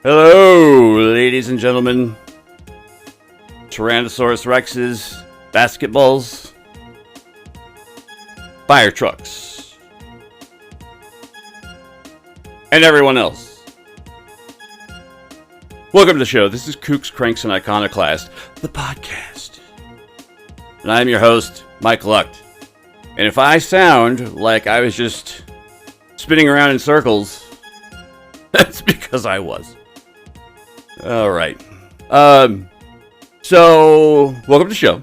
Hello, ladies and gentlemen. Tyrannosaurus Rexes, basketballs, fire trucks, and everyone else. Welcome to the show. This is Kooks, Cranks, and Iconoclast, the podcast. And I'm your host, Mike Lucht. And if I sound like I was just spinning around in circles, that's because I was. All right. So, welcome to the show.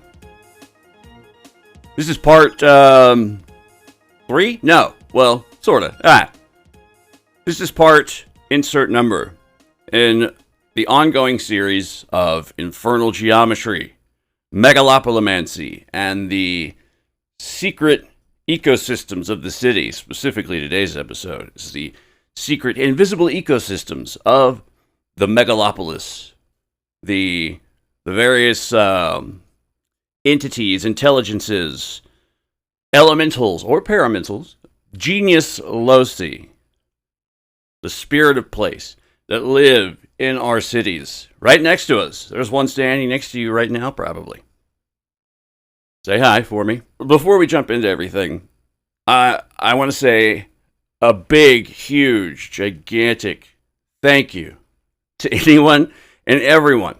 This is part 3? No. Well, sort of. This is part insert number in the ongoing series of Infernal Geometry, Megalopolomancy, and the secret ecosystems of the city. Specifically, today's episode is the secret invisible ecosystems of the megalopolis, the various entities, intelligences, elementals or paramentals, genius loci, the spirit of place that live in our cities, right next to us. There's one standing next to you right now, probably. Say hi for me. Before we jump into everything, I want to say a big, huge, gigantic thank you to anyone and everyone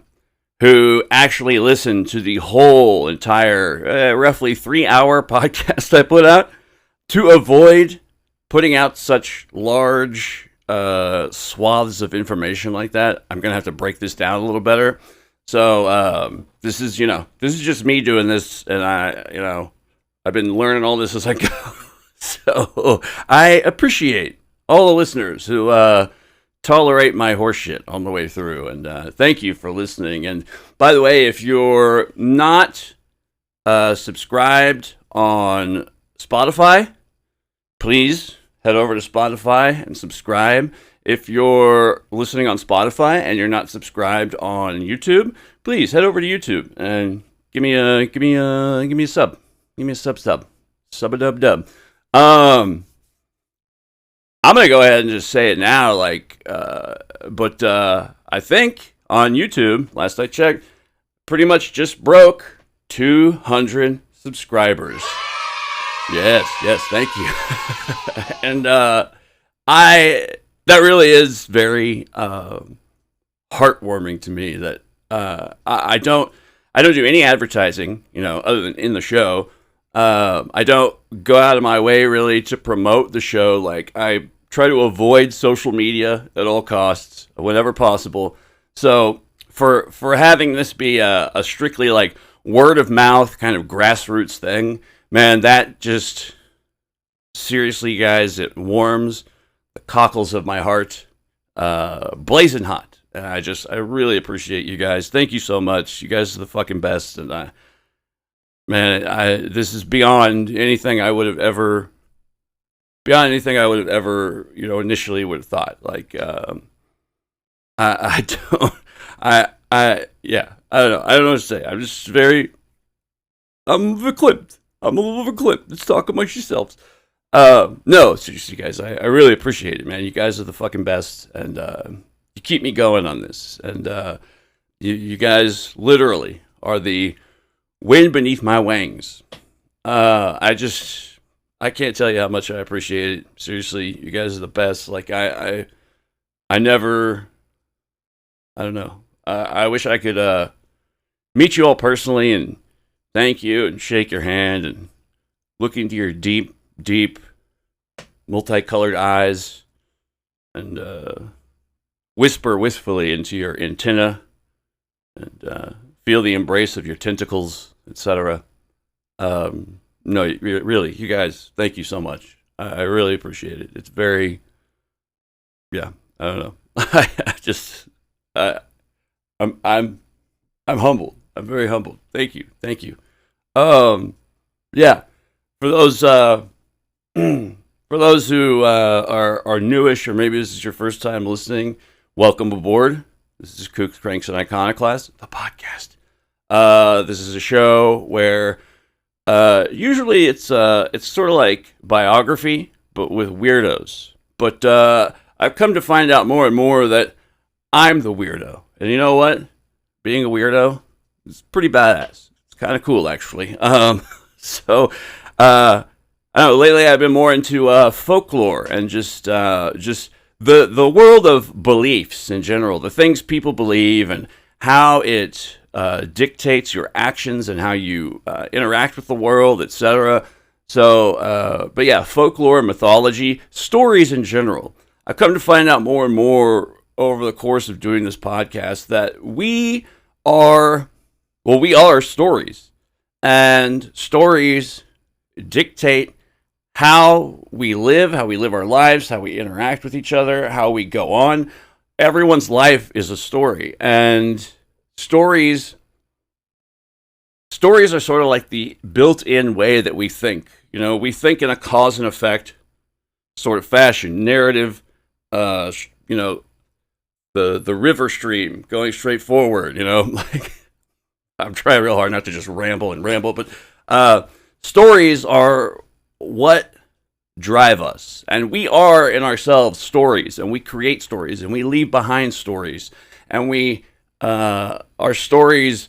who actually listened to the whole entire, roughly 3-hour podcast I put out to avoid putting out such large swaths of information like that. I'm going to have to break this down a little better. So this is just me doing this, and I've been learning all this as I go. So I appreciate all the listeners who tolerate my horseshit on the way through, and thank you for listening. And by the way, if you're not subscribed on Spotify, please head over to Spotify and subscribe. If you're listening on Spotify and you're not subscribed on YouTube, please head over to YouTube and give me a sub. Give me a sub-a-dub-dub. I'm gonna go ahead and just say it now, but I think on YouTube, last I checked, pretty much just broke 200 subscribers. Yes, thank you. And that really is very heartwarming to me that I don't do any advertising, other than in the show. I don't go out of my way really to promote the show. Like, I try to avoid social media at all costs whenever possible. So for having this be a strictly like word of mouth kind of grassroots thing, man, that just seriously, guys, it warms the cockles of my heart, blazing hot. And I really appreciate you guys. Thank you so much. You guys are the fucking best. And this is beyond anything I would have ever, initially would have thought. Like, I don't know. I don't know what to say. I'm just I'm verklempt. I'm a little verklempt. Let's talk amongst yourselves. No, seriously, guys, I really appreciate it, man. You guys are the fucking best, and you keep me going on this. And you guys literally are the wind beneath my wings. I can't tell you how much I appreciate it. Seriously, you guys are the best. Like, I don't know. I wish I could meet you all personally and thank you and shake your hand and look into your deep, multicolored eyes and whisper wistfully into your antenna and feel the embrace of your tentacles, etc. No, really, you guys, thank you so much. I really appreciate it. It's very, I don't know. I'm humbled. I'm very humbled. Thank you. For those who are newish, or maybe this is your first time listening, welcome aboard. This is Kooks, Cranks, and Iconoclast, the podcast. This is a show where usually it's sort of like biography, but with weirdos. But I've come to find out more and more that I'm the weirdo. And you know what? Being a weirdo is pretty badass. It's kind of cool, actually. So, I don't know, lately I've been more into folklore and just the world of beliefs in general, the things people believe and how it dictates your actions and how you interact with the world, etc. So, but yeah, folklore, mythology, stories in general. I've come to find out more and more over the course of doing this podcast that we are stories. And stories dictate how we live our lives, how we interact with each other, how we go on. Everyone's life is a story. And stories are sort of like the built-in way that we think. You know, we think in a cause and effect sort of fashion, narrative, you know, the river stream going straight forward, you know, like I'm trying real hard not to just ramble, but stories are what drive us. And we are in ourselves stories, and we create stories, and we leave behind stories, and our stories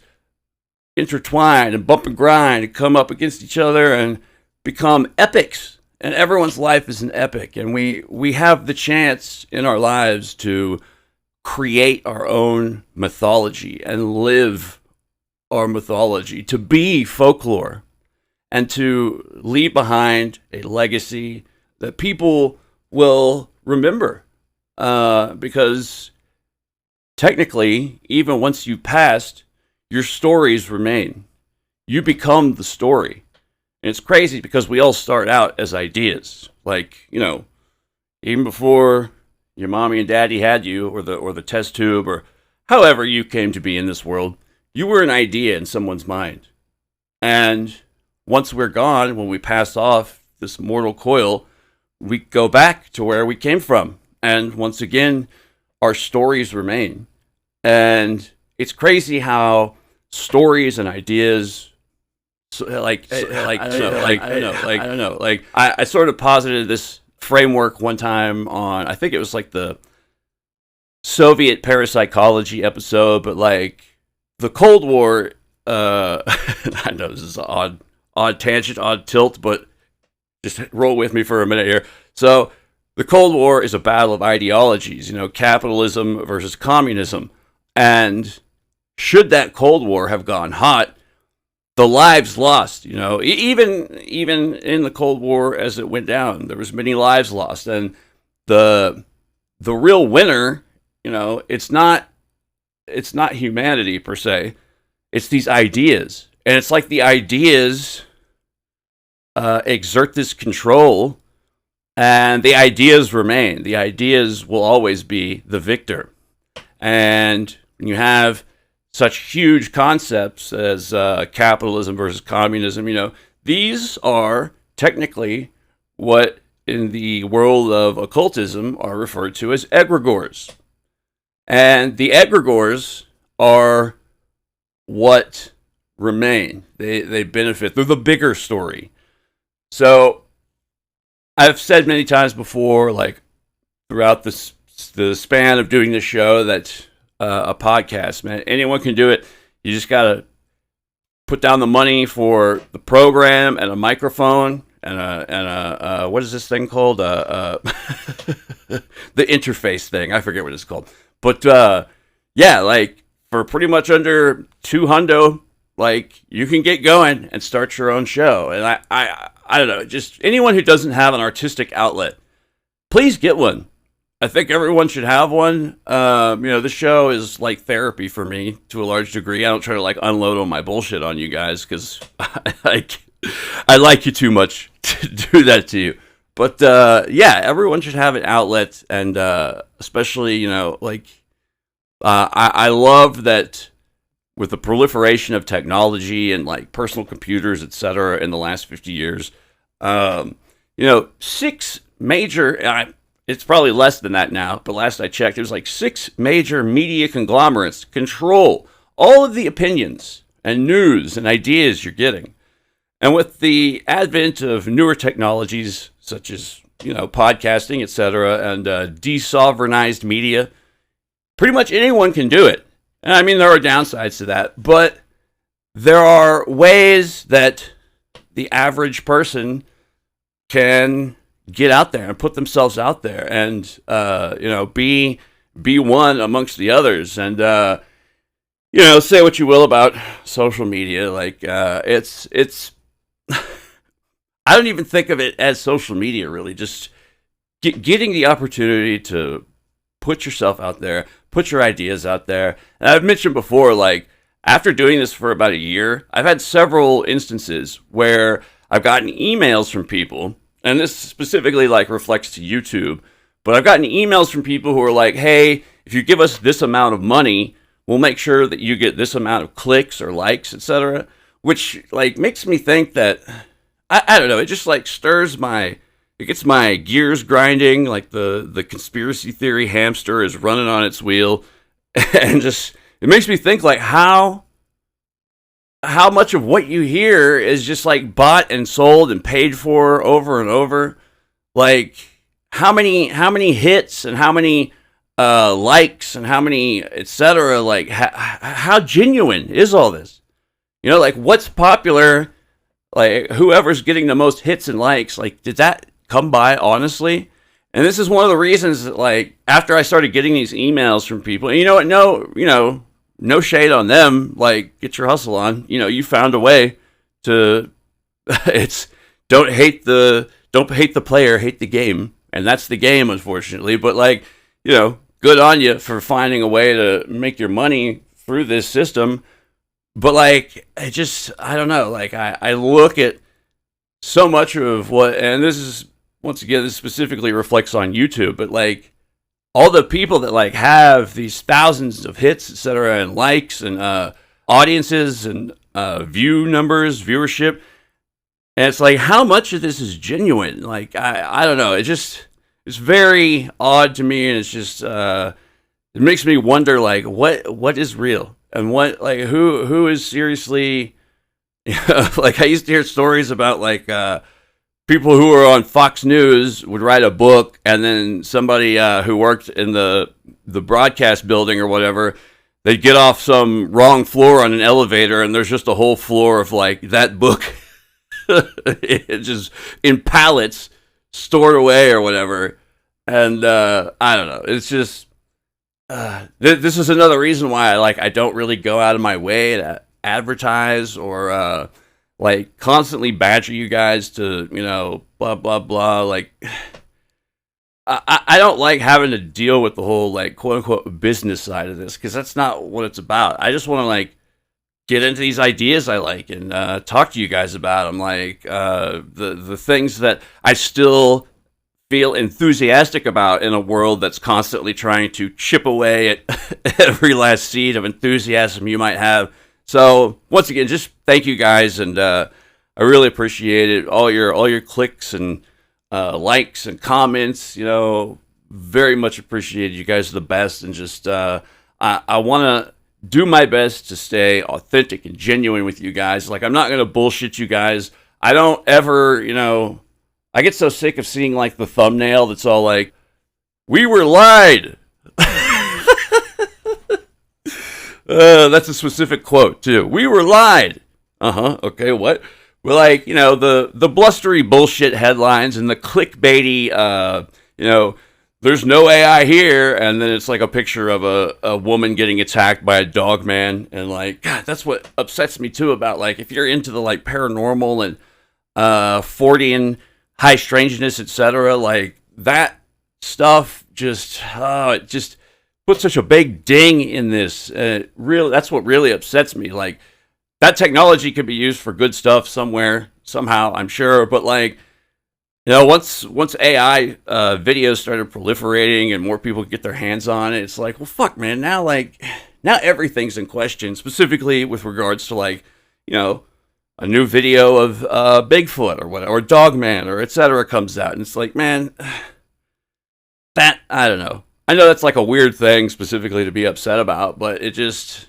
intertwine and bump and grind and come up against each other and become epics. And everyone's life is an epic, and we have the chance in our lives to create our own mythology and live our mythology, to be folklore, and to leave behind a legacy that people will remember. Because technically, even once you've passed, your stories remain. You become the story. And it's crazy because we all start out as ideas. Like, you know, even before your mommy and daddy had you, or the test tube, or however you came to be in this world, you were an idea in someone's mind. And once we're gone, when we pass off this mortal coil, we go back to where we came from. And once again, our stories remain. And it's crazy how stories and ideas, I sort of posited this framework one time on, I think it was like the Soviet parapsychology episode, but like the Cold War, I know this is an odd tangent, odd tilt, but just roll with me for a minute here. So the Cold War is a battle of ideologies, you know, capitalism versus communism. And should that Cold War have gone hot, the lives lost, you know, even in the Cold War as it went down, there was many lives lost. And the real winner, you know, it's not humanity per se. It's these ideas. And it's like the ideas exert this control, and the ideas remain. The ideas will always be the victor. And when you have such huge concepts as capitalism versus communism, you know, these are technically what in the world of occultism are referred to as egregores. And the egregores are what remain. They benefit. They're the bigger story. So I've said many times before, like throughout the span of doing this show, that a podcast, man, anyone can do it. You just gotta put down the money for the program and a microphone and a what is this thing called? The interface thing. I forget what it's called. But yeah, like for pretty much under $200, like you can get going and start your own show. And I don't know, just anyone who doesn't have an artistic outlet, please get one. I think everyone should have one. You know, this show is like therapy for me to a large degree. I don't try to like unload all my bullshit on you guys because I like you too much to do that to you. But yeah, everyone should have an outlet, and especially, you know, like I love that with the proliferation of technology and like personal computers, etc., in the last 50 years, you know, six major. It's probably less than that now, but last I checked, it was like 6 major media conglomerates control all of the opinions and news and ideas you're getting. And with the advent of newer technologies, such as, you know, podcasting, etc., and desovereignized media, pretty much anyone can do it. And I mean, there are downsides to that, but there are ways that the average person can get out there and put themselves out there and be one amongst the others. And say what you will about social media, like it's I don't even think of it as social media, really. Just getting the opportunity to put yourself out there, put your ideas out there. And I've mentioned before, like, after doing this for about a year, I've had several instances where I've gotten emails from people, and this specifically, like, reflects to YouTube, but I've gotten emails from people who are like, hey, if you give us this amount of money, we'll make sure that you get this amount of clicks or likes, etc., which, like, makes me think that, I don't know, it just, like, it gets my gears grinding, like the conspiracy theory hamster is running on its wheel, and just, it makes me think, like, how much of what you hear is just, like, bought and sold and paid for over and over. Like, how many hits and how many likes and how many etc., like, how genuine is all this? Like, what's popular? Like, whoever's getting the most hits and likes, like, did that come by honestly? And this is one of the reasons that, like, after I started getting these emails from people, and you know what, no shade on them, like, get your hustle on. You found a way to don't hate the player, hate the game. And that's the game, unfortunately. But, like, good on you for finding a way to make your money through this system. But, like, I don't know, like, I look at so much of what, and this is, once again, this specifically reflects on YouTube, but, like, all the people that, like, have these thousands of hits, etc., and likes, and audiences, and view numbers, viewership, and it's like, how much of this is genuine? Like, I don't know, it's very odd to me, and it's just, it makes me wonder, like, what is real? And what, like, who is seriously, like, I used to hear stories about, like, people who were on Fox News would write a book, and then somebody who worked in the broadcast building or whatever, they'd get off some wrong floor on an elevator, and there's just a whole floor of, like, that book, it's just in pallets stored away or whatever. And I don't know, it's just, this is another reason why I don't really go out of my way to advertise or like, constantly badger you guys to, blah blah blah. Like, I don't like having to deal with the whole, like, quote unquote business side of this, because that's not what it's about. I just want to, like, get into these ideas I like and talk to you guys about them, like the things that I still feel enthusiastic about in a world that's constantly trying to chip away at every last seed of enthusiasm you might have. So once again, just thank you guys, and I really appreciate it. All your clicks and likes and comments, very much appreciated. You guys are the best, and just I want to do my best to stay authentic and genuine with you guys. Like, I'm not gonna bullshit you guys. I don't ever, I get so sick of seeing, like, the thumbnail that's all like, "We were lied." That's a specific quote too. "We were lied." Okay, what? Well, like, the blustery bullshit headlines and the clickbaity, there's no AI here, and then it's like a picture of a woman getting attacked by a dog man, and, like, God, that's what upsets me too about, like, if you're into the, like, paranormal and Fortean high strangeness, etc., like, that stuff it just puts such a big ding in this. That's what really upsets me. Like, that technology could be used for good stuff somewhere, somehow, I'm sure, but, like, once AI videos started proliferating and more people get their hands on it, it's like, well, fuck, man, now everything's in question, specifically with regards to, like, a new video of Bigfoot or whatever, or Dogman or etc. comes out, and it's like, man, that, I don't know. I know that's, like, a weird thing specifically to be upset about, but it's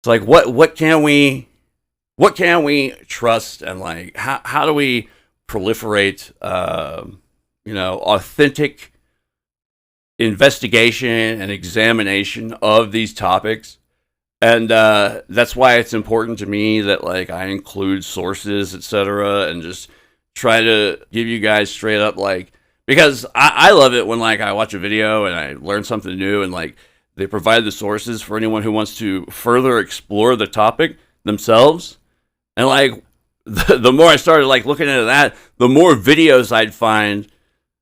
like, what can we trust, and, like, how do we proliferate authentic investigation and examination of these topics. And that's why it's important to me that like I include sources, etc., and just try to give you guys straight up like, because I love it when like I watch a video and I learn something new and like they provide the sources for anyone who wants to further explore the topic themselves. And like the more I started like looking into that, the more videos I'd find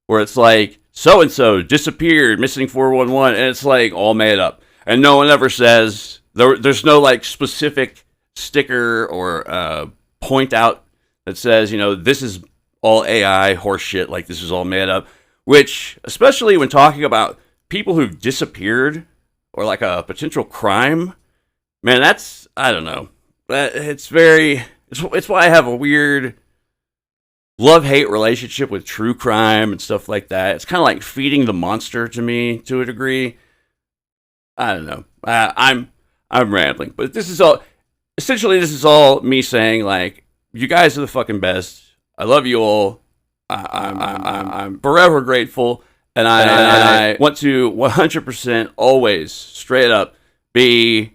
where it's like so and so disappeared, missing 411, and it's like all made up, and no one ever says there's no like specific sticker or point out that says, you know, this is all AI horse shit, like this is all made up. Which, especially when talking about people who've disappeared or like a potential crime, man, that's, I don't know. It's why I have a weird love-hate relationship with true crime and stuff like that. It's kind of like feeding the monster to me to a degree. I don't know. I'm rambling, but this is all me saying like, you guys are the fucking best. I love you all. I'm forever grateful, and I want to 100% always straight up be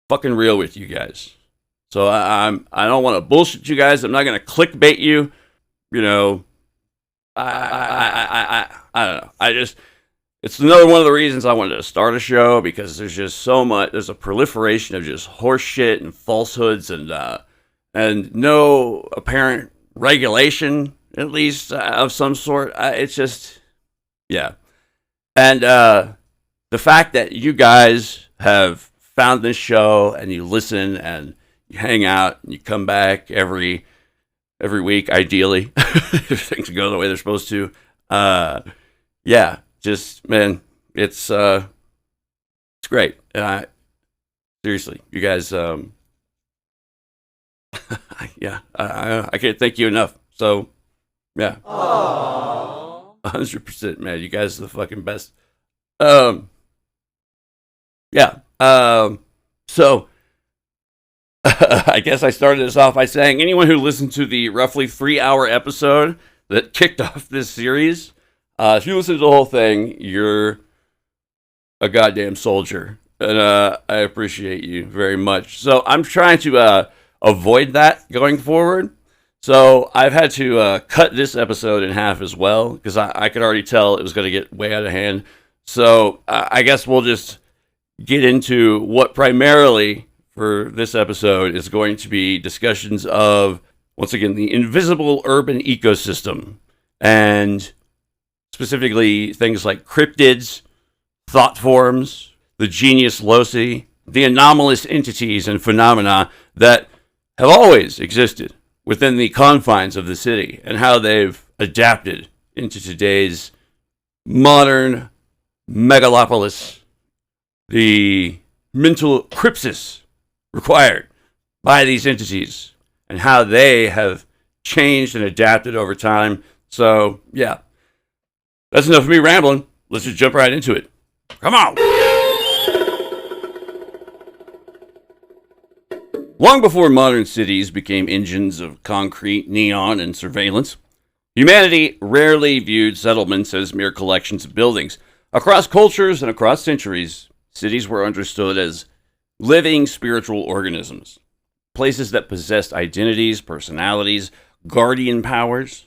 fucking real with you guys. So I don't want to bullshit you guys. I'm not gonna clickbait you. You know, I don't know. It's another one of the reasons I wanted to start a show, because there's just so much. There's a proliferation of just horse shit and falsehoods and no apparent regulation, at least of some sort. It's just, yeah. And the fact that you guys have found this show and you listen and you hang out and you come back every week, ideally, if things go the way they're supposed to. Yeah, just, man, it's great. And seriously, you guys, yeah, I can't thank you enough. So, yeah. Aww. 100%, man. You guys are the fucking best. Yeah. So, I guess I started this off by saying anyone who listened to the roughly 3-hour episode that kicked off this series, if you listen to the whole thing, you're a goddamn soldier. And I appreciate you very much. So, I'm trying to avoid that going forward. So I've had to cut this episode in half as well, because I could already tell it was going to get way out of hand. So I guess we'll just get into what primarily for this episode is going to be discussions of, once again, the invisible urban ecosystem, and specifically things like cryptids, thought forms, the genius loci, the anomalous entities and phenomena that have always existed within the confines of the city, and how they've adapted into today's modern megalopolis, the mental crypsis required by these entities, and how they have changed and adapted over time. So, yeah, that's enough of me rambling. Let's just jump right into it. Come on! Long before modern cities became engines of concrete, neon, and surveillance, humanity rarely viewed settlements as mere collections of buildings. Across cultures and across centuries, cities were understood as living spiritual organisms, places that possessed identities, personalities, guardian powers,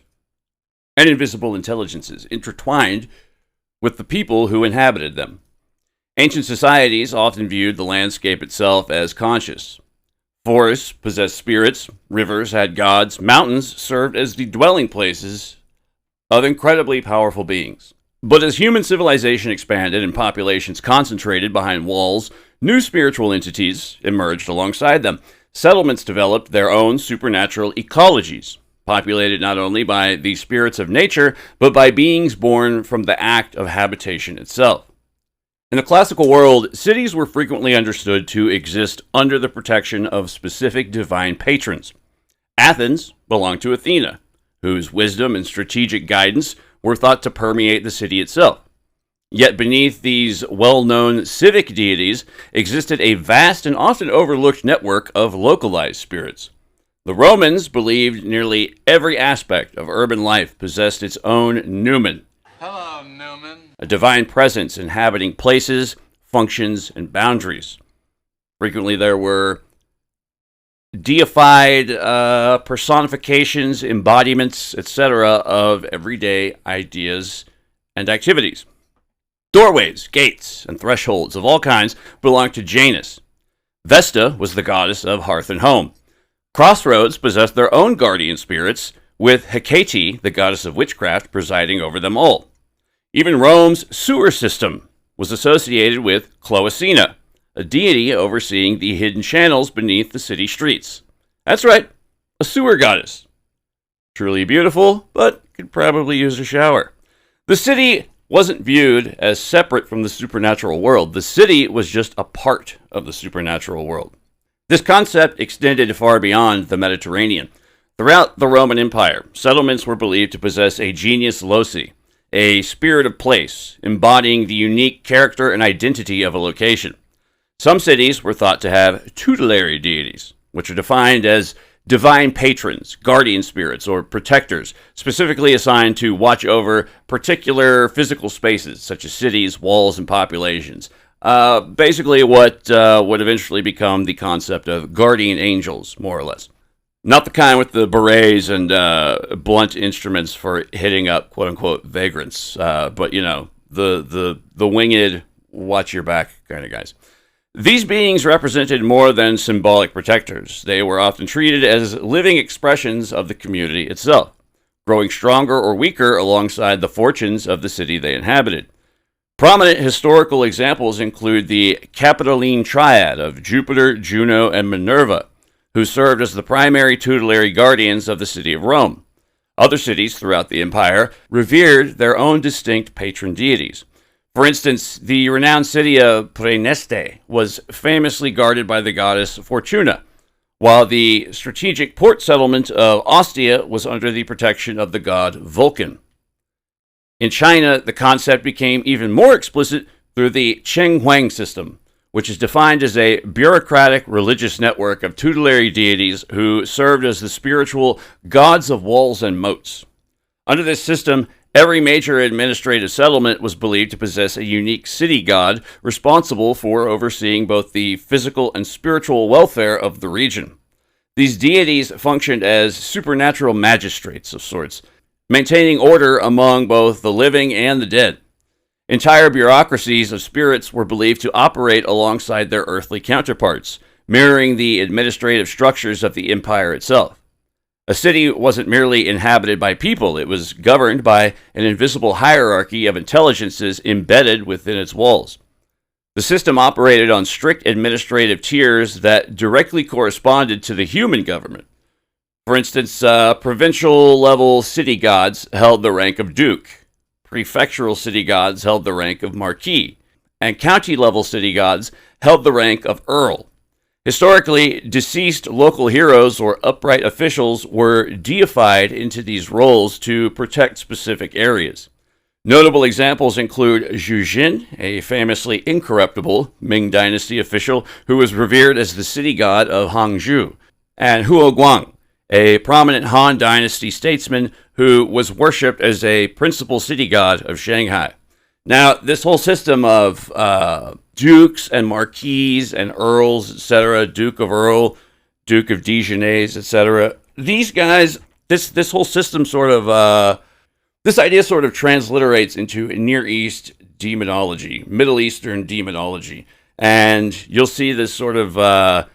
and invisible intelligences intertwined with the people who inhabited them. Ancient societies often viewed the landscape itself as conscious. Forests possessed spirits, rivers had gods, mountains served as the dwelling places of incredibly powerful beings. But as human civilization expanded and populations concentrated behind walls, new spiritual entities emerged alongside them. Settlements developed their own supernatural ecologies, populated not only by the spirits of nature, but by beings born from the act of habitation itself. In the classical world, cities were frequently understood to exist under the protection of specific divine patrons. Athens belonged to Athena, whose wisdom and strategic guidance were thought to permeate the city itself. Yet beneath these well-known civic deities existed a vast and often overlooked network of localized spirits. The Romans believed nearly every aspect of urban life possessed its own Numen. Hello, Newman. a divine presence inhabiting places, functions, and boundaries. Frequently, there were deified personifications, embodiments, etc., of everyday ideas and activities. Doorways, gates, and thresholds of all kinds belonged to Janus. Vesta was the goddess of hearth and home. Crossroads possessed their own guardian spirits, with Hecate, the goddess of witchcraft, presiding over them all. Even Rome's sewer system was associated with Cloacina, a deity overseeing the hidden channels beneath the city streets. That's right, a sewer goddess. Truly beautiful, but could probably use a shower. The city wasn't viewed as separate from the supernatural world. The city was just a part of the supernatural world. This concept extended far beyond the Mediterranean. Throughout the Roman Empire, settlements were believed to possess a genius loci, a spirit of place, embodying the unique character and identity of a location. Some cities were thought to have tutelary deities, which are defined as divine patrons, guardian spirits, or protectors, specifically assigned to watch over particular physical spaces, such as cities, walls, and populations. Basically what would eventually become the concept of guardian angels, more or less. Not the kind with the berets and blunt instruments for hitting up quote-unquote vagrants, but, you know, the winged, watch your back kind of guys. These beings represented more than symbolic protectors. They were often treated as living expressions of the community itself, growing stronger or weaker alongside the fortunes of the city they inhabited. Prominent historical examples include the Capitoline Triad of Jupiter, Juno, and Minerva, who served as the primary tutelary guardians of the city of Rome. Other cities throughout the empire revered their own distinct patron deities. For instance, the renowned city of Praeneste was famously guarded by the goddess Fortuna, while the strategic port settlement of Ostia was under the protection of the god Vulcan. In China, the concept became even more explicit through the Cheng Huang system, which is defined as a bureaucratic religious network of tutelary deities who served as the spiritual gods of walls and moats. Under this system, every major administrative settlement was believed to possess a unique city god responsible for overseeing both the physical and spiritual welfare of the region. These deities functioned as supernatural magistrates of sorts, maintaining order among both the living and the dead. Entire bureaucracies of spirits were believed to operate alongside their earthly counterparts, mirroring the administrative structures of the empire itself. A city wasn't merely inhabited by people, it was governed by an invisible hierarchy of intelligences embedded within its walls. The system operated on strict administrative tiers that directly corresponded to the human government. For instance, provincial-level city gods held the rank of duke, prefectural city gods held the rank of marquis, and county-level city gods held the rank of earl. Historically, deceased local heroes or upright officials were deified into these roles to protect specific areas. Notable examples include Zhu Jin, a famously incorruptible Ming Dynasty official who was revered as the city god of Hangzhou, and Huo Guang, a prominent Han Dynasty statesman who was worshipped as a principal city god of Shanghai. Now, this whole system of dukes and marquises and earls, etc., Duke of Earl, Duke of Dijonais, etc., these guys, this whole system sort of, this idea sort of transliterates into Near East demonology, Middle Eastern demonology, and you'll see this sort of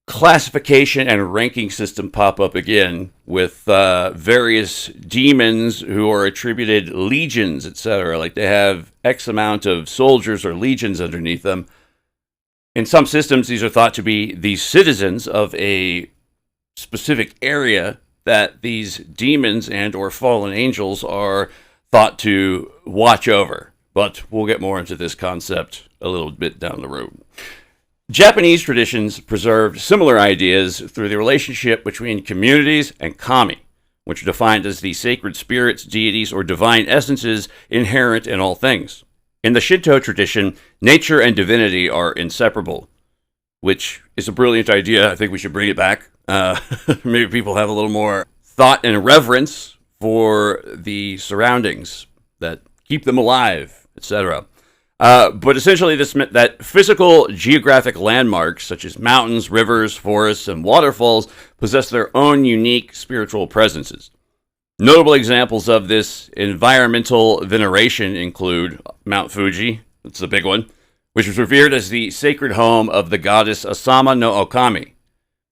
classification and ranking system pop up again with various demons who are attributed legions, etc. Like they have X amount of soldiers or legions underneath them. In some systems, these are thought to be the citizens of a specific area that these demons and or fallen angels are thought to watch over. But we'll get more into this concept a little bit down the road. Japanese traditions preserved similar ideas through the relationship between communities and kami, which are defined as the sacred spirits, deities, or divine essences inherent in all things. In the Shinto tradition, nature and divinity are inseparable, which is a brilliant idea. I think we should bring it back. Maybe people have a little more thought and reverence for the surroundings that keep them alive etc. But essentially, this meant that physical geographic landmarks, such as mountains, rivers, forests, and waterfalls, possess their own unique spiritual presences. Notable examples of this environmental veneration include Mount Fuji, that's the big one, which was revered as the sacred home of the goddess Asama no Okami,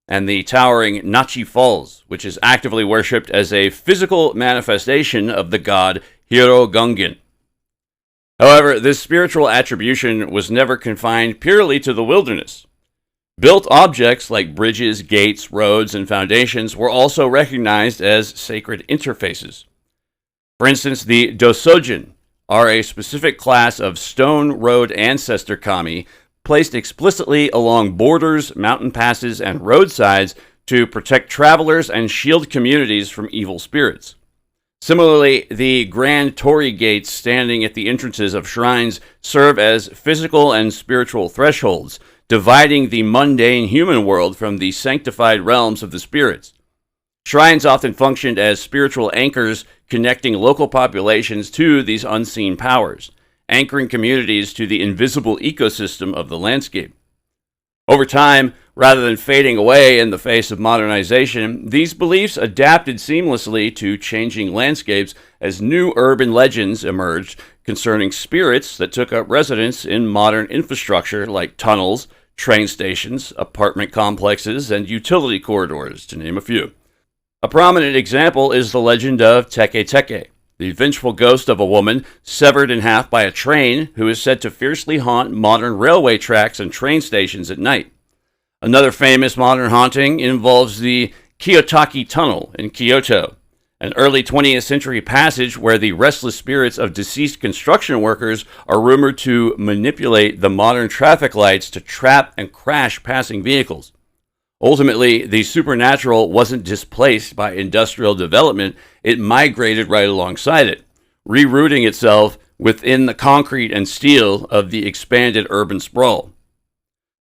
and the towering Nachi Falls, which is actively worshipped as a physical manifestation of the god Hiro Gungen. However, this spiritual attribution was never confined purely to the wilderness. Built objects like bridges, gates, roads, and foundations were also recognized as sacred interfaces. For instance, the Dosojin are a specific class of stone road ancestor kami placed explicitly along borders, mountain passes, and roadsides to protect travelers and shield communities from evil spirits. Similarly, the grand torii gates standing at the entrances of shrines serve as physical and spiritual thresholds, dividing the mundane human world from the sanctified realms of the spirits. Shrines often functioned as spiritual anchors connecting local populations to these unseen powers, anchoring communities to the invisible ecosystem of the landscape. Over time, rather than fading away in the face of modernization, these beliefs adapted seamlessly to changing landscapes as new urban legends emerged concerning spirits that took up residence in modern infrastructure like tunnels, train stations, apartment complexes, and utility corridors, to name a few. A prominent example is the legend of Teke Teke, the vengeful ghost of a woman severed in half by a train who is said to fiercely haunt modern railway tracks and train stations at night. Another famous modern haunting involves the Kiyotaki Tunnel in Kyoto, an early 20th century passage where the restless spirits of deceased construction workers are rumored to manipulate the modern traffic lights to trap and crash passing vehicles. Ultimately, the supernatural wasn't displaced by industrial development, it migrated right alongside it, rerouting itself within the concrete and steel of the expanded urban sprawl.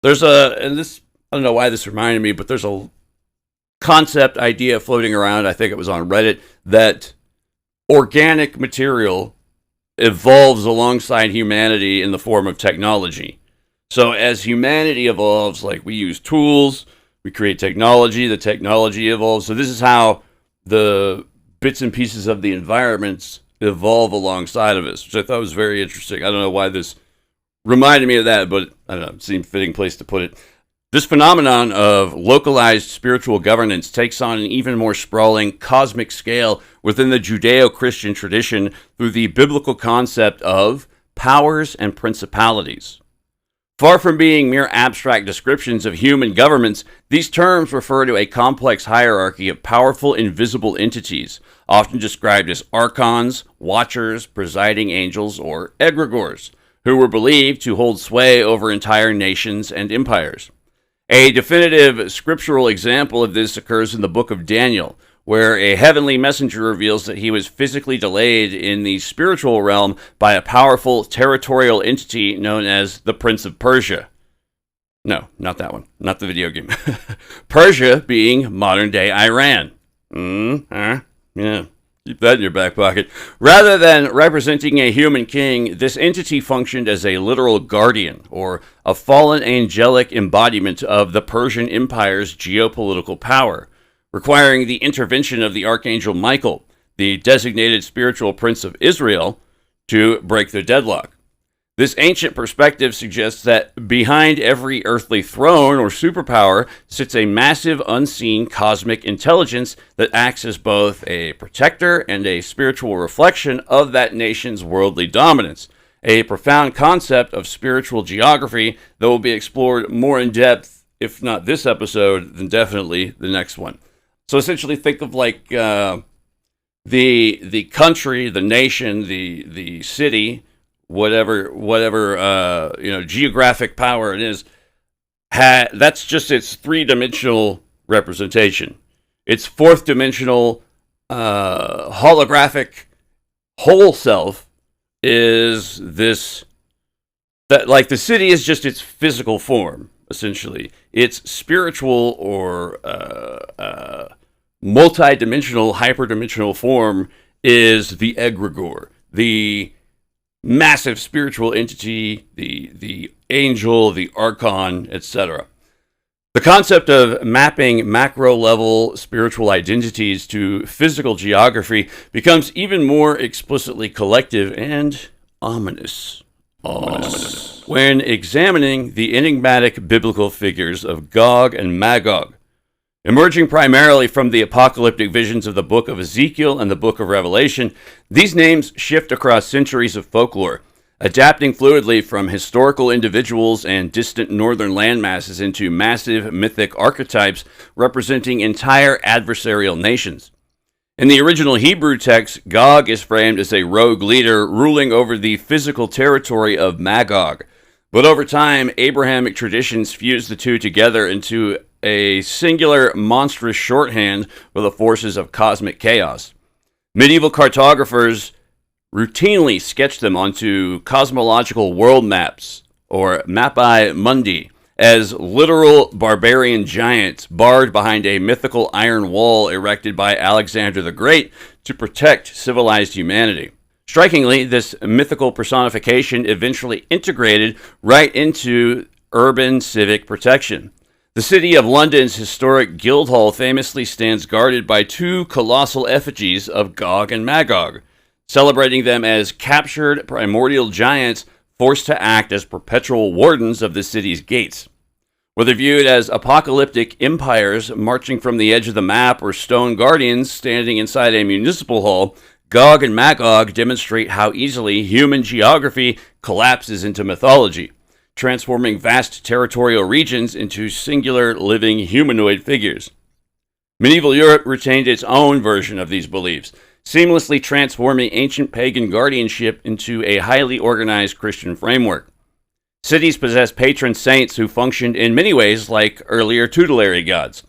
There's I don't know why this reminded me, but there's a concept idea floating around, I think it was on Reddit, that organic material evolves alongside humanity in the form of technology. So as humanity evolves, like we use tools, we create technology, the technology evolves. So this is how the bits and pieces of the environments evolve alongside of us, which I thought was very interesting. I don't know why this reminded me of that, but I don't know, it seemed a fitting place to put it. This phenomenon of localized spiritual governance takes on an even more sprawling cosmic scale within the Judeo-Christian tradition through the biblical concept of powers and principalities. Far from being mere abstract descriptions of human governments, these terms refer to a complex hierarchy of powerful invisible entities, often described as archons, watchers, presiding angels, or egregores, who were believed to hold sway over entire nations and empires. A definitive scriptural example of this occurs in the book of Daniel, where a heavenly messenger reveals that he was physically delayed in the spiritual realm by a powerful territorial entity known as the Prince of Persia. No, not that one. Not the video game. Persia being modern-day Iran. Yeah. Keep that in your back pocket. Rather than representing a human king, this entity functioned as a literal guardian, or a fallen angelic embodiment of the Persian Empire's geopolitical power, requiring the intervention of the Archangel Michael, the designated spiritual prince of Israel, to break the deadlock. This ancient perspective suggests that behind every earthly throne or superpower sits a massive, unseen cosmic intelligence that acts as both a protector and a spiritual reflection of that nation's worldly dominance, a profound concept of spiritual geography that will be explored more in depth, if not this episode, then definitely the next one. So essentially think of like the country, the nation, the city, whatever geographic power it is, that's just its three-dimensional representation. Its fourth-dimensional holographic whole self is this, that like the city is just its physical form, essentially. Its spiritual or multi-dimensional, hyperdimensional form is the egregore, the massive spiritual entity, the angel, the archon, etc. The concept of mapping macro-level spiritual identities to physical geography becomes even more explicitly collective and ominous. When examining the enigmatic biblical figures of Gog and Magog, emerging primarily from the apocalyptic visions of the book of Ezekiel and the book of Revelation, these names shift across centuries of folklore, adapting fluidly from historical individuals and distant northern landmasses into massive mythic archetypes representing entire adversarial nations. In the original Hebrew text, Gog is framed as a rogue leader ruling over the physical territory of Magog. But over time, Abrahamic traditions fused the two together into a singular monstrous shorthand for the forces of cosmic chaos. Medieval cartographers routinely sketched them onto cosmological world maps, or mappae mundi, as literal barbarian giants barred behind a mythical iron wall erected by Alexander the Great to protect civilized humanity. Strikingly, this mythical personification eventually integrated right into urban civic protection. The city of London's historic Guildhall famously stands guarded by two colossal effigies of Gog and Magog, celebrating them as captured primordial giants forced to act as perpetual wardens of the city's gates. Whether viewed as apocalyptic empires marching from the edge of the map or stone guardians standing inside a municipal hall, Gog and Magog demonstrate how easily human geography collapses into mythology, transforming vast territorial regions into singular living humanoid figures. Medieval Europe retained its own version of these beliefs, seamlessly transforming ancient pagan guardianship into a highly organized Christian framework. Cities possessed patron saints who functioned in many ways like earlier tutelary gods,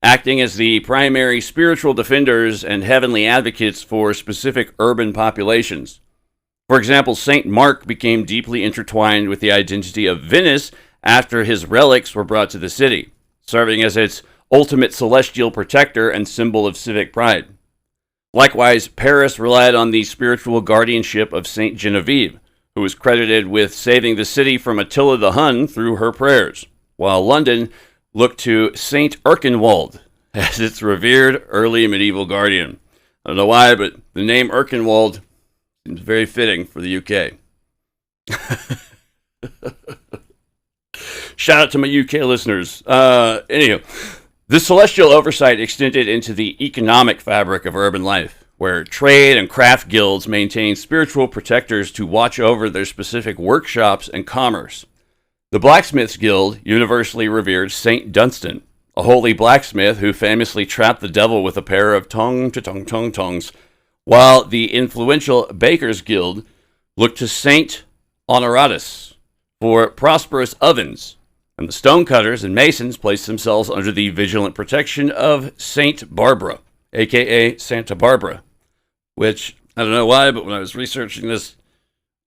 acting as the primary spiritual defenders and heavenly advocates for specific urban populations. For example, Saint Mark became deeply intertwined with the identity of Venice after his relics were brought to the city, serving as its ultimate celestial protector and symbol of civic pride. Likewise, Paris relied on the spiritual guardianship of Saint Genevieve, who was credited with saving the city from Attila the Hun through her prayers, while London looked to Saint Erkenwald as its revered early medieval guardian. I don't know why, but the name Erkenwald seems very fitting for the UK. Shout out to my UK listeners. Anywho, this celestial oversight extended into the economic fabric of urban life, where trade and craft guilds maintained spiritual protectors to watch over their specific workshops and commerce. The Blacksmiths Guild universally revered Saint Dunstan, a holy blacksmith who famously trapped the devil with a pair of tongues, while the influential Bakers Guild looked to Saint Honoratus for prosperous ovens, and the stonecutters and masons placed themselves under the vigilant protection of Saint Barbara, aka Santa Barbara, which, I don't know why, but when I was researching this,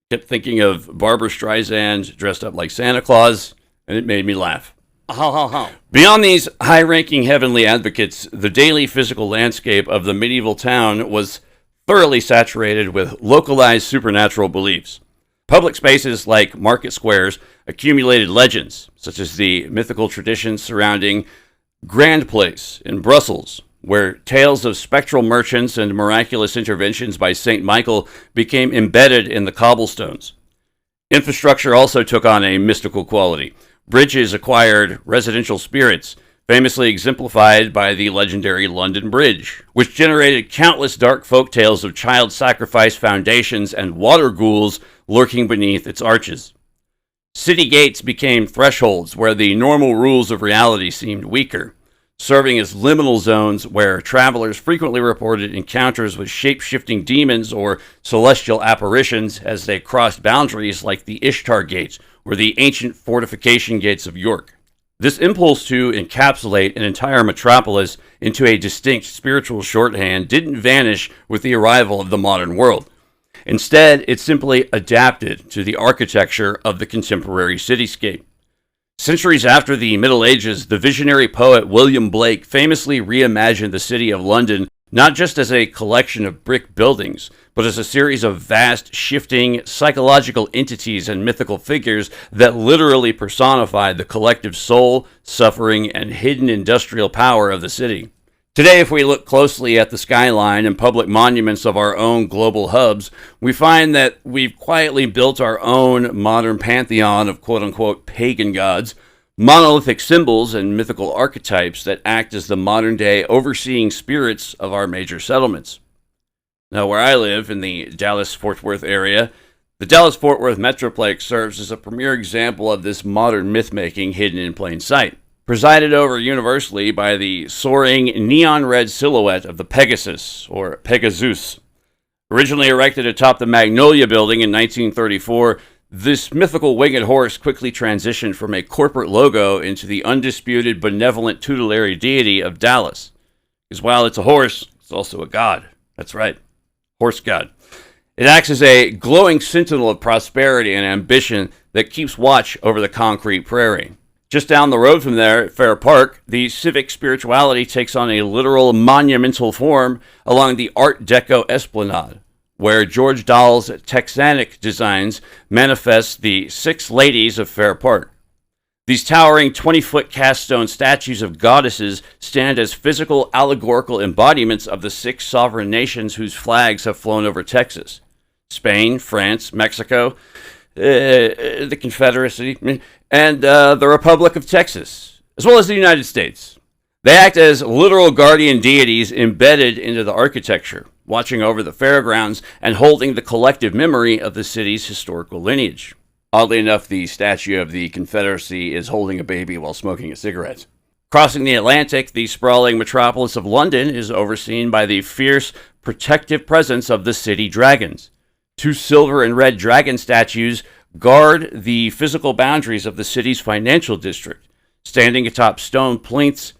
I kept thinking of Barbara Streisand dressed up like Santa Claus, and it made me laugh. Beyond these high-ranking heavenly advocates, the daily physical landscape of the medieval town was thoroughly saturated with localized supernatural beliefs. Public spaces like market squares accumulated legends, such as the mythical traditions surrounding Grand Place in Brussels, where tales of spectral merchants and miraculous interventions by St. Michael became embedded in the cobblestones. Infrastructure also took on a mystical quality. Bridges acquired residential spirits, famously exemplified by the legendary London Bridge, which generated countless dark folk tales of child sacrifice foundations and water ghouls lurking beneath its arches. City gates became thresholds where the normal rules of reality seemed weaker, serving as liminal zones where travelers frequently reported encounters with shape-shifting demons or celestial apparitions as they crossed boundaries like the Ishtar Gates or the ancient fortification gates of York. This impulse to encapsulate an entire metropolis into a distinct spiritual shorthand didn't vanish with the arrival of the modern world. Instead, it simply adapted to the architecture of the contemporary cityscape. Centuries after the Middle Ages, the visionary poet William Blake famously reimagined the city of London not just as a collection of brick buildings, but as a series of vast, shifting, psychological entities and mythical figures that literally personify the collective soul, suffering, and hidden industrial power of the city. Today, if we look closely at the skyline and public monuments of our own global hubs, we find that we've quietly built our own modern pantheon of quote-unquote pagan gods, monolithic symbols and mythical archetypes that act as the modern-day overseeing spirits of our major settlements. Now, where I live, in the Dallas-Fort Worth area, the Dallas-Fort Worth Metroplex serves as a premier example of this modern myth-making hidden in plain sight. Presided over universally by the soaring neon red silhouette of the Pegasus, or Pegasus. Originally erected atop the Magnolia Building in 1934, this mythical winged horse quickly transitioned from a corporate logo into the undisputed benevolent tutelary deity of Dallas. Because while it's a horse, it's also a god. That's right, horse god. It acts as a glowing sentinel of prosperity and ambition that keeps watch over the concrete prairie. Just down the road from there, at Fair Park, the civic spirituality takes on a literal monumental form along the Art Deco esplanade, where George Dahl's Texanic designs manifest the six ladies of Fair Park. These towering 20-foot cast stone statues of goddesses stand as physical allegorical embodiments of the six sovereign nations whose flags have flown over Texas: Spain, France, Mexico, the Confederacy, and the Republic of Texas, as well as the United States. They act as literal guardian deities embedded into the architecture, watching over the fairgrounds and holding the collective memory of the city's historical lineage. Oddly enough, the statue of the Confederacy is holding a baby while smoking a cigarette. Crossing the Atlantic, the sprawling metropolis of London is overseen by the fierce, protective presence of the city dragons. Two silver and red dragon statues guard the physical boundaries of the city's financial district, standing atop stone plinths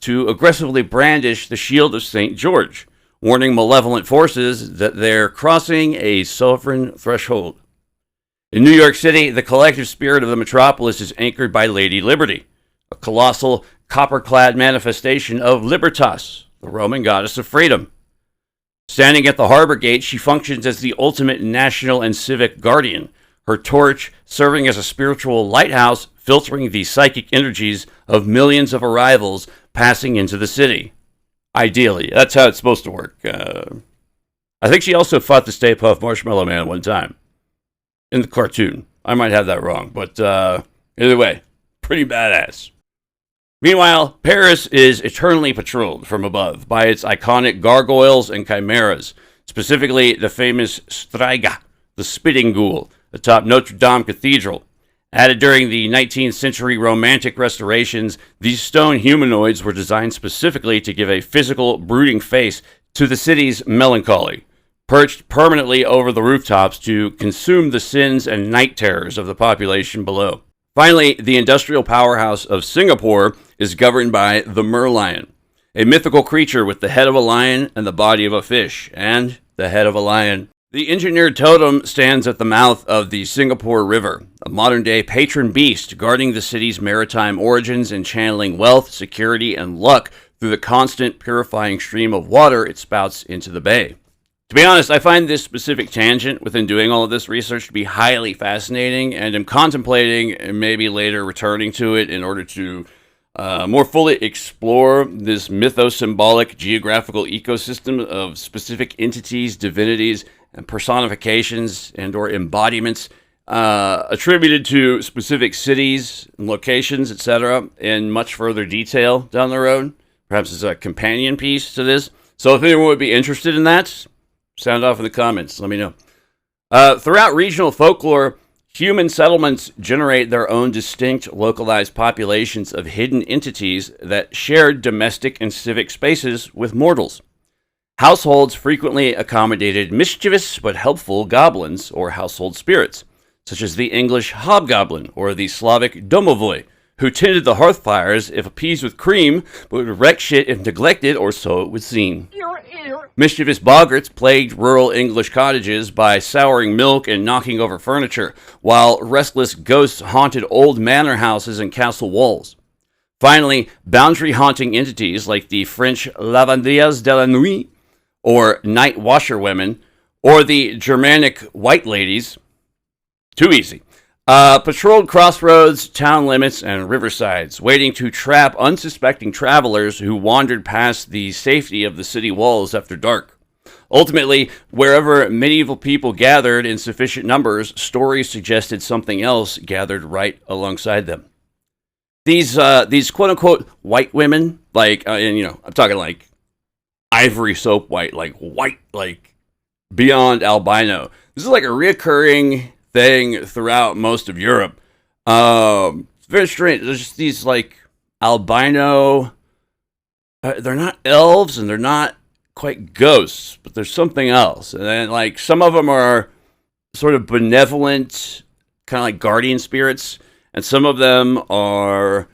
to aggressively brandish the shield of St. George, warning malevolent forces that they're crossing a sovereign threshold. In New York City, the collective spirit of the metropolis is anchored by Lady Liberty, a colossal copper-clad manifestation of Libertas, the Roman goddess of freedom. Standing at the harbor gate, she functions as the ultimate national and civic guardian, her torch serving as a spiritual lighthouse filtering the psychic energies of millions of arrivals passing into the city. Ideally, that's how it's supposed to work. I think she also fought the Stay Puft Marshmallow Man one time in the cartoon. I might have that wrong, but either way, pretty badass. Meanwhile, Paris is eternally patrolled from above by its iconic gargoyles and chimeras, specifically the famous Striga, the spitting ghoul, atop Notre Dame Cathedral. Added during the 19th century Romantic restorations, these stone humanoids were designed specifically to give a physical, brooding face to the city's melancholy, perched permanently over the rooftops to consume the sins and night terrors of the population below. Finally, the industrial powerhouse of Singapore is governed by the merlion, a mythical creature with the head of a lion and the body of a fish, and the head of a lion. The engineered totem stands at the mouth of the Singapore River, a modern-day patron beast guarding the city's maritime origins and channeling wealth, security, and luck through the constant purifying stream of water it spouts into the bay. To be honest, I find this specific tangent within doing all of this research to be highly fascinating, and am contemplating maybe later returning to it in order to more fully explore this mytho-symbolic geographical ecosystem of specific entities, divinities, and personifications and or embodiments attributed to specific cities and locations, etc., in much further detail down the road, perhaps as a companion piece to this. So if anyone would be interested in that, sound off in the comments. Let me know. Throughout regional folklore, human settlements generate their own distinct, localized populations of hidden entities that share domestic and civic spaces with mortals. Households frequently accommodated mischievous but helpful goblins or household spirits, such as the English hobgoblin or the Slavic domovoi, who tended the hearth fires if appeased with cream, but would wreck shit if neglected, or so it would seem. Mischievous boggarts plagued rural English cottages by souring milk and knocking over furniture, while restless ghosts haunted old manor houses and castle walls. Finally, boundary-haunting entities like the French lavandières de la nuit, or night washerwomen, or the Germanic white ladies, too easy, patrolled crossroads, town limits, and riversides, waiting to trap unsuspecting travelers who wandered past the safety of the city walls after dark. Ultimately, wherever medieval people gathered in sufficient numbers, stories suggested something else gathered right alongside them. These quote-unquote white women, like, I'm talking like ivory soap white, like beyond albino. This is like a reoccurring thing throughout most of Europe. It's very strange. There's just these like albino. They're not elves and they're not quite ghosts, but there's something else. And then like some of them are sort of benevolent, kind of like guardian spirits, and some of them are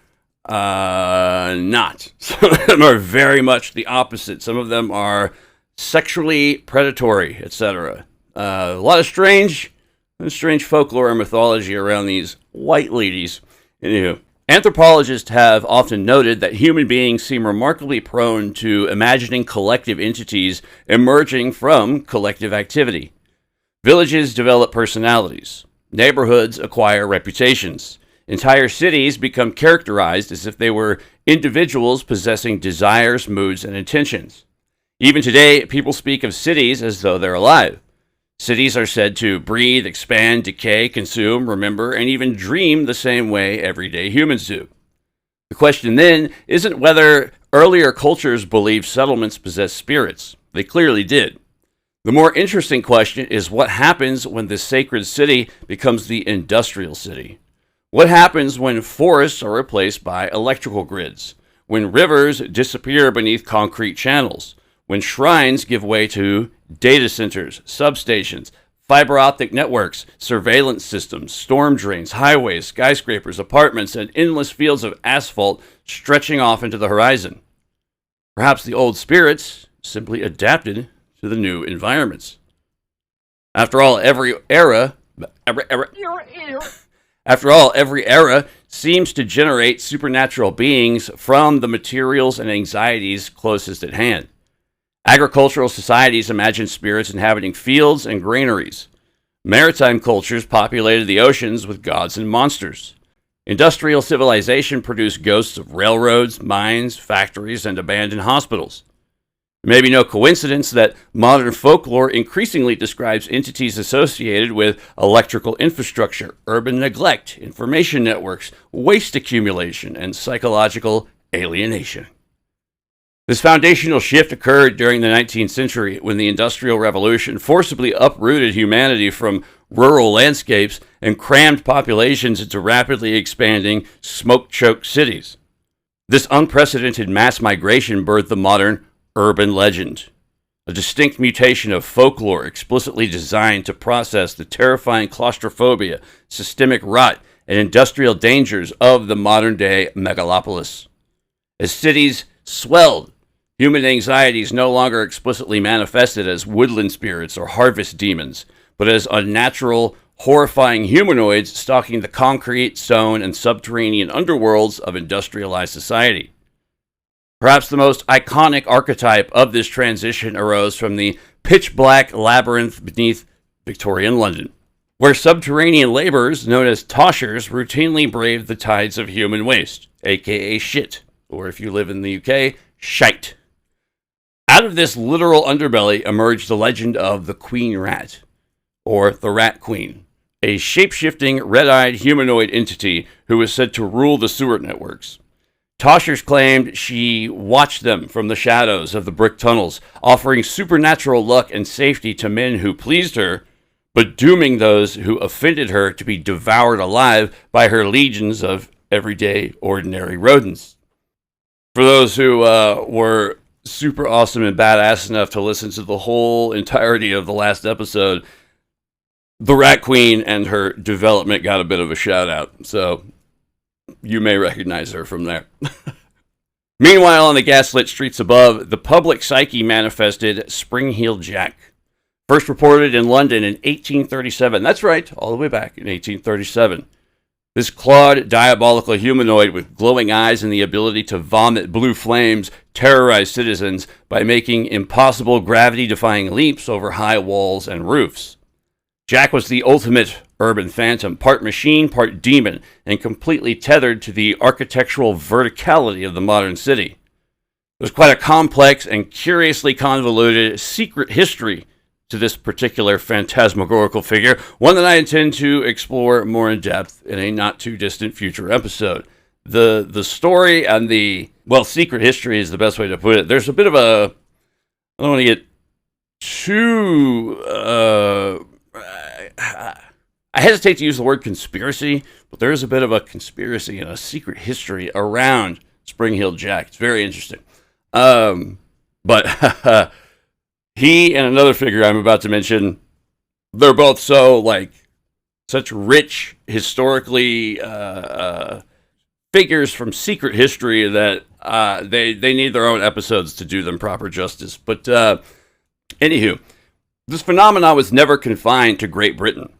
not. Some of them are very much the opposite. Some of them are sexually predatory, etc. A lot of strange folklore and mythology around these white ladies. Anywho, anthropologists have often noted that human beings seem remarkably prone to imagining collective entities emerging from collective activity. Villages develop personalities. Neighborhoods acquire reputations. Entire cities become characterized as if they were individuals possessing desires, moods, and intentions. Even today, people speak of cities as though they're alive. Cities are said to breathe, expand, decay, consume, remember, and even dream the same way everyday humans do. The question then isn't whether earlier cultures believed settlements possessed spirits. They clearly did. The more interesting question is what happens when the sacred city becomes the industrial city. What happens when forests are replaced by electrical grids? When rivers disappear beneath concrete channels? When shrines give way to data centers, substations, fiber optic networks, surveillance systems, storm drains, highways, skyscrapers, apartments, and endless fields of asphalt stretching off into the horizon? Perhaps the old spirits simply adapted to the new environments. After all, every era seems to generate supernatural beings from the materials and anxieties closest at hand. Agricultural societies imagined spirits inhabiting fields and granaries. Maritime cultures populated the oceans with gods and monsters. Industrial civilization produced ghosts of railroads, mines, factories, and abandoned hospitals. It may be no coincidence that modern folklore increasingly describes entities associated with electrical infrastructure, urban neglect, information networks, waste accumulation, and psychological alienation. This foundational shift occurred during the 19th century when the Industrial Revolution forcibly uprooted humanity from rural landscapes and crammed populations into rapidly expanding, smoke-choked cities. This unprecedented mass migration birthed the modern urban legend, a distinct mutation of folklore explicitly designed to process the terrifying claustrophobia, systemic rot, and industrial dangers of the modern-day megalopolis. As cities swelled, human anxieties no longer explicitly manifested as woodland spirits or harvest demons, but as unnatural, horrifying humanoids stalking the concrete, stone, and subterranean underworlds of industrialized society. Perhaps the most iconic archetype of this transition arose from the pitch-black labyrinth beneath Victorian London, where subterranean laborers known as toshers routinely braved the tides of human waste, aka shit, or if you live in the UK, shite. Out of this literal underbelly emerged the legend of the Queen Rat, or the Rat Queen, a shape-shifting, red-eyed humanoid entity who was said to rule the sewer networks. Toshers claimed she watched them from the shadows of the brick tunnels, offering supernatural luck and safety to men who pleased her, but dooming those who offended her to be devoured alive by her legions of everyday, ordinary rodents. For those who were super awesome and badass enough to listen to the whole entirety of the last episode, the Rat Queen and her development got a bit of a shout out, so you may recognize her from there. Meanwhile, on the gaslit streets above, the public psyche manifested Spring-Heeled Jack. First reported in London in 1837. That's right, all the way back in 1837. This clawed, diabolical humanoid with glowing eyes and the ability to vomit blue flames terrorized citizens by making impossible gravity-defying leaps over high walls and roofs. Jack was the ultimate urban phantom, part machine, part demon, and completely tethered to the architectural verticality of the modern city. There's quite a complex and curiously convoluted secret history to this particular phantasmagorical figure, one that I intend to explore more in depth in a not-too-distant future episode. The story and secret history is the best way to put it. There's a bit of a... I don't want to get too... I hesitate to use the word conspiracy, but there is a bit of a conspiracy and a secret history around Spring Heel Jack. It's very interesting. But he and another figure I'm about to mention, they're both such rich, historically figures from secret history that they need their own episodes to do them proper justice. But anywho, this phenomenon was never confined to Great Britain.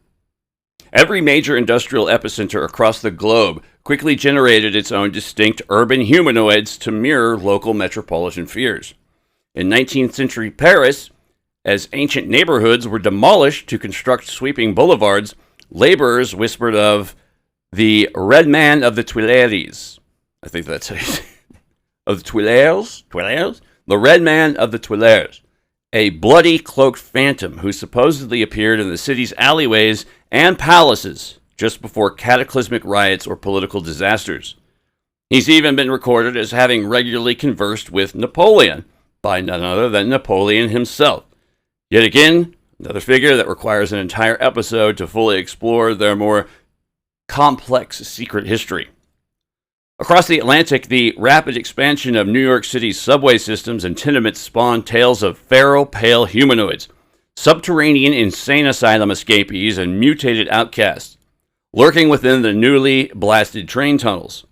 Every major industrial epicenter across the globe quickly generated its own distinct urban humanoids to mirror local metropolitan fears. In 19th century Paris, as ancient neighborhoods were demolished to construct sweeping boulevards, laborers whispered of the Red Man of the Tuileries. I think that's how you say it. Of the Tuileries? The Red Man of the Tuileries. A bloody cloaked phantom who supposedly appeared in the city's alleyways and palaces just before cataclysmic riots or political disasters. He's even been recorded as having regularly conversed with Napoleon, by none other than Napoleon himself. Yet again, another figure that requires an entire episode to fully explore their more complex secret history. Across the Atlantic, the rapid expansion of New York City's subway systems and tenements spawned tales of feral, pale humanoids, subterranean insane asylum escapees, and mutated outcasts, lurking within the newly blasted train tunnels.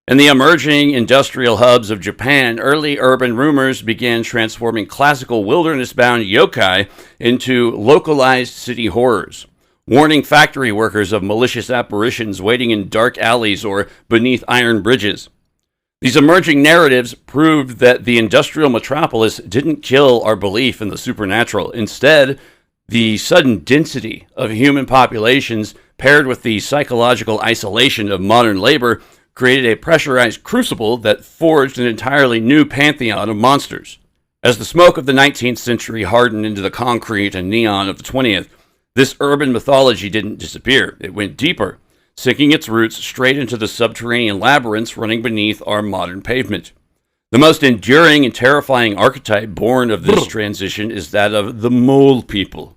In the emerging industrial hubs of Japan, early urban rumors began transforming classical wilderness-bound yokai into localized city horrors, warning factory workers of malicious apparitions waiting in dark alleys or beneath iron bridges. These emerging narratives proved that the industrial metropolis didn't kill our belief in the supernatural. Instead, the sudden density of human populations paired with the psychological isolation of modern labor created a pressurized crucible that forged an entirely new pantheon of monsters. As the smoke of the 19th century hardened into the concrete and neon of the 20th, this urban mythology didn't disappear. It went deeper, sinking its roots straight into the subterranean labyrinths running beneath our modern pavement. The most enduring and terrifying archetype born of this transition is that of the Mole People.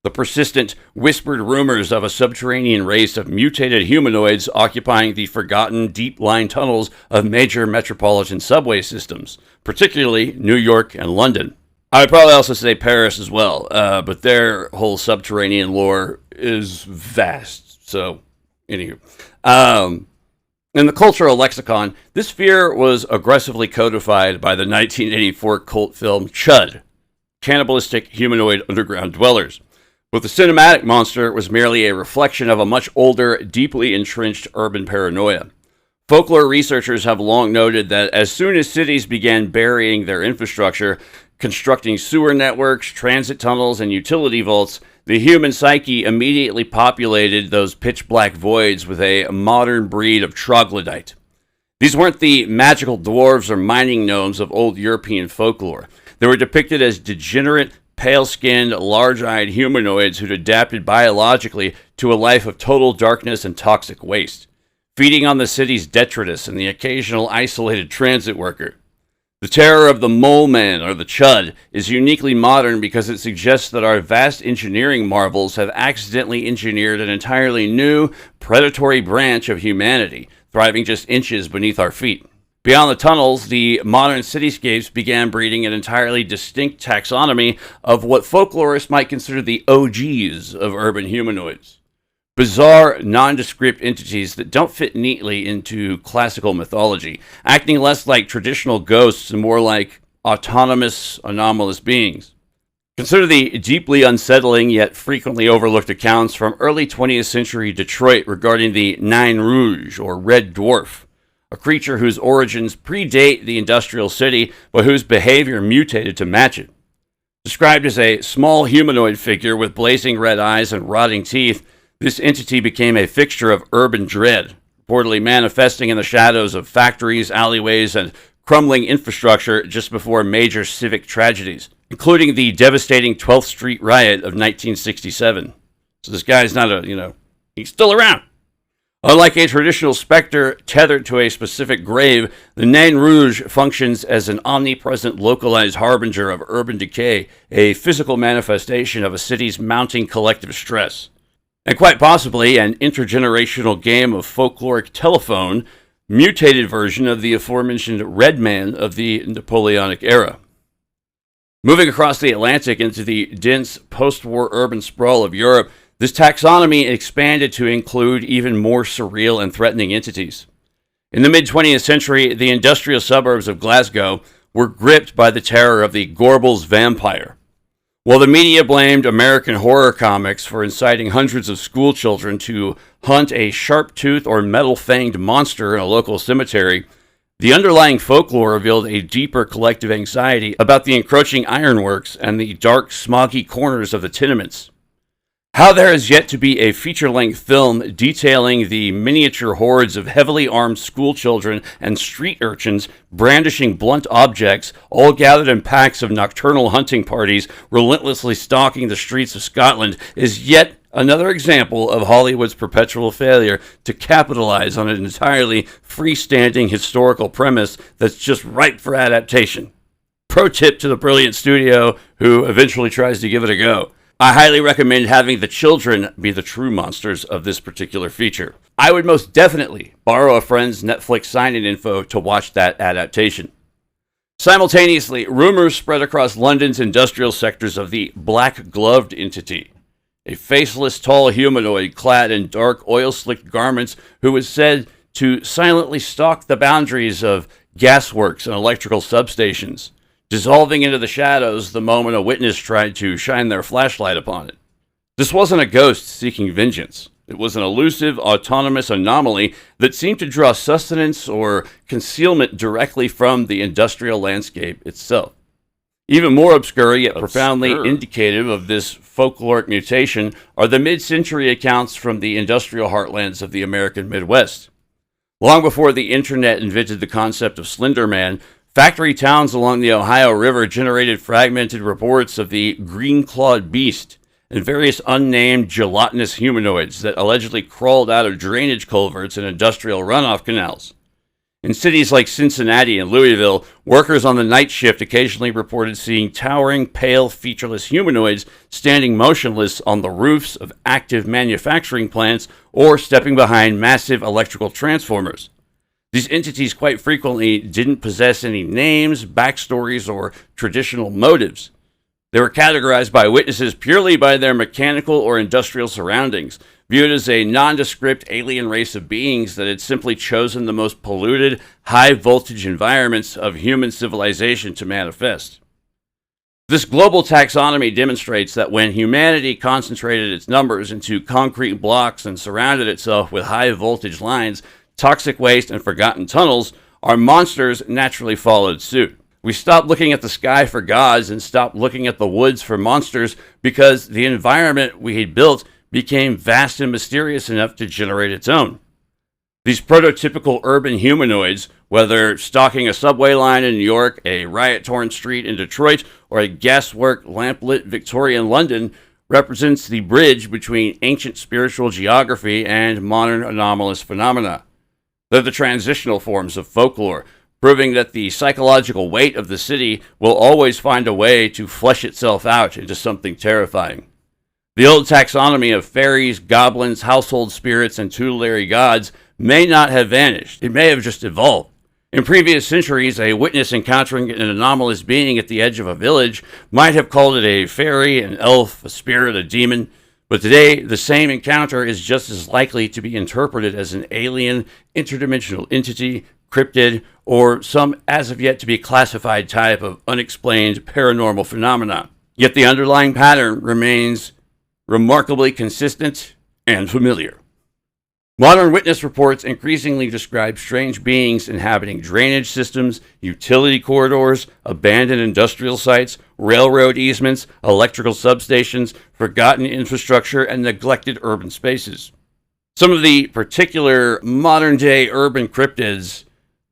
The persistent, whispered rumors of a subterranean race of mutated humanoids occupying the forgotten deep-line tunnels of major metropolitan subway systems, particularly New York and London. I would probably also say Paris as well, but their whole subterranean lore is vast. So, anywho. In the cultural lexicon, this fear was aggressively codified by the 1984 cult film Chud, Cannibalistic Humanoid Underground Dwellers. But the cinematic monster was merely a reflection of a much older, deeply entrenched urban paranoia. Folklore researchers have long noted that as soon as cities began burying their infrastructure, constructing sewer networks, transit tunnels, and utility vaults, the human psyche immediately populated those pitch-black voids with a modern breed of troglodyte. These weren't the magical dwarves or mining gnomes of old European folklore. They were depicted as degenerate, pale-skinned, large-eyed humanoids who'd adapted biologically to a life of total darkness and toxic waste, feeding on the city's detritus and the occasional isolated transit worker. The terror of the Mole Man, or the Chud, is uniquely modern because it suggests that our vast engineering marvels have accidentally engineered an entirely new, predatory branch of humanity, thriving just inches beneath our feet. Beyond the tunnels, the modern cityscapes began breeding an entirely distinct taxonomy of what folklorists might consider the OGs of urban humanoids. Bizarre, nondescript entities that don't fit neatly into classical mythology, acting less like traditional ghosts and more like autonomous, anomalous beings. Consider the deeply unsettling yet frequently overlooked accounts from early 20th century Detroit regarding the Nain Rouge, or Red Dwarf, a creature whose origins predate the industrial city but whose behavior mutated to match it. Described as a small humanoid figure with blazing red eyes and rotting teeth, this entity became a fixture of urban dread, reportedly manifesting in the shadows of factories, alleyways, and crumbling infrastructure just before major civic tragedies, including the devastating 12th Street riot of 1967. So this guy's not he's still around. Unlike a traditional specter tethered to a specific grave, the Nain Rouge functions as an omnipresent localized harbinger of urban decay, a physical manifestation of a city's mounting collective stress. And quite possibly an intergenerational game of folkloric telephone, mutated version of the aforementioned Red Man of the Napoleonic era. Moving across the Atlantic into the dense post-war urban sprawl of Europe, this taxonomy expanded to include even more surreal and threatening entities. In the mid-20th century, the industrial suburbs of Glasgow were gripped by the terror of the Gorbals vampire. While the media blamed American horror comics for inciting hundreds of school children to hunt a sharp-toothed or metal-fanged monster in a local cemetery, the underlying folklore revealed a deeper collective anxiety about the encroaching ironworks and the dark, smoggy corners of the tenements. How there is yet to be a feature-length film detailing the miniature hordes of heavily armed schoolchildren and street urchins brandishing blunt objects, all gathered in packs of nocturnal hunting parties, relentlessly stalking the streets of Scotland, is yet another example of Hollywood's perpetual failure to capitalize on an entirely freestanding historical premise that's just ripe for adaptation. Pro tip to the brilliant studio who eventually tries to give it a go. I highly recommend having the children be the true monsters of this particular feature. I would most definitely borrow a friend's Netflix sign-in info to watch that adaptation. Simultaneously, rumors spread across London's industrial sectors of the black-gloved entity, a faceless tall humanoid clad in dark oil-slicked garments who was said to silently stalk the boundaries of gasworks and electrical substations, dissolving into the shadows the moment a witness tried to shine their flashlight upon it. This wasn't a ghost seeking vengeance. It was an elusive, autonomous anomaly that seemed to draw sustenance or concealment directly from the industrial landscape itself. Even more obscure, yet profoundly indicative of this folkloric mutation, are the mid-century accounts from the industrial heartlands of the American Midwest. Long before the internet invented the concept of Slender Man, factory towns along the Ohio River generated fragmented reports of the green-clawed beast and various unnamed gelatinous humanoids that allegedly crawled out of drainage culverts and industrial runoff canals. In cities like Cincinnati and Louisville, workers on the night shift occasionally reported seeing towering, pale, featureless humanoids standing motionless on the roofs of active manufacturing plants or stepping behind massive electrical transformers. These entities quite frequently didn't possess any names, backstories, or traditional motives. They were categorized by witnesses purely by their mechanical or industrial surroundings, viewed as a nondescript alien race of beings that had simply chosen the most polluted, high-voltage environments of human civilization to manifest. This global taxonomy demonstrates that when humanity concentrated its numbers into concrete blocks and surrounded itself with high-voltage lines, toxic waste, and forgotten tunnels, our monsters naturally followed suit. We stopped looking at the sky for gods and stopped looking at the woods for monsters because the environment we had built became vast and mysterious enough to generate its own. These prototypical urban humanoids, whether stalking a subway line in New York, a riot-torn street in Detroit, or a gaswork lamplit Victorian London, represents the bridge between ancient spiritual geography and modern anomalous phenomena. They're the transitional forms of folklore, proving that the psychological weight of the city will always find a way to flesh itself out into something terrifying. The old taxonomy of fairies, goblins, household spirits, and tutelary gods may not have vanished. It may have just evolved. In previous centuries, a witness encountering an anomalous being at the edge of a village might have called it a fairy, an elf, a spirit, a demon. But today, the same encounter is just as likely to be interpreted as an alien, interdimensional entity, cryptid, or some as of yet to be classified type of unexplained paranormal phenomena. Yet the underlying pattern remains remarkably consistent and familiar. Modern witness reports increasingly describe strange beings inhabiting drainage systems, utility corridors, abandoned industrial sites, railroad easements, electrical substations, forgotten infrastructure, and neglected urban spaces. Some of the particular modern-day urban cryptids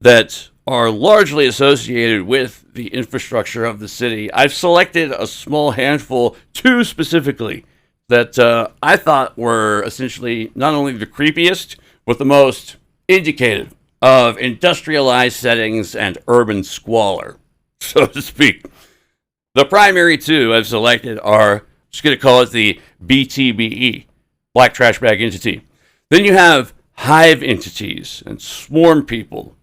that are largely associated with the infrastructure of the city, I've selected a small handful, two specifically, that I thought were essentially not only the creepiest, but the most indicative of industrialized settings and urban squalor, so to speak. The primary two I've selected are, just going to call it the BTBE, Black Trash Bag Entity. Then you have hive entities and swarm people.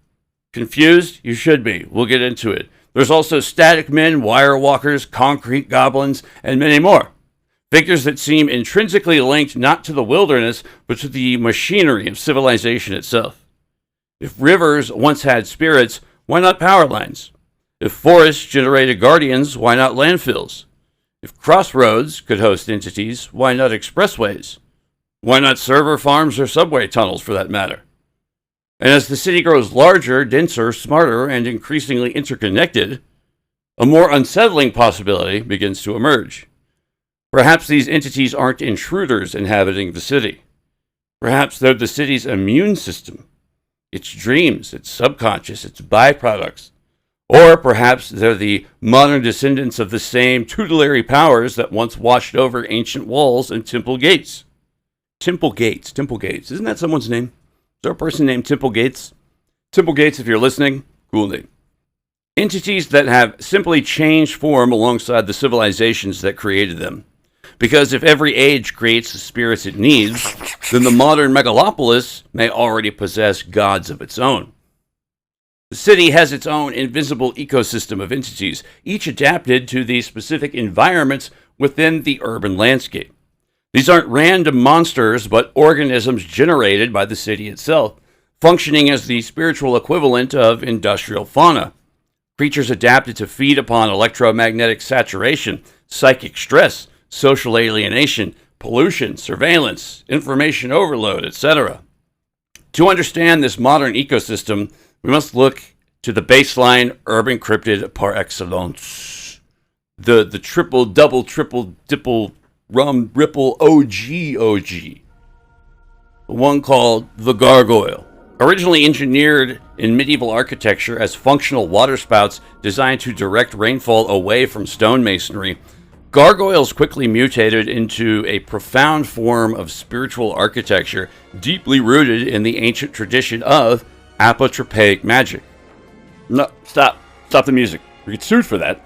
Confused? You should be. We'll get into it. There's also static men, wire walkers, concrete goblins, and many more. Figures that seem intrinsically linked not to the wilderness, but to the machinery of civilization itself. If rivers once had spirits, why not power lines? If forests generated guardians, why not landfills? If crossroads could host entities, why not expressways? Why not server farms or subway tunnels, for that matter? And as the city grows larger, denser, smarter, and increasingly interconnected, a more unsettling possibility begins to emerge. Perhaps these entities aren't intruders inhabiting the city. Perhaps they're the city's immune system, its dreams, its subconscious, its byproducts. Or perhaps they're the modern descendants of the same tutelary powers that once watched over ancient walls and temple gates. Temple Gates. Isn't that someone's name? Is there a person named Temple Gates? Temple Gates, if you're listening, cool name. Entities that have simply changed form alongside the civilizations that created them. Because if every age creates the spirits it needs, then the modern megalopolis may already possess gods of its own. The city has its own invisible ecosystem of entities, each adapted to the specific environments within the urban landscape. These aren't random monsters, but organisms generated by the city itself, functioning as the spiritual equivalent of industrial fauna. Creatures adapted to feed upon electromagnetic saturation, psychic stress, social alienation, pollution, surveillance, information overload, etc. To understand this modern ecosystem, we must look to the baseline urban cryptid par excellence. The triple, double, triple, dipple, rum, ripple, OG. The one called the gargoyle. Originally engineered in medieval architecture as functional waterspouts designed to direct rainfall away from stonemasonry, gargoyles quickly mutated into a profound form of spiritual architecture deeply rooted in the ancient tradition of apotropaic magic. No, stop the music. We get sued for that.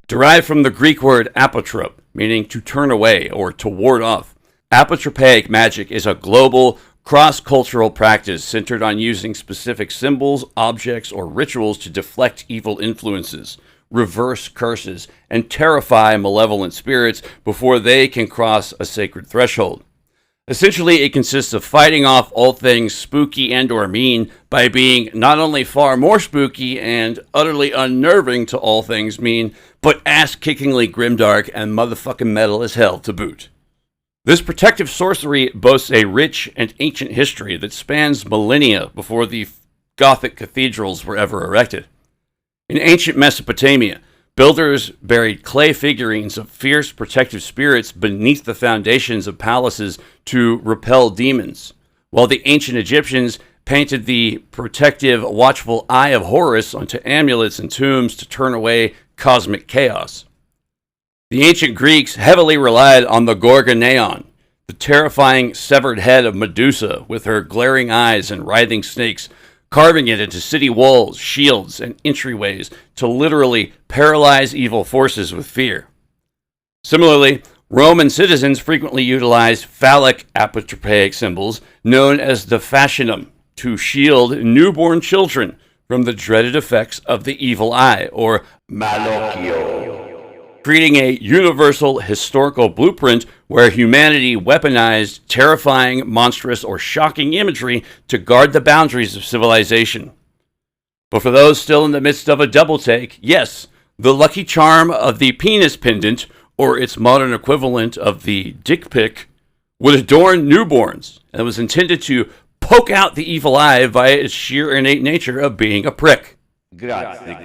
Derived from the Greek word apotrope, meaning to turn away or to ward off. Apotropaic magic is a global, cross-cultural practice centered on using specific symbols, objects, or rituals to deflect evil influences, reverse curses, and terrify malevolent spirits before they can cross a sacred threshold. Essentially, it consists of fighting off all things spooky and or mean by being not only far more spooky and utterly unnerving to all things mean, but ass-kickingly grimdark and motherfucking metal as hell to boot. This protective sorcery boasts a rich and ancient history that spans millennia before the Gothic cathedrals were ever erected. In ancient Mesopotamia, builders buried clay figurines of fierce protective spirits beneath the foundations of palaces to repel demons, while the ancient Egyptians painted the protective, watchful eye of Horus onto amulets and tombs to turn away cosmic chaos. The ancient Greeks heavily relied on the Gorgoneon, the terrifying severed head of Medusa with her glaring eyes and writhing snakes, carving it into city walls, shields, and entryways to literally paralyze evil forces with fear. Similarly, Roman citizens frequently utilized phallic apotropaic symbols known as the fascinum to shield newborn children from the dreaded effects of the evil eye, or malocchio, creating a universal historical blueprint where humanity weaponized terrifying, monstrous, or shocking imagery to guard the boundaries of civilization. But for those still in the midst of a double take, yes, The lucky charm of the penis pendant, or its modern equivalent of the dick pic, would adorn newborns and was intended to poke out the evil eye via its sheer innate nature of being a prick. Grazie.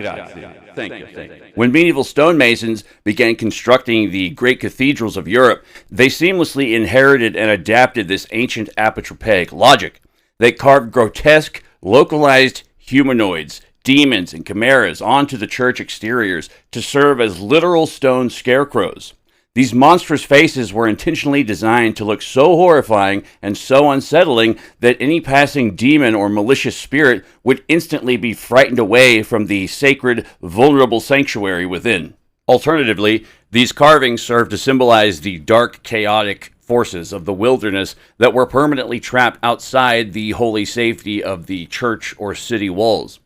Thank you. When medieval stonemasons began constructing the great cathedrals of Europe, they seamlessly inherited and adapted this ancient apotropaic logic. They carved grotesque, localized humanoids, demons, and chimeras onto the church exteriors to serve as literal stone scarecrows. These monstrous faces were intentionally designed to look so horrifying and so unsettling that any passing demon or malicious spirit would instantly be frightened away from the sacred, vulnerable sanctuary within. Alternatively, these carvings served to symbolize the dark, chaotic forces of the wilderness that were permanently trapped outside the holy safety of the church or city walls.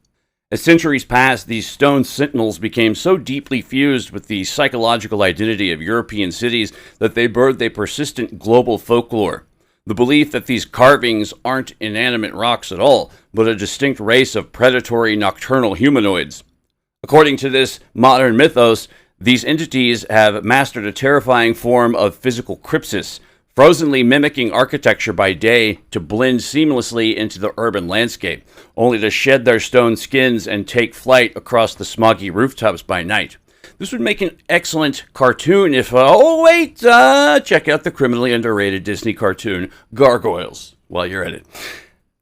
As centuries passed, these stone sentinels became so deeply fused with the psychological identity of European cities that they birthed a persistent global folklore. The belief that these carvings aren't inanimate rocks at all, but a distinct race of predatory nocturnal humanoids. According to this modern mythos, these entities have mastered a terrifying form of physical crypsis, frozenly mimicking architecture by day to blend seamlessly into the urban landscape, only to shed their stone skins and take flight across the smoggy rooftops by night. This would make an excellent cartoon if, check out the criminally underrated Disney cartoon Gargoyles while you're at it.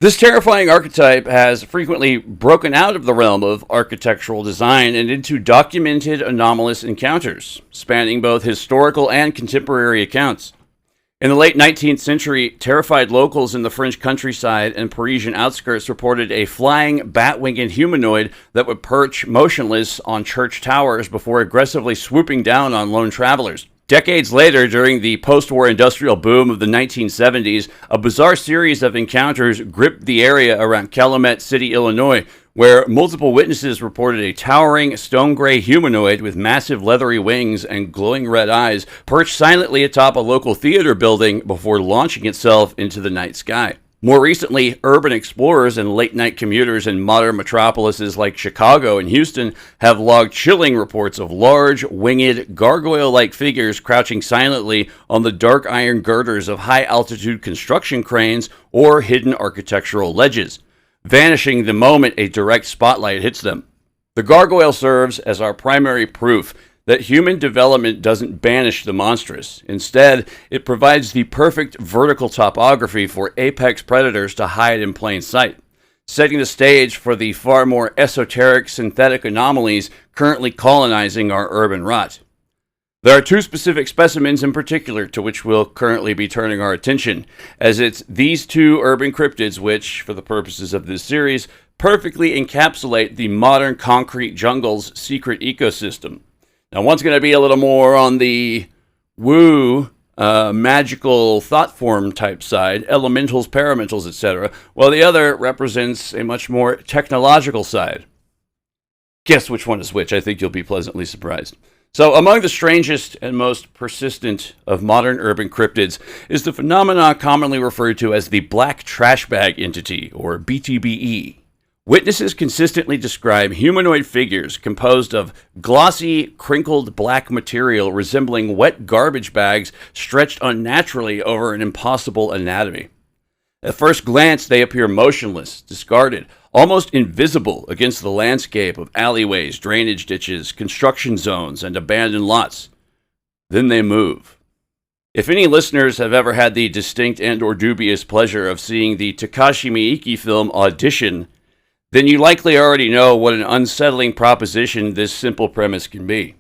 This terrifying archetype has frequently broken out of the realm of architectural design and into documented anomalous encounters, spanning both historical and contemporary accounts. In the late 19th century, terrified locals in the French countryside and Parisian outskirts reported a flying, bat-winged humanoid that would perch motionless on church towers before aggressively swooping down on lone travelers. Decades later, during the post-war industrial boom of the 1970s, a bizarre series of encounters gripped the area around Calumet City, Illinois, where multiple witnesses reported a towering stone-gray humanoid with massive leathery wings and glowing red eyes perched silently atop a local theater building before launching itself into the night sky. More recently, urban explorers and late-night commuters in modern metropolises like Chicago and Houston have logged chilling reports of large, winged, gargoyle-like figures crouching silently on the dark iron girders of high-altitude construction cranes or hidden architectural ledges, vanishing the moment a direct spotlight hits them. The gargoyle serves as our primary proof that human development doesn't banish the monstrous. Instead, it provides the perfect vertical topography for apex predators to hide in plain sight, setting the stage for the far more esoteric synthetic anomalies currently colonizing our urban rot. There are two specific specimens in particular to which we'll currently be turning our attention, as it's these two urban cryptids which, for the purposes of this series, perfectly encapsulate the modern concrete jungle's secret ecosystem. Now, one's going to be a little more on the woo, magical thought form type side, elementals, paramentals, etc., while the other represents a much more technological side. Guess which one is which? I think you'll be pleasantly surprised. So, among the strangest and most persistent of modern urban cryptids is the phenomenon commonly referred to as the black trash bag entity, or BTBE. Witnesses consistently describe humanoid figures composed of glossy, crinkled black material resembling wet garbage bags stretched unnaturally over an impossible anatomy. At first glance, they appear motionless, discarded, almost invisible against the landscape of alleyways, drainage ditches, construction zones, and abandoned lots. Then they move. If any listeners have ever had the distinct and/or dubious pleasure of seeing the Takashi Miike film Audition, then you likely already know what an unsettling proposition this simple premise can be.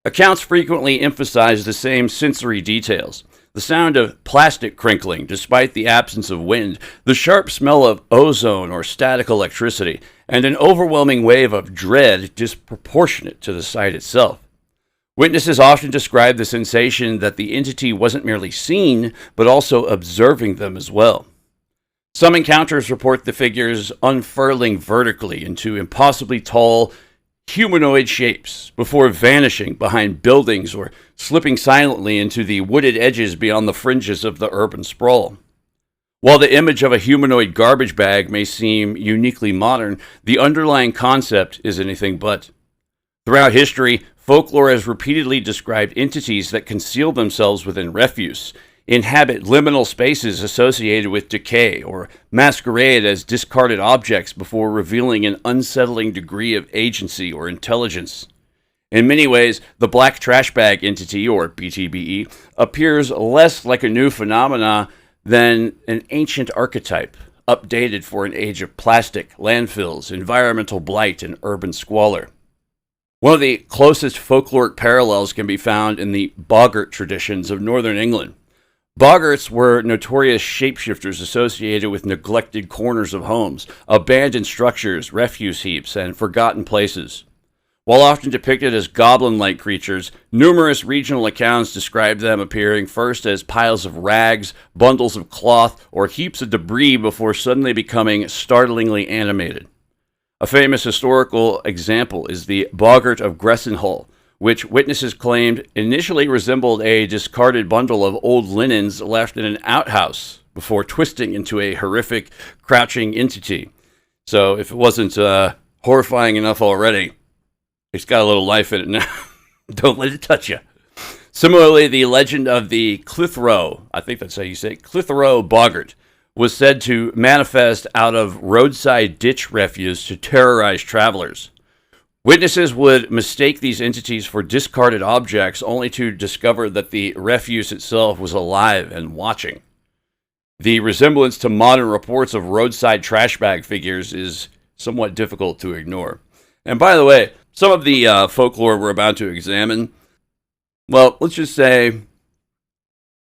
Accounts frequently emphasize the same sensory details. The sound of plastic crinkling despite the absence of wind, the sharp smell of ozone or static electricity, and an overwhelming wave of dread disproportionate to the sight itself. Witnesses often describe the sensation that the entity wasn't merely seen, but also observing them as well. Some encounters report the figures unfurling vertically into impossibly tall, humanoid shapes before vanishing behind buildings or slipping silently into the wooded edges beyond the fringes of the urban sprawl. While the image of a humanoid garbage bag may seem uniquely modern, the underlying concept is anything but. Throughout history, folklore has repeatedly described entities that conceal themselves within refuse, inhabit liminal spaces associated with decay, or masquerade as discarded objects before revealing an unsettling degree of agency or intelligence. In many ways, the black trash bag entity, or BTBE, appears less like a new phenomena than an ancient archetype, updated for an age of plastic, landfills, environmental blight, and urban squalor. One of the closest folkloric parallels can be found in the boggart traditions of northern England. Boggarts were notorious shapeshifters associated with neglected corners of homes, abandoned structures, refuse heaps, and forgotten places. While often depicted as goblin-like creatures, numerous regional accounts describe them appearing first as piles of rags, bundles of cloth, or heaps of debris before suddenly becoming startlingly animated. A famous historical example is the Boggart of Gressenhull, which witnesses claimed initially resembled a discarded bundle of old linens left in an outhouse before twisting into a horrific, crouching entity. So if it wasn't horrifying enough already, it's got a little life in it now. Don't let it touch you. Similarly, the legend of the Clitheroe, I think that's how you say it, Clitheroe Boggart, was said to manifest out of roadside ditch refuse to terrorize travelers. Witnesses would mistake these entities for discarded objects only to discover that the refuse itself was alive and watching. The resemblance to modern reports of roadside trash bag figures is somewhat difficult to ignore. And by the way, some of the folklore we're about to examine, well, let's just say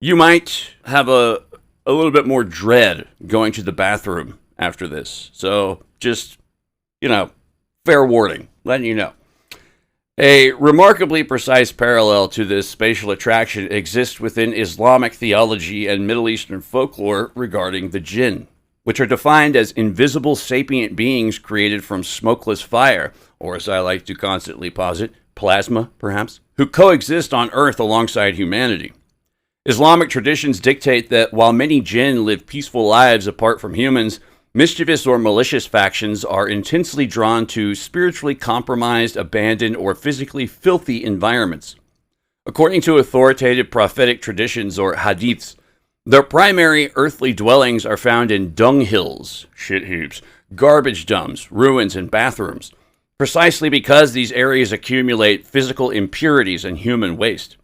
you might have a little bit more dread going to the bathroom after this. So just, fair warning, letting you know. A remarkably precise parallel to this spatial attraction exists within Islamic theology and Middle Eastern folklore regarding the jinn, which are defined as invisible sapient beings created from smokeless fire, or as I like to constantly posit, plasma, perhaps, who coexist on Earth alongside humanity. Islamic traditions dictate that while many jinn live peaceful lives apart from humans, mischievous or malicious factions are intensely drawn to spiritually compromised, abandoned, or physically filthy environments. According to authoritative prophetic traditions or hadiths, their primary earthly dwellings are found in dunghills, shit heaps, garbage dumps, ruins, and bathrooms, precisely because these areas accumulate physical impurities and human waste.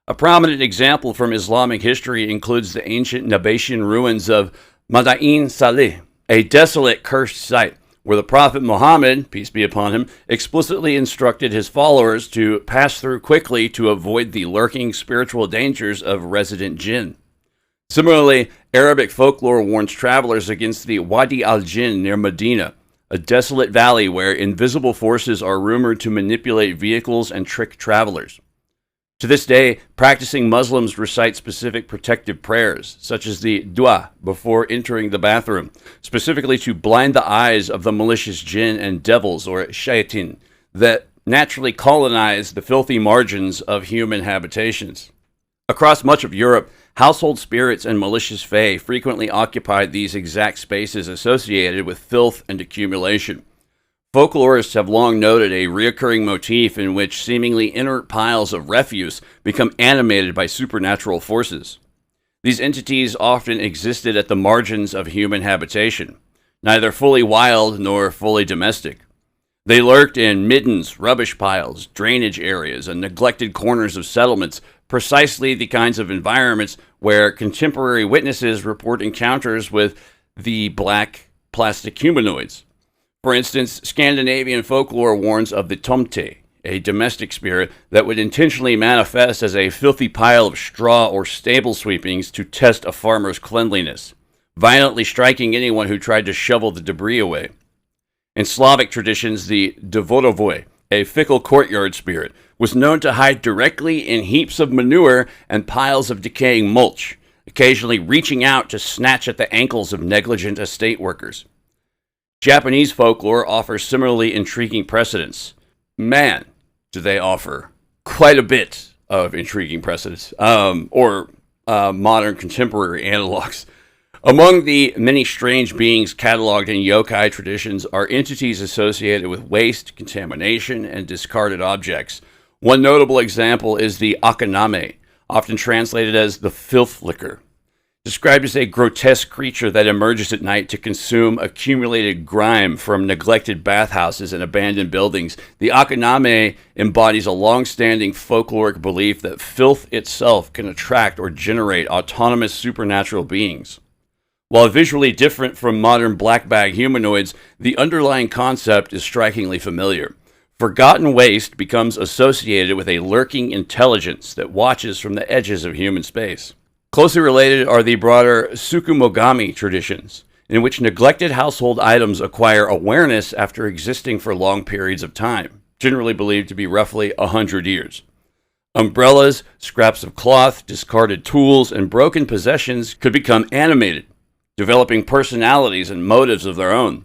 A prominent example from Islamic history includes the ancient Nabatean ruins of Madain Saleh, a desolate, cursed site where the Prophet Muhammad, peace be upon him, explicitly instructed his followers to pass through quickly to avoid the lurking spiritual dangers of resident jinn. Similarly, Arabic folklore warns travelers against the Wadi al-Jinn near Medina, a desolate valley where invisible forces are rumored to manipulate vehicles and trick travelers. To this day, practicing Muslims recite specific protective prayers, such as the dua before entering the bathroom, specifically to blind the eyes of the malicious jinn and devils, or shayatin, that naturally colonize the filthy margins of human habitations. Across much of Europe, household spirits and malicious fae frequently occupied these exact spaces associated with filth and accumulation. Folklorists have long noted a recurring motif in which seemingly inert piles of refuse become animated by supernatural forces. These entities often existed at the margins of human habitation, neither fully wild nor fully domestic. They lurked in middens, rubbish piles, drainage areas, and neglected corners of settlements, precisely the kinds of environments where contemporary witnesses report encounters with the black plastic humanoids. For instance, Scandinavian folklore warns of the tomte, a domestic spirit that would intentionally manifest as a filthy pile of straw or stable sweepings to test a farmer's cleanliness, violently striking anyone who tried to shovel the debris away. In Slavic traditions, the Devodovoi, a fickle courtyard spirit, was known to hide directly in heaps of manure and piles of decaying mulch, occasionally reaching out to snatch at the ankles of negligent estate workers. Japanese folklore offers similarly intriguing precedents. Man, do they offer quite a bit of intriguing precedents, or modern contemporary analogs. Among the many strange beings cataloged in yokai traditions are entities associated with waste, contamination, and discarded objects. One notable example is the akaname, often translated as the filth licker. Described as a grotesque creature that emerges at night to consume accumulated grime from neglected bathhouses and abandoned buildings, the akaname embodies a long-standing folkloric belief that filth itself can attract or generate autonomous supernatural beings. While visually different from modern black bag humanoids, the underlying concept is strikingly familiar. Forgotten waste becomes associated with a lurking intelligence that watches from the edges of human space. Closely related are the broader Tsukumogami traditions, in which neglected household items acquire awareness after existing for long periods of time, generally believed to be roughly 100 years. Umbrellas, scraps of cloth, discarded tools, and broken possessions could become animated, developing personalities and motives of their own.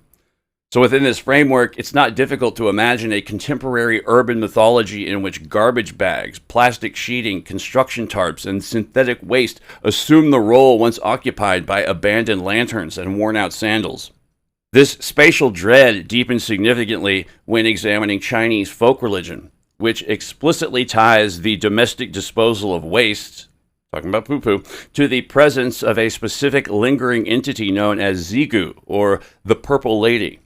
So within this framework, it's not difficult to imagine a contemporary urban mythology in which garbage bags, plastic sheeting, construction tarps, and synthetic waste assume the role once occupied by abandoned lanterns and worn-out sandals. This spatial dread deepens significantly when examining Chinese folk religion, which explicitly ties the domestic disposal of waste, talking about poo-poo, to the presence of a specific lingering entity known as Zigu, or the Purple Lady.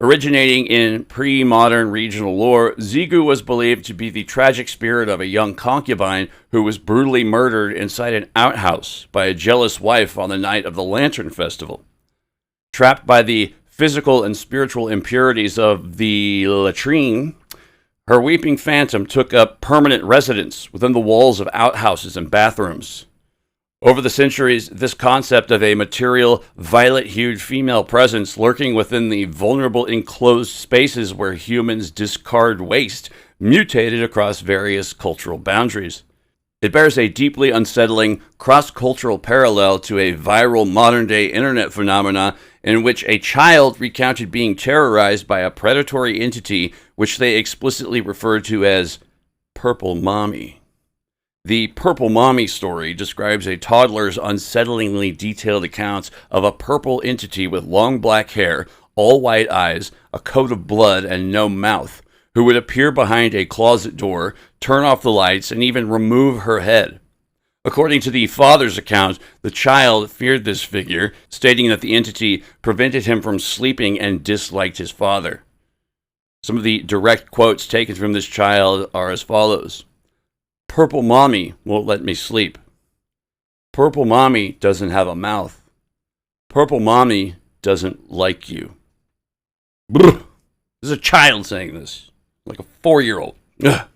Originating in pre-modern regional lore, Zigu was believed to be the tragic spirit of a young concubine who was brutally murdered inside an outhouse by a jealous wife on the night of the Lantern Festival. Trapped by the physical and spiritual impurities of the latrine, her weeping phantom took up permanent residence within the walls of outhouses and bathrooms. Over the centuries, this concept of a material, violet-hued female presence lurking within the vulnerable enclosed spaces where humans discard waste mutated across various cultural boundaries. It bears a deeply unsettling cross-cultural parallel to a viral modern-day internet phenomena in which a child recounted being terrorized by a predatory entity which they explicitly referred to as Purple Mommy. The Purple Mommy story describes a toddler's unsettlingly detailed accounts of a purple entity with long black hair, all white eyes, a coat of blood, and no mouth, who would appear behind a closet door, turn off the lights, and even remove her head. According to the father's account, the child feared this figure, stating that the entity prevented him from sleeping and disliked his father. Some of the direct quotes taken from this child are as follows. Purple Mommy won't let me sleep. Purple Mommy doesn't have a mouth. Purple Mommy doesn't like you. This is a child saying this, like a 4-year-old. Ugh.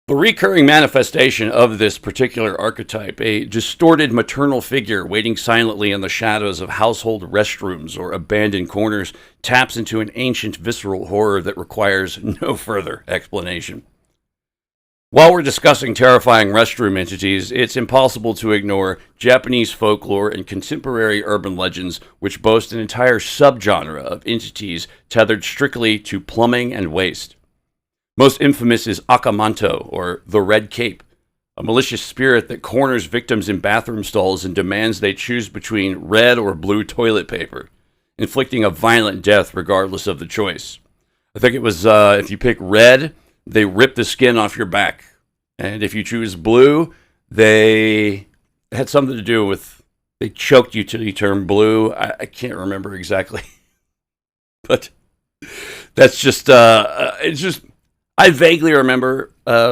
The recurring manifestation of this particular archetype, a distorted maternal figure waiting silently in the shadows of household restrooms or abandoned corners, taps into an ancient visceral horror that requires no further explanation. While we're discussing terrifying restroom entities, it's impossible to ignore Japanese folklore and contemporary urban legends, which boast an entire subgenre of entities tethered strictly to plumbing and waste. Most infamous is Akamanto, or the Red Cape, a malicious spirit that corners victims in bathroom stalls and demands they choose between red or blue toilet paper, inflicting a violent death regardless of the choice. I think it was, if you pick red, they rip the skin off your back. And if you choose blue, they had something to do with, they choked you till you turned blue. I can't remember exactly. But that's just, it's just, I vaguely remember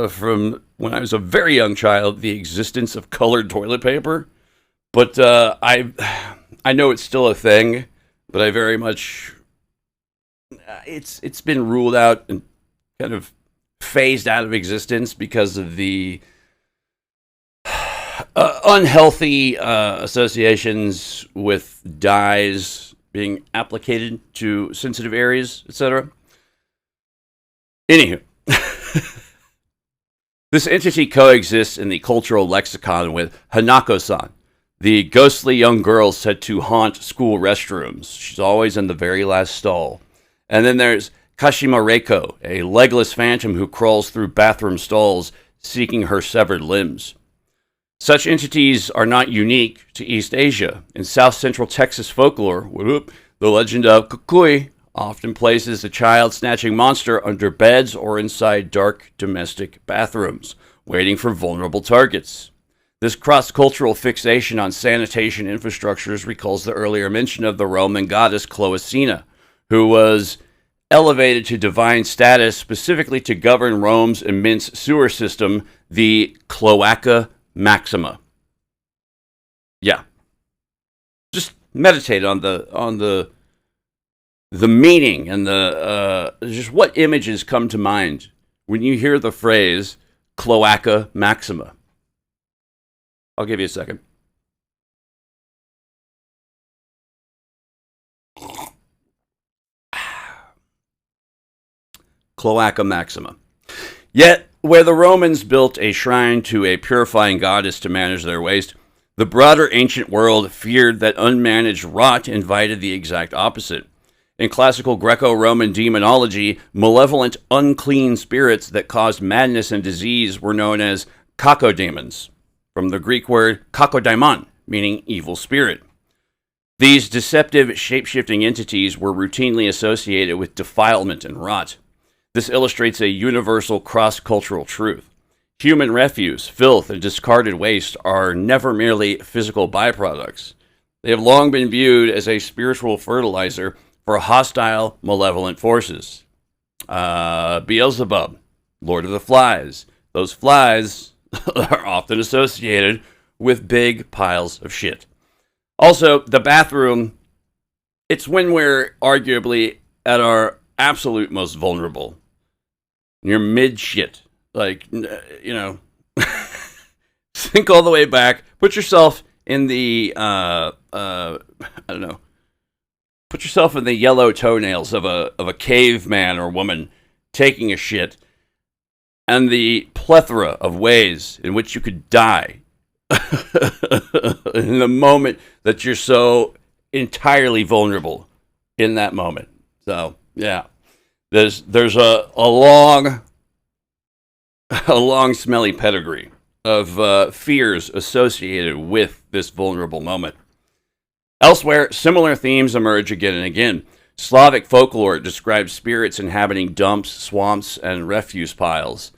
from when I was a very young child, the existence of colored toilet paper. But I know it's still a thing, but I very much, it's been ruled out and kind of phased out of existence because of the unhealthy associations with dyes being applicated to sensitive areas, etc. Anywho, this entity coexists in the cultural lexicon with Hanako-san, the ghostly young girl said to haunt school restrooms. She's always in the very last stall. And then there's Kashima Reiko, a legless phantom who crawls through bathroom stalls seeking her severed limbs. Such entities are not unique to East Asia. In South Central Texas folklore, the legend of Kukui often places a child-snatching monster under beds or inside dark domestic bathrooms, waiting for vulnerable targets. This cross-cultural fixation on sanitation infrastructures recalls the earlier mention of the Roman goddess Cloacina, who was elevated to divine status specifically to govern Rome's immense sewer system, the Cloaca Maxima. Yeah. Just meditate on the meaning and the just what images come to mind when you hear the phrase Cloaca Maxima. I'll give you a second. Cloaca Maxima. Yet, where the Romans built a shrine to a purifying goddess to manage their waste, the broader ancient world feared that unmanaged rot invited the exact opposite. In classical Greco-Roman demonology, malevolent, unclean spirits that caused madness and disease were known as kakodemons, from the Greek word kakodaimon, meaning evil spirit. These deceptive, shape-shifting entities were routinely associated with defilement and rot. This illustrates a universal cross-cultural truth. Human refuse, filth, and discarded waste are never merely physical byproducts. They have long been viewed as a spiritual fertilizer for hostile, malevolent forces. Beelzebub, Lord of the Flies. Those flies are often associated with big piles of shit. Also, the bathroom, it's when we're arguably at our absolute most vulnerable. You're mid-shit. Like, you know, sink all the way back. Put yourself in the, I don't know. Put yourself in the yellow toenails of a caveman or woman taking a shit, and the plethora of ways in which you could die in the moment that you're so entirely vulnerable in that moment. So, yeah. There's a long smelly pedigree of fears associated with this vulnerable moment. Elsewhere, similar themes emerge again and again. Slavic folklore describes spirits inhabiting dumps, swamps, and refuse piles.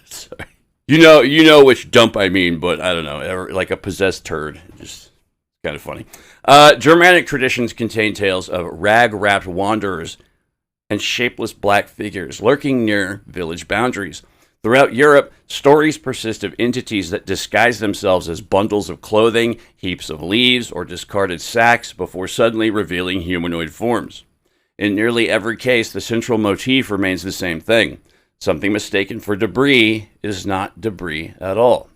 Sorry. You know which dump I mean, but I don't know, like a possessed turd. Just kind of funny. Germanic traditions contain tales of rag-wrapped wanderers and shapeless black figures lurking near village boundaries. Throughout Europe, stories persist of entities that disguise themselves as bundles of clothing, heaps of leaves, or discarded sacks before suddenly revealing humanoid forms. In nearly every case, the central motif remains the same thing. Something mistaken for debris is not debris at all.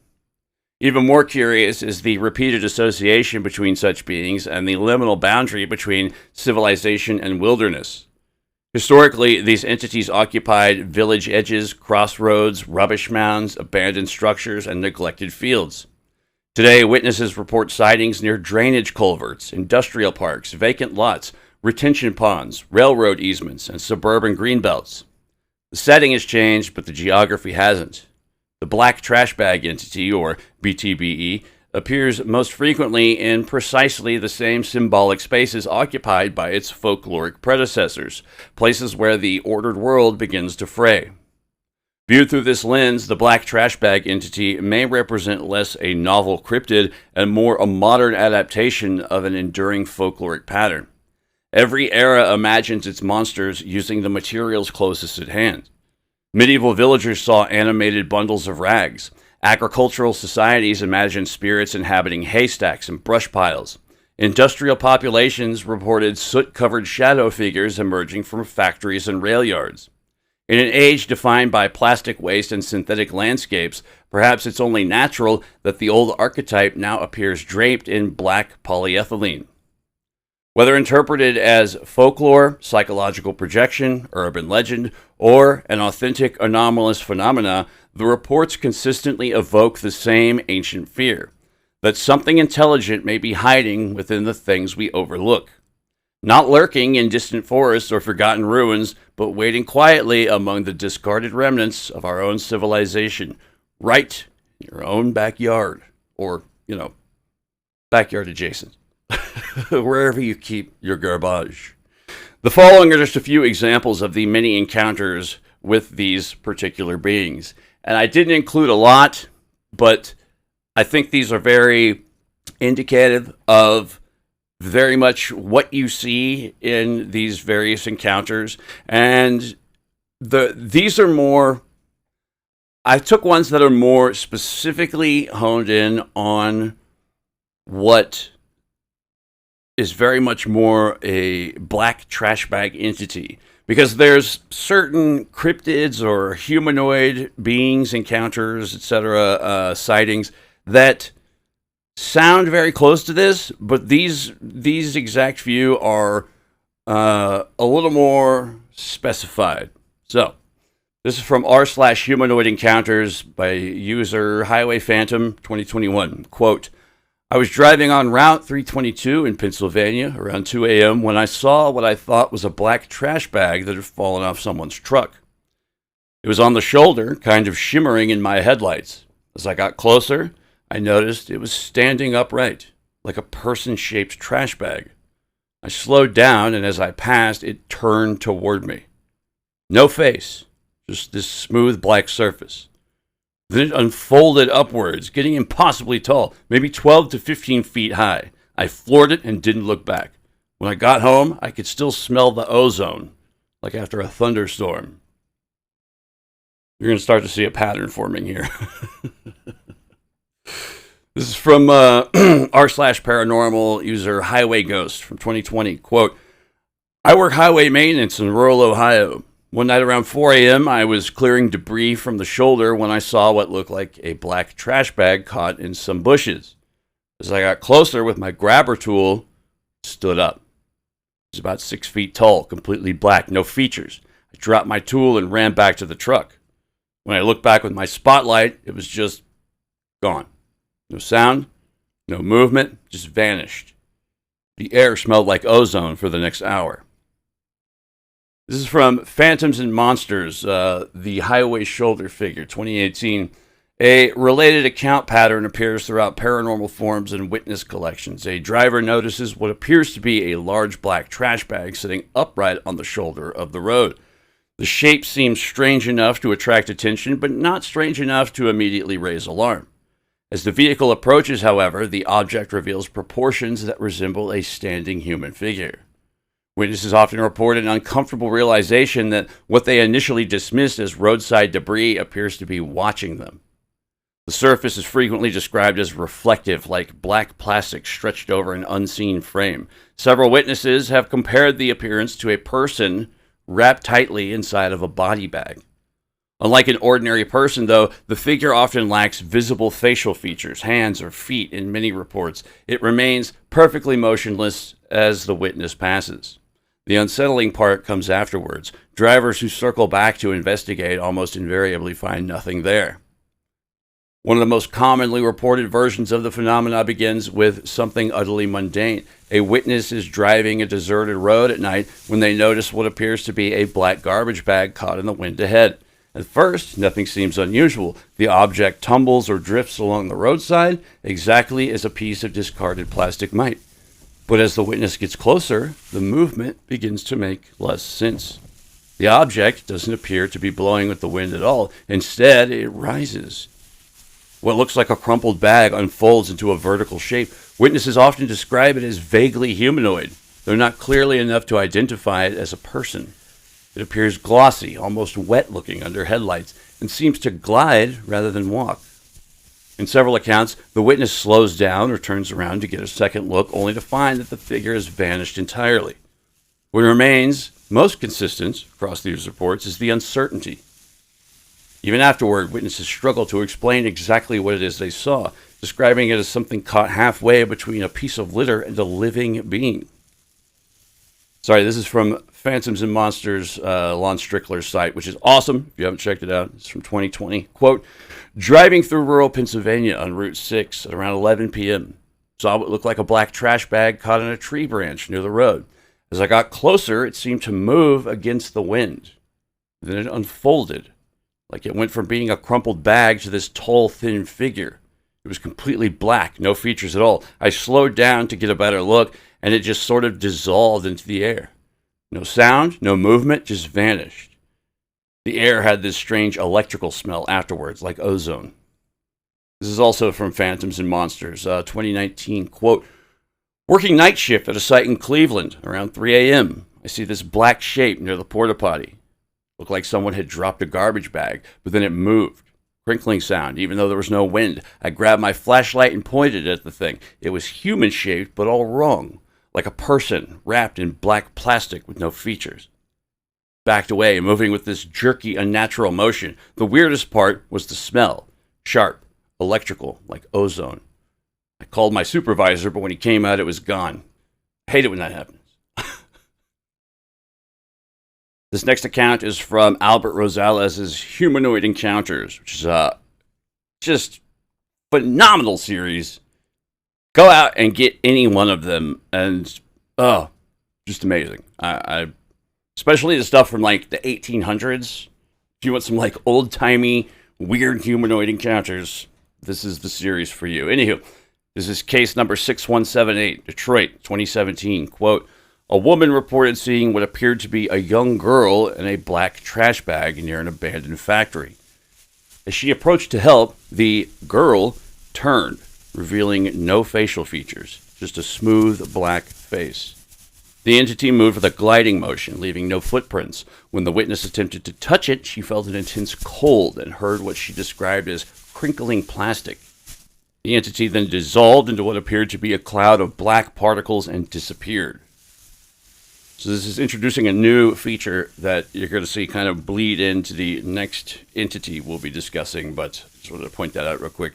Even more curious is the repeated association between such beings and the liminal boundary between civilization and wilderness. Historically, these entities occupied village edges, crossroads, rubbish mounds, abandoned structures, and neglected fields. Today, witnesses report sightings near drainage culverts, industrial parks, vacant lots, retention ponds, railroad easements, and suburban greenbelts. The setting has changed, but the geography hasn't. The black trash bag entity, or BTBE, appears most frequently in precisely the same symbolic spaces occupied by its folkloric predecessors, places where the ordered world begins to fray. Viewed through this lens, the black trash bag entity may represent less a novel cryptid and more a modern adaptation of an enduring folkloric pattern. Every era imagines its monsters using the materials closest at hand. Medieval villagers saw animated bundles of rags. Agricultural societies imagined spirits inhabiting haystacks and brush piles. Industrial populations reported soot-covered shadow figures emerging from factories and rail yards. In an age defined by plastic waste and synthetic landscapes, perhaps it's only natural that the old archetype now appears draped in black polyethylene. Whether interpreted as folklore, psychological projection, urban legend, or an authentic anomalous phenomena, the reports consistently evoke the same ancient fear, that something intelligent may be hiding within the things we overlook. Not lurking in distant forests or forgotten ruins, but waiting quietly among the discarded remnants of our own civilization, right your own backyard, or, backyard adjacent, wherever you keep your garbage. The following are just a few examples of the many encounters with these particular beings. And I didn't include a lot, but I think these are very indicative of very much what you see in these various encounters. And these are more, I took ones that are more specifically honed in on what is very much more a black trash bag entity, because there's certain cryptids or humanoid beings, encounters, etc., sightings that sound very close to this, but these exact few are a little more specified. So this is from r/humanoid encounters by user Highway Phantom 2021. Quote, I was driving on Route 322 in Pennsylvania around 2 a.m. when I saw what I thought was a black trash bag that had fallen off someone's truck. It was on the shoulder, kind of shimmering in my headlights. As I got closer, I noticed it was standing upright, like a person-shaped trash bag. I slowed down, and as I passed, it turned toward me. No face, just this smooth black surface. Then it unfolded upwards, getting impossibly tall, maybe 12 to 15 feet high. I floored it and didn't look back. When I got home, I could still smell the ozone, like after a thunderstorm. You're going to start to see a pattern forming here. This is from r/paranormal user Highway Ghost from 2020. Quote, I work highway maintenance in rural Ohio. One night around 4 a.m., I was clearing debris from the shoulder when I saw what looked like a black trash bag caught in some bushes. As I got closer with my grabber tool, it stood up. It was about 6 feet tall, completely black, no features. I dropped my tool and ran back to the truck. When I looked back with my spotlight, it was just gone. No sound, no movement, just vanished. The air smelled like ozone for the next hour. This is from Phantoms and Monsters, the Highway Shoulder Figure, 2018. A related account pattern appears throughout paranormal forums and witness collections. A driver notices what appears to be a large black trash bag sitting upright on the shoulder of the road. The shape seems strange enough to attract attention, but not strange enough to immediately raise alarm. As the vehicle approaches, however, the object reveals proportions that resemble a standing human figure. Witnesses often report an uncomfortable realization that what they initially dismissed as roadside debris appears to be watching them. The surface is frequently described as reflective, like black plastic stretched over an unseen frame. Several witnesses have compared the appearance to a person wrapped tightly inside of a body bag. Unlike an ordinary person, though, the figure often lacks visible facial features, hands or feet. In many reports, it remains perfectly motionless as the witness passes. The unsettling part comes afterwards. Drivers who circle back to investigate almost invariably find nothing there. One of the most commonly reported versions of the phenomena begins with something utterly mundane. A witness is driving a deserted road at night when they notice what appears to be a black garbage bag caught in the wind ahead. At first, nothing seems unusual. The object tumbles or drifts along the roadside exactly as a piece of discarded plastic might. But as the witness gets closer, the movement begins to make less sense. The object doesn't appear to be blowing with the wind at all. Instead, it rises. What looks like a crumpled bag unfolds into a vertical shape. Witnesses often describe it as vaguely humanoid, though not clearly enough to identify it as a person. It appears glossy, almost wet-looking under headlights, and seems to glide rather than walk. In several accounts, the witness slows down or turns around to get a second look, only to find that the figure has vanished entirely. What remains most consistent across these reports is the uncertainty. Even afterward, witnesses struggle to explain exactly what it is they saw, describing it as something caught halfway between a piece of litter and a living being. Sorry, this is from Phantoms and Monsters, Lon Strickler's site, which is awesome. If you haven't checked it out, it's from 2020. Quote, driving through rural Pennsylvania on Route 6 at around 11 p.m. Saw what looked like a black trash bag caught in a tree branch near the road. As I got closer, it seemed to move against the wind. Then it unfolded, Like it went from being a crumpled bag to this tall, thin figure. It was completely black, no features at all. I slowed down to get a better look, and it just sort of dissolved into the air. No sound, no movement, just vanished. The air had this strange electrical smell afterwards, like ozone. This is also from Phantoms and Monsters, 2019. Quote, working night shift at a site in Cleveland around 3 a.m. I see this black shape near the porta potty. Looked like someone had dropped a garbage bag, but then it moved. Crinkling sound, even though there was no wind. I grabbed my flashlight and pointed at the thing. It was human-shaped, but all wrong. Like a person wrapped in black plastic with no features. Backed away, moving with this jerky, unnatural motion. The weirdest part was the smell. Sharp, electrical, like ozone. I called my supervisor, but when he came out, it was gone. I hate it when that happens. This next account is from Albert Rosales' Humanoid Encounters, which is a just phenomenal series. Go out and get any one of them, and just amazing. I especially the stuff from like the 1800s. If you want some like old-timey, weird humanoid encounters, this is the series for you. Anywho, this is case number 6178, Detroit, 2017. Quote, a woman reported seeing what appeared to be a young girl in a black trash bag near an abandoned factory. As she approached to help, the girl turned, revealing no facial features, just a smooth black face. The entity moved with a gliding motion, leaving no footprints. When the witness attempted to touch it, she felt an intense cold and heard what she described as crinkling plastic. The entity then dissolved into what appeared to be a cloud of black particles and disappeared. So this is introducing a new feature that you're going to see kind of bleed into the next entity we'll be discussing, but just wanted to point that out real quick.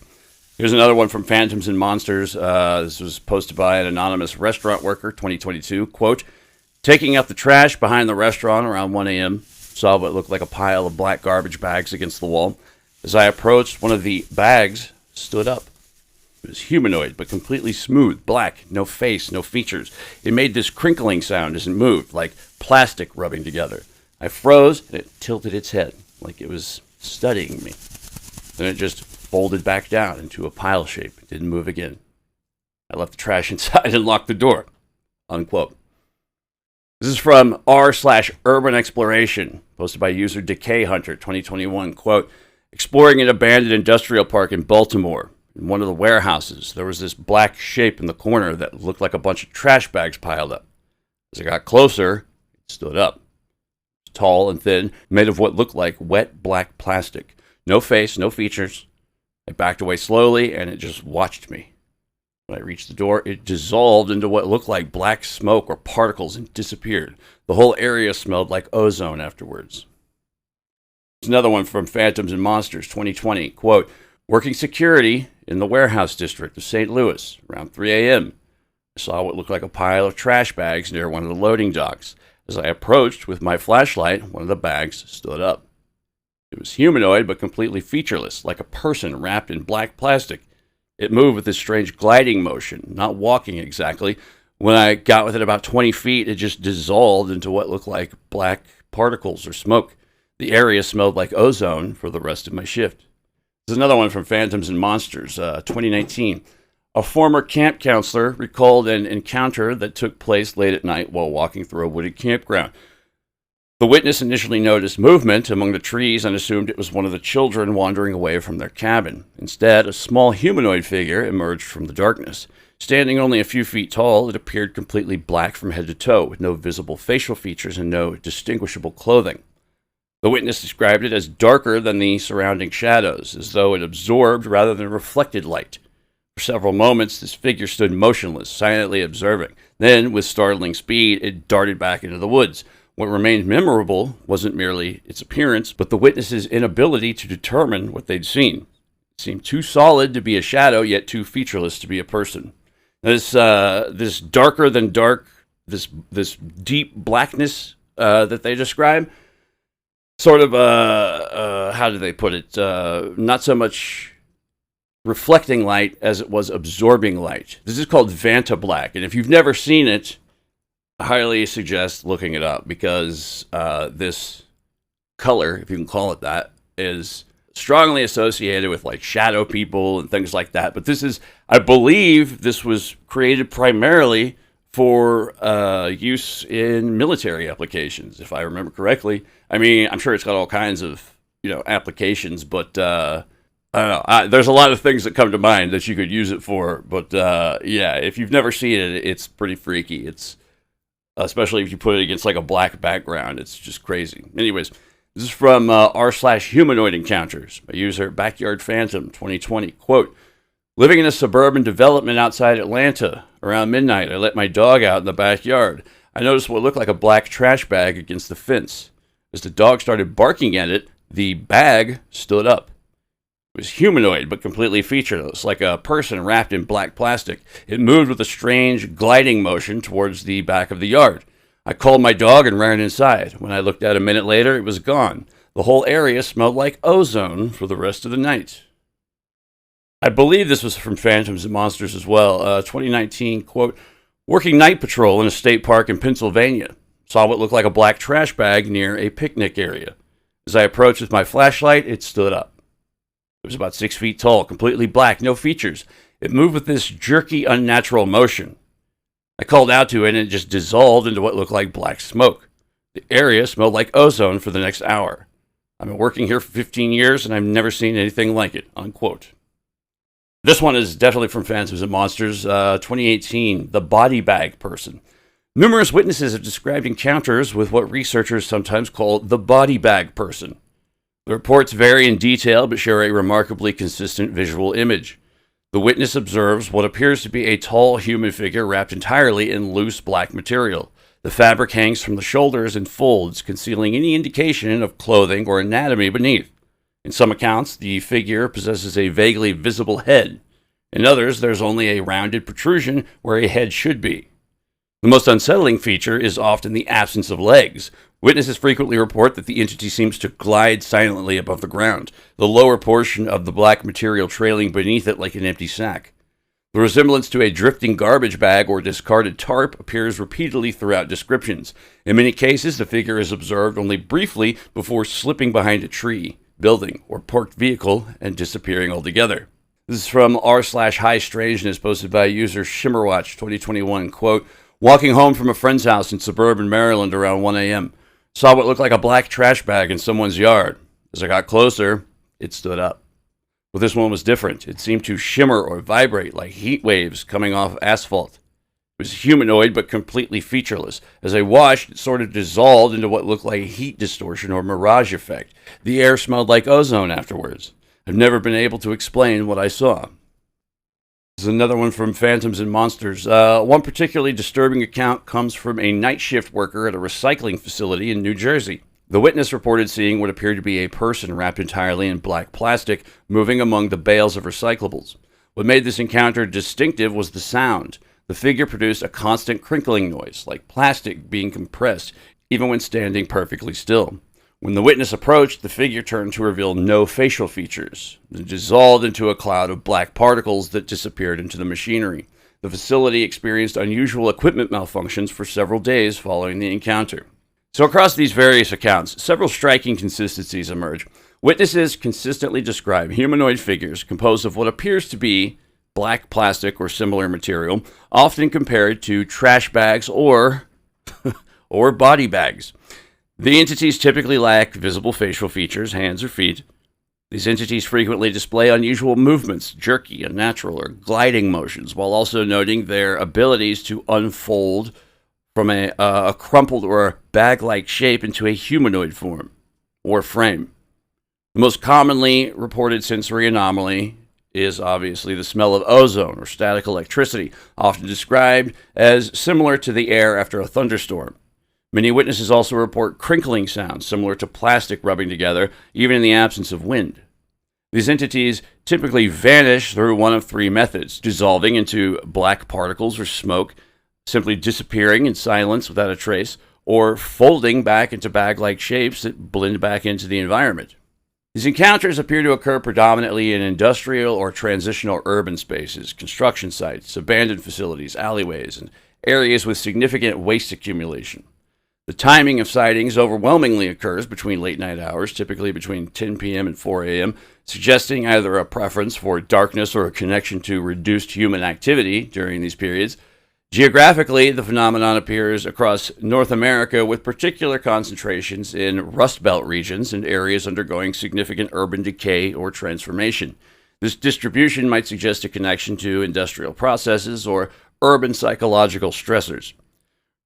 Here's another one from Phantoms and Monsters. This was posted by an anonymous restaurant worker, 2022. Quote, taking out the trash behind the restaurant around 1 a.m., saw what looked like a pile of black garbage bags against the wall. As I approached, one of the bags stood up. It was humanoid, but completely smooth, black, no face, no features. It made this crinkling sound as it moved, like plastic rubbing together. I froze, and it tilted its head, like it was studying me. Then it just folded back down into a pile shape. It didn't move again. I left the trash inside and locked the door. Unquote. This is from r/urban exploration, posted by user Decay Hunter, 2021. Quote, exploring an abandoned industrial park in Baltimore. In one of the warehouses, there was this black shape in the corner that looked like a bunch of trash bags piled up. As I got closer, it stood up. It was tall and thin, made of what looked like wet black plastic. No face, no features. I backed away slowly, and it just watched me. When I reached the door, it dissolved into what looked like black smoke or particles and disappeared. The whole area smelled like ozone afterwards. There's another one from Phantoms and Monsters, 2020. Quote, working security in the warehouse district of St. Louis around 3 a.m. I saw what looked like a pile of trash bags near one of the loading docks. As I approached with my flashlight, one of the bags stood up. It was humanoid but completely featureless, like a person wrapped in black plastic. It moved with this strange gliding motion, not walking exactly. When I got within about 20 feet, it just dissolved into what looked like black particles or smoke. The area smelled like ozone for the rest of my shift. There's another one from Phantoms and Monsters, 2019. A former camp counselor recalled an encounter that took place late at night while walking through a wooded campground. The witness initially noticed movement among the trees and assumed it was one of the children wandering away from their cabin. Instead, a small humanoid figure emerged from the darkness. Standing only a few feet tall, it appeared completely black from head to toe, with no visible facial features and no distinguishable clothing. The witness described it as darker than the surrounding shadows, as though it absorbed rather than reflected light. For several moments, this figure stood motionless, silently observing. Then, with startling speed, it darted back into the woods. What remained memorable wasn't merely its appearance, but the witness's inability to determine what they'd seen. It seemed too solid to be a shadow, yet too featureless to be a person. This darker than dark, this deep blackness that they describe, sort of, how do they put it? Not so much reflecting light as it was absorbing light. This is called Vanta Black, and if you've never seen it, I highly suggest looking it up, because this color, if you can call it that, is strongly associated with like shadow people and things like that. But this is, I believe, this was created primarily for use in military applications, if I remember correctly. I mean, I'm sure it's got all kinds of, applications, but I don't know. There's a lot of things that come to mind that you could use it for. But yeah, if you've never seen it, it's pretty freaky. It's especially if you put it against like a black background. It's just crazy. Anyways, this is from r/humanoid encounters by user Backyard Phantom 2020. Quote, living in a suburban development outside Atlanta. Around midnight, I let my dog out in the backyard. I noticed what looked like a black trash bag against the fence. As the dog started barking at it, the bag stood up. It was humanoid, but completely featureless, like a person wrapped in black plastic. It moved with a strange gliding motion towards the back of the yard. I called my dog and ran inside. When I looked out a minute later, it was gone. The whole area smelled like ozone for the rest of the night. I believe this was from Phantoms and Monsters as well. 2019, quote, working night patrol in a state park in Pennsylvania. Saw what looked like a black trash bag near a picnic area. As I approached with my flashlight, it stood up. It was about 6 feet tall, completely black, no features. It moved with this jerky, unnatural motion. I called out to it and it just dissolved into what looked like black smoke. The area smelled like ozone for the next hour. I've been working here for 15 years and I've never seen anything like it, unquote. This one is definitely from Phantoms and Monsters, 2018, the body bag person. Numerous witnesses have described encounters with what researchers sometimes call the body bag person. The reports vary in detail but share a remarkably consistent visual image. The witness observes what appears to be a tall human figure wrapped entirely in loose black material. The fabric hangs from the shoulders in folds, concealing any indication of clothing or anatomy beneath. In some accounts, the figure possesses a vaguely visible head. In others, there's only a rounded protrusion where a head should be. The most unsettling feature is often the absence of legs. Witnesses frequently report that the entity seems to glide silently above the ground, the lower portion of the black material trailing beneath it like an empty sack. The resemblance to a drifting garbage bag or discarded tarp appears repeatedly throughout descriptions. In many cases, the figure is observed only briefly before slipping behind a tree, building, or parked vehicle and disappearing altogether. This is from r/high strangeness posted by user Shimmerwatch 2021. Quote, walking home from a friend's house in suburban Maryland around 1 a.m. Saw what looked like a black trash bag in someone's yard. As I got closer, it stood up. But this one was different. It seemed to shimmer or vibrate like heat waves coming off asphalt. It was humanoid but completely featureless. As I watched, it sort of dissolved into what looked like a heat distortion or mirage effect. The air smelled like ozone afterwards. I've never been able to explain what I saw. This is another one from Phantoms and Monsters. One particularly disturbing account comes from a night shift worker at a recycling facility in New Jersey. The witness reported seeing what appeared to be a person wrapped entirely in black plastic moving among the bales of recyclables. What made this encounter distinctive was the sound. The figure produced a constant crinkling noise, like plastic being compressed, even when standing perfectly still. When the witness approached, the figure turned to reveal no facial features. It dissolved into a cloud of black particles that disappeared into the machinery. The facility experienced unusual equipment malfunctions for several days following the encounter. So across these various accounts, several striking consistencies emerge. Witnesses consistently describe humanoid figures composed of what appears to be black plastic or similar material, often compared to trash bags or body bags. The entities typically lack visible facial features, hands or feet. These entities frequently display unusual movements, jerky, unnatural, or gliding motions, while also noting their abilities to unfold from a crumpled or bag-like shape into a humanoid form or frame. The most commonly reported sensory anomaly is obviously the smell of ozone or static electricity, often described as similar to the air after a thunderstorm. Many witnesses also report crinkling sounds similar to plastic rubbing together, even in the absence of wind. These entities typically vanish through one of three methods: dissolving into black particles or smoke, simply disappearing in silence without a trace, or folding back into bag-like shapes that blend back into the environment. These encounters appear to occur predominantly in industrial or transitional urban spaces, construction sites, abandoned facilities, alleyways, and areas with significant waste accumulation. The timing of sightings overwhelmingly occurs between late night hours, typically between 10 p.m. and 4 a.m., suggesting either a preference for darkness or a connection to reduced human activity during these periods. Geographically, the phenomenon appears across North America with particular concentrations in Rust Belt regions and areas undergoing significant urban decay or transformation. This distribution might suggest a connection to industrial processes or urban psychological stressors.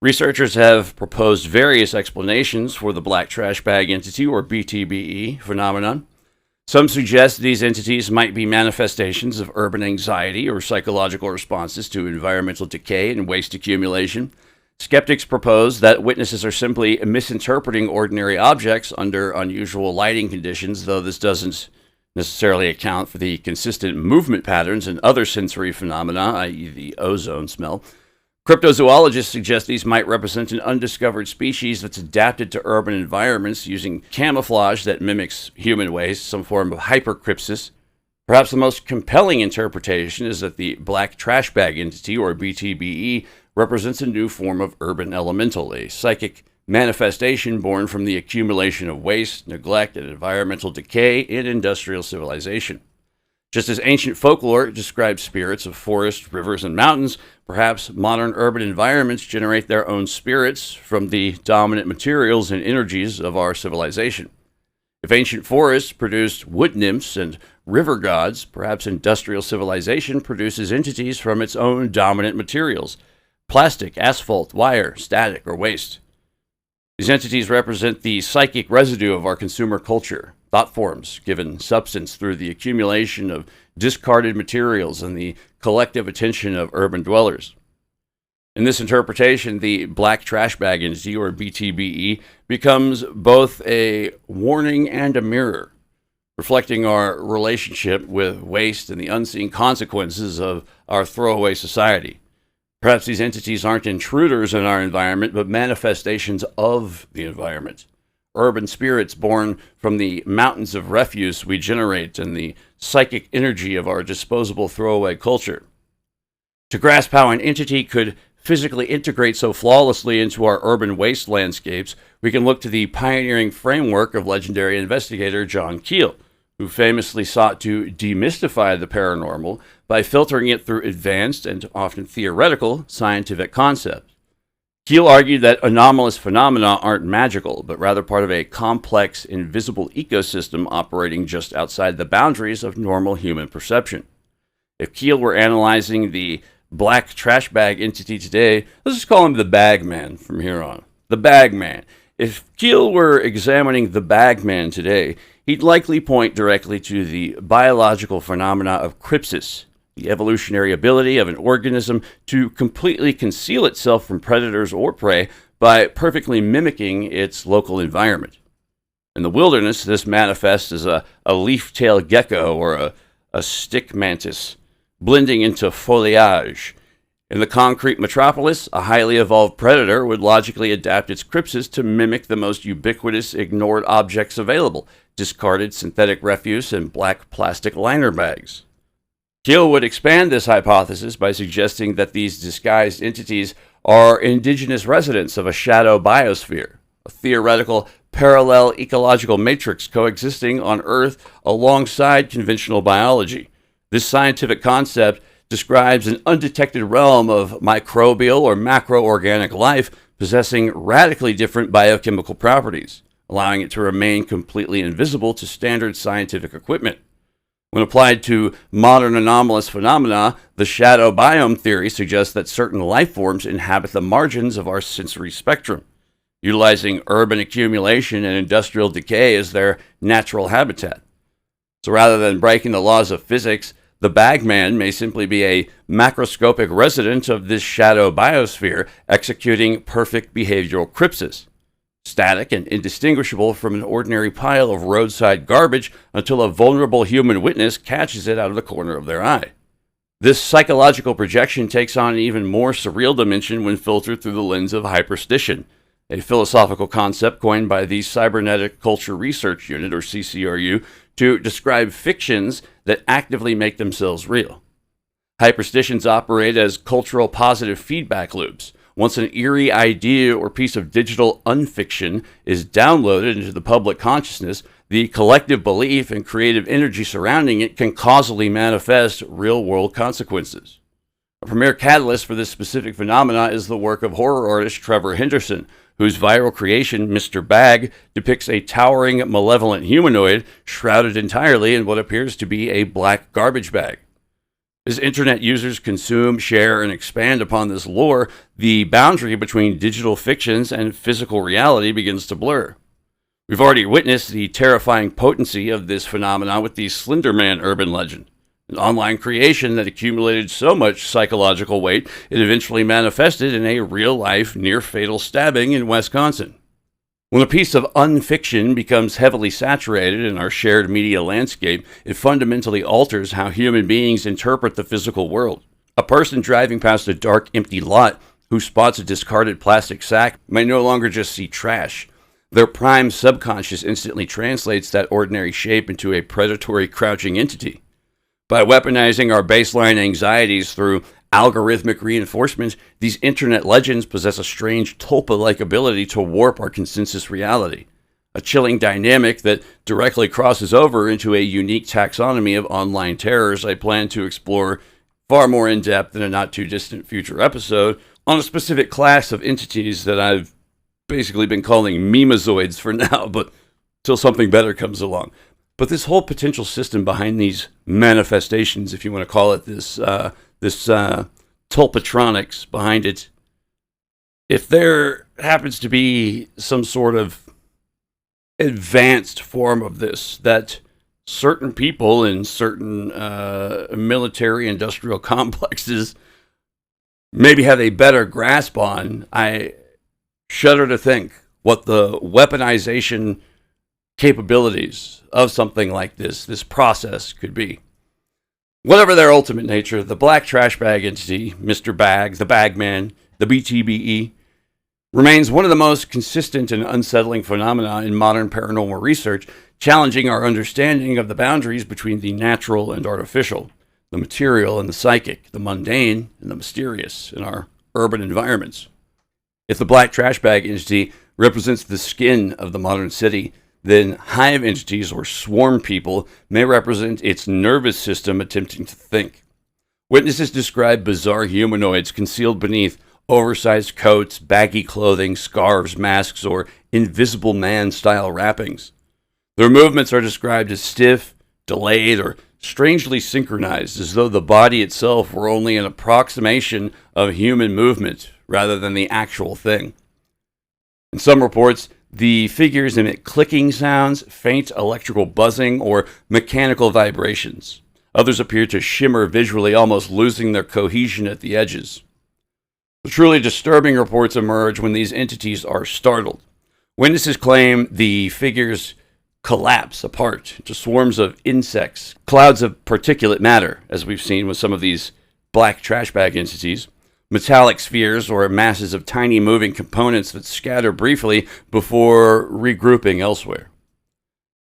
Researchers have proposed various explanations for the black trash bag entity, or BTBE, phenomenon. Some suggest these entities might be manifestations of urban anxiety or psychological responses to environmental decay and waste accumulation. Skeptics propose that witnesses are simply misinterpreting ordinary objects under unusual lighting conditions, though this doesn't necessarily account for the consistent movement patterns and other sensory phenomena, i.e. the ozone smell. Cryptozoologists suggest these might represent an undiscovered species that's adapted to urban environments using camouflage that mimics human waste, some form of hypercrypsis. Perhaps the most compelling interpretation is that the black trash bag entity, or BTBE, represents a new form of urban elemental, a psychic manifestation born from the accumulation of waste, neglect, and environmental decay in industrial civilization. Just as ancient folklore described spirits of forests, rivers, and mountains, perhaps modern urban environments generate their own spirits from the dominant materials and energies of our civilization. If ancient forests produced wood nymphs and river gods, perhaps industrial civilization produces entities from its own dominant materials: plastic, asphalt, wire, static, or waste. These entities represent the psychic residue of our consumer culture, thought forms given substance through the accumulation of discarded materials and the collective attention of urban dwellers. In this interpretation, the black trash bag entity, or BTBE, becomes both a warning and a mirror, reflecting our relationship with waste and the unseen consequences of our throwaway society. Perhaps these entities aren't intruders in our environment, but manifestations of the environment. Urban spirits born from the mountains of refuse we generate and the psychic energy of our disposable throwaway culture. To grasp how an entity could physically integrate so flawlessly into our urban waste landscapes, we can look to the pioneering framework of legendary investigator John Keel, who famously sought to demystify the paranormal by filtering it through advanced and often theoretical scientific concepts. Keel argued that anomalous phenomena aren't magical, but rather part of a complex, invisible ecosystem operating just outside the boundaries of normal human perception. If Keel were analyzing the black trash bag entity today, let's just call him the Bagman from here on. The Bagman. If Keel were examining the Bagman today, he'd likely point directly to the biological phenomena of crypsis, the evolutionary ability of an organism to completely conceal itself from predators or prey by perfectly mimicking its local environment. In the wilderness, this manifests as a leaf-tailed gecko or a stick mantis, blending into foliage. In the concrete metropolis, a highly evolved predator would logically adapt its crypsis to mimic the most ubiquitous ignored objects available: discarded synthetic refuse and black plastic liner bags. Keel would expand this hypothesis by suggesting that these disguised entities are indigenous residents of a shadow biosphere, a theoretical parallel ecological matrix coexisting on Earth alongside conventional biology. This scientific concept describes an undetected realm of microbial or macroorganic life possessing radically different biochemical properties, allowing it to remain completely invisible to standard scientific equipment. When applied to modern anomalous phenomena, the shadow biome theory suggests that certain life forms inhabit the margins of our sensory spectrum, utilizing urban accumulation and industrial decay as their natural habitat. So rather than breaking the laws of physics, the Bagman may simply be a macroscopic resident of this shadow biosphere executing perfect behavioral crypsis, static and indistinguishable from an ordinary pile of roadside garbage until a vulnerable human witness catches it out of the corner of their eye. This psychological projection takes on an even more surreal dimension when filtered through the lens of hyperstition, a philosophical concept coined by the Cybernetic Culture Research Unit, or CCRU, to describe fictions that actively make themselves real. Hyperstitions operate as cultural positive feedback loops. once an eerie idea or piece of digital unfiction is downloaded into the public consciousness, the collective belief and creative energy surrounding it can causally manifest real-world consequences. A premier catalyst for this specific phenomena is the work of horror artist Trevor Henderson, whose viral creation, Mr. Bag, depicts a towering, malevolent humanoid shrouded entirely in what appears to be a black garbage bag. As internet users consume, share, and expand upon this lore, the boundary between digital fictions and physical reality begins to blur. We've already witnessed the terrifying potency of this phenomenon with the Slender Man urban legend, an online creation that accumulated so much psychological weight it eventually manifested in a real-life, near-fatal stabbing in Wisconsin. When a piece of unfiction becomes heavily saturated in our shared media landscape, it fundamentally alters how human beings interpret the physical world. A person driving past a dark, empty lot who spots a discarded plastic sack may no longer just see trash. Their prime subconscious instantly translates that ordinary shape into a predatory, crouching entity. By weaponizing our baseline anxieties through algorithmic reinforcement, these internet legends possess a strange tulpa-like ability to warp our consensus reality, a chilling dynamic that directly crosses over into a unique taxonomy of online terrors I plan to explore far more in depth in a not-too-distant future episode on a specific class of entities that I've basically been calling memezoids for now, but till something better comes along. But this whole potential system behind these manifestations, if you want to call it this tulpatronics behind it, if there happens to be some sort of advanced form of this that certain people in certain military industrial complexes maybe have a better grasp on, I shudder to think what the weaponization capabilities of something like this process could be. Whatever their ultimate nature, the black trash bag entity, Mr. Bag, the Bagman, the BTBE, remains one of the most consistent and unsettling phenomena in modern paranormal research, challenging our understanding of the boundaries between the natural and artificial, the material and the psychic, the mundane and the mysterious in our urban environments. If the black trash bag entity represents the skin of the modern city, then hive entities or swarm people may represent its nervous system attempting to think. Witnesses describe bizarre humanoids concealed beneath oversized coats, baggy clothing, scarves, masks, or invisible man-style wrappings. Their movements are described as stiff, delayed, or strangely synchronized, as though the body itself were only an approximation of human movement rather than the actual thing. In some reports, the figures emit clicking sounds, faint electrical buzzing, or mechanical vibrations. Others appear to shimmer visually, almost losing their cohesion at the edges. The truly disturbing reports emerge when these entities are startled. Witnesses claim the figures collapse apart into swarms of insects, clouds of particulate matter, as we've seen with some of these black trash bag entities, metallic spheres or masses of tiny moving components that scatter briefly before regrouping elsewhere.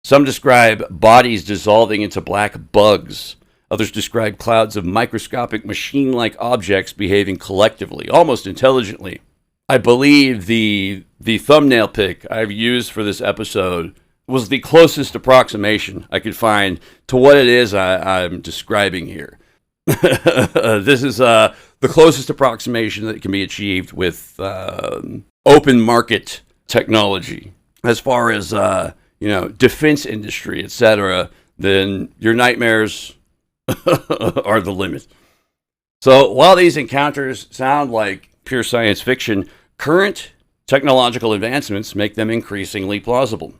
Some describe bodies dissolving into black bugs. Others describe clouds of microscopic machine-like objects behaving collectively, almost intelligently. I believe the thumbnail pic I've used for this episode was the closest approximation I could find to what it is I'm describing here. This is the closest approximation that can be achieved with open market technology. As far as defense industry, etc., then your nightmares are the limit. So while these encounters sound like pure science fiction, current technological advancements make them increasingly plausible.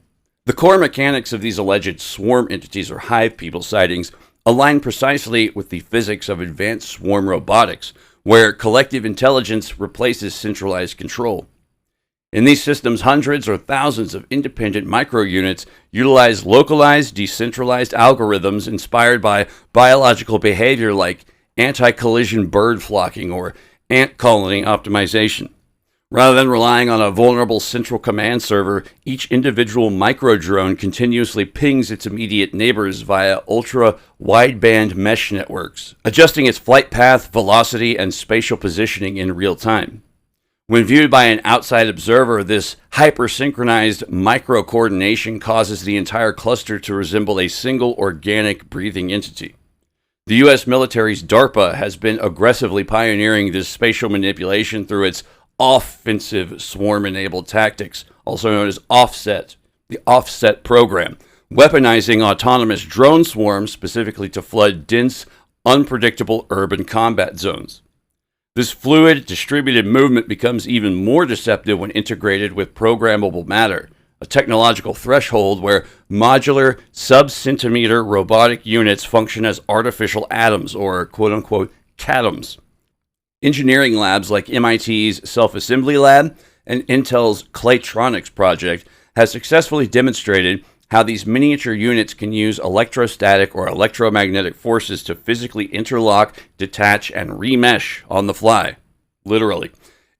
The core mechanics of these alleged swarm entities or hive people sightings align precisely with the physics of advanced swarm robotics, where collective intelligence replaces centralized control. In these systems, hundreds or thousands of independent micro-units utilize localized, decentralized algorithms inspired by biological behavior like anti-collision bird flocking or ant colony optimization. Rather than relying on a vulnerable central command server, each individual micro-drone continuously pings its immediate neighbors via ultra-wideband mesh networks, adjusting its flight path, velocity, and spatial positioning in real time. When viewed by an outside observer, this hyper-synchronized micro-coordination causes the entire cluster to resemble a single organic breathing entity. The U.S. military's DARPA has been aggressively pioneering this spatial manipulation through its offensive swarm-enabled tactics, also known as OFFSET, the OFFSET program, weaponizing autonomous drone swarms specifically to flood dense, unpredictable urban combat zones. This fluid, distributed movement becomes even more deceptive when integrated with programmable matter, a technological threshold where modular, sub-centimeter robotic units function as artificial atoms, or quote-unquote CATOMs. Engineering labs like MIT's Self-Assembly Lab and Intel's Claytronics project has successfully demonstrated how these miniature units can use electrostatic or electromagnetic forces to physically interlock, detach, and remesh on the fly, literally.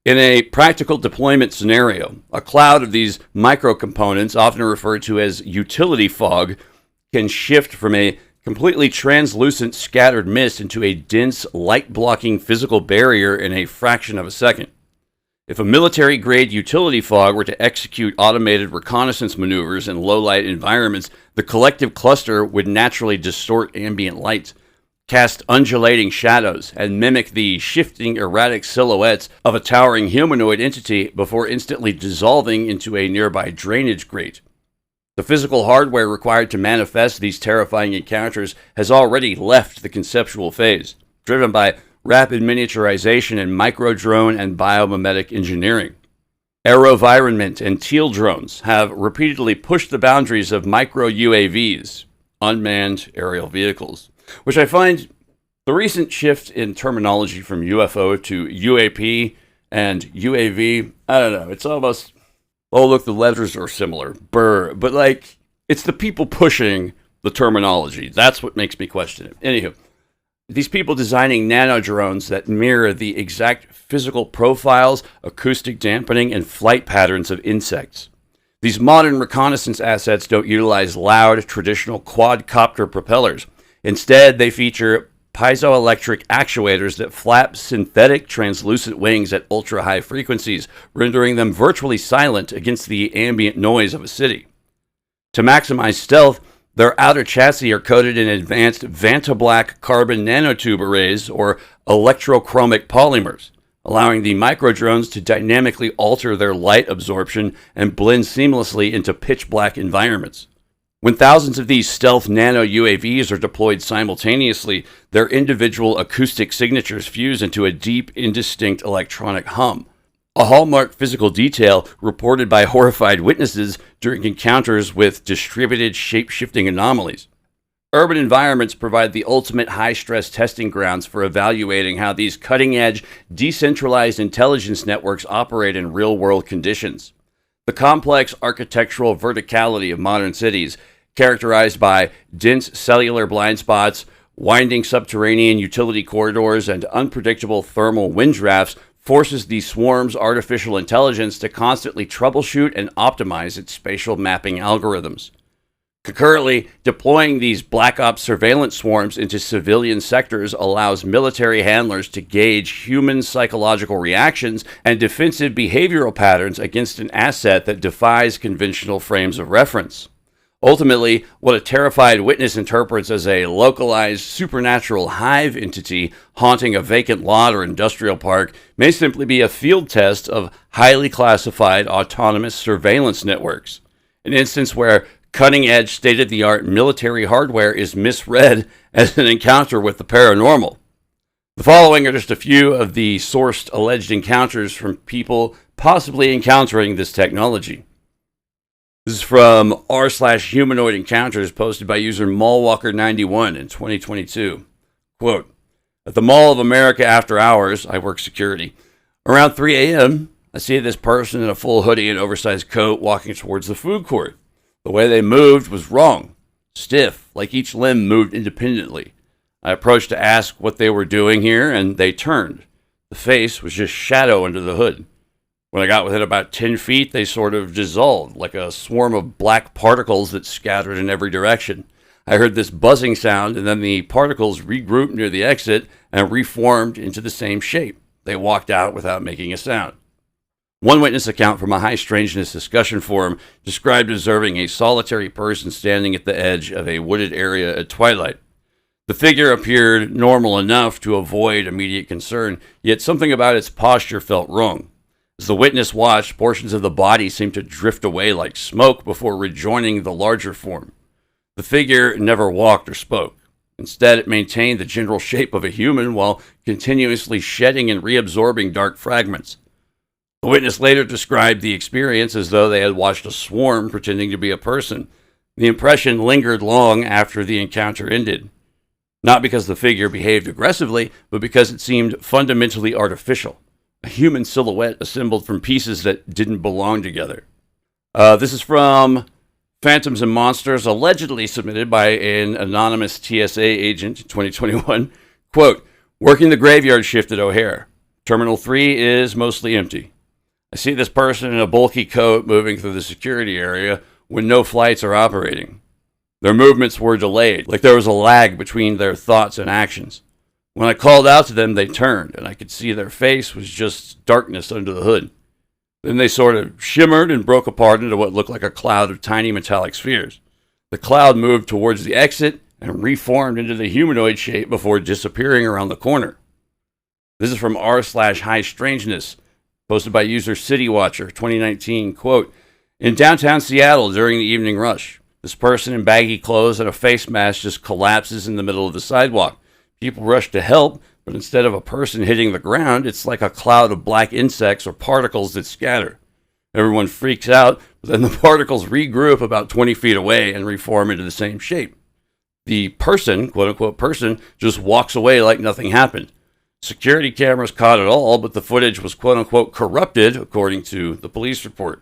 In a practical deployment scenario, a cloud of these microcomponents, often referred to as utility fog, can shift from a completely translucent scattered mist into a dense, light-blocking physical barrier in a fraction of a second. If a military-grade utility fog were to execute automated reconnaissance maneuvers in low-light environments, the collective cluster would naturally distort ambient light, cast undulating shadows, and mimic the shifting, erratic silhouettes of a towering humanoid entity before instantly dissolving into a nearby drainage grate. The physical hardware required to manifest these terrifying encounters has already left the conceptual phase, driven by rapid miniaturization in micro-drone and biomimetic engineering. AeroVironment and Teal drones have repeatedly pushed the boundaries of micro-UAVs, unmanned aerial vehicles, which I find the recent shift in terminology from UFO to UAP and UAV, I don't know, it's almost, oh look, the letters are similar, brr, but like, it's the people pushing the terminology. That's what makes me question it. Anywho, these people designing nano drones that mirror the exact physical profiles, acoustic dampening, and flight patterns of insects. These modern reconnaissance assets don't utilize loud, traditional quadcopter propellers. Instead, they feature piezoelectric actuators that flap synthetic translucent wings at ultra-high frequencies, rendering them virtually silent against the ambient noise of a city. To maximize stealth, their outer chassis are coated in advanced Vantablack carbon nanotube arrays or electrochromic polymers, allowing the microdrones to dynamically alter their light absorption and blend seamlessly into pitch-black environments. When thousands of these stealth nano UAVs are deployed simultaneously, their individual acoustic signatures fuse into a deep, indistinct electronic hum, a hallmark physical detail reported by horrified witnesses during encounters with distributed shape-shifting anomalies. Urban environments provide the ultimate high-stress testing grounds for evaluating how these cutting-edge, decentralized intelligence networks operate in real-world conditions. The complex architectural verticality of modern cities, characterized by dense cellular blind spots, winding subterranean utility corridors, and unpredictable thermal wind drafts, forces the swarm's artificial intelligence to constantly troubleshoot and optimize its spatial mapping algorithms. Concurrently, deploying these Black Ops surveillance swarms into civilian sectors allows military handlers to gauge human psychological reactions and defensive behavioral patterns against an asset that defies conventional frames of reference. Ultimately, what a terrified witness interprets as a localized supernatural hive entity haunting a vacant lot or industrial park may simply be a field test of highly classified autonomous surveillance networks, an instance where cutting-edge, state-of-the-art military hardware is misread as an encounter with the paranormal. The following are just a few of the sourced alleged encounters from people possibly encountering this technology. This is from r/humanoid encounters posted by user Mallwalker91 in 2022. Quote, "At the Mall of America after hours, I work security. Around 3 a.m., I see this person in a full hoodie and oversized coat walking towards the food court. The way they moved was wrong, stiff, like each limb moved independently. I approached to ask what they were doing here, and they turned. The face was just shadow under the hood. When I got within about 10 feet, they sort of dissolved, like a swarm of black particles that scattered in every direction. I heard this buzzing sound, and then the particles regrouped near the exit and reformed into the same shape. They walked out without making a sound." One witness account from a high strangeness discussion forum described observing a solitary person standing at the edge of a wooded area at twilight. The figure appeared normal enough to avoid immediate concern, yet something about its posture felt wrong. As the witness watched, portions of the body seemed to drift away like smoke before rejoining the larger form. The figure never walked or spoke. Instead, it maintained the general shape of a human while continuously shedding and reabsorbing dark fragments. The witness later described the experience as though they had watched a swarm pretending to be a person. The impression lingered long after the encounter ended. Not because the figure behaved aggressively, but because it seemed fundamentally artificial. A human silhouette assembled from pieces that didn't belong together. This is from Phantoms and Monsters, allegedly submitted by an anonymous TSA agent in 2021. Quote, working the graveyard shift at O'Hare. Terminal 3 is mostly empty. I see this person in a bulky coat moving through the security area when no flights are operating. Their movements were delayed, like there was a lag between their thoughts and actions. When I called out to them, they turned, and I could see their face was just darkness under the hood. Then they sort of shimmered and broke apart into what looked like a cloud of tiny metallic spheres. The cloud moved towards the exit and reformed into the humanoid shape before disappearing around the corner. This is from r/high strangeness, posted by user CityWatcher 2019. Quote, in downtown Seattle during the evening rush, this person in baggy clothes and a face mask just collapses in the middle of the sidewalk. People rush to help, but instead of a person hitting the ground, it's like a cloud of black insects or particles that scatter. Everyone freaks out, but then the particles regroup about 20 feet away and reform into the same shape. The person, quote-unquote person, just walks away like nothing happened. Security cameras caught it all, but the footage was quote-unquote corrupted, according to the police report.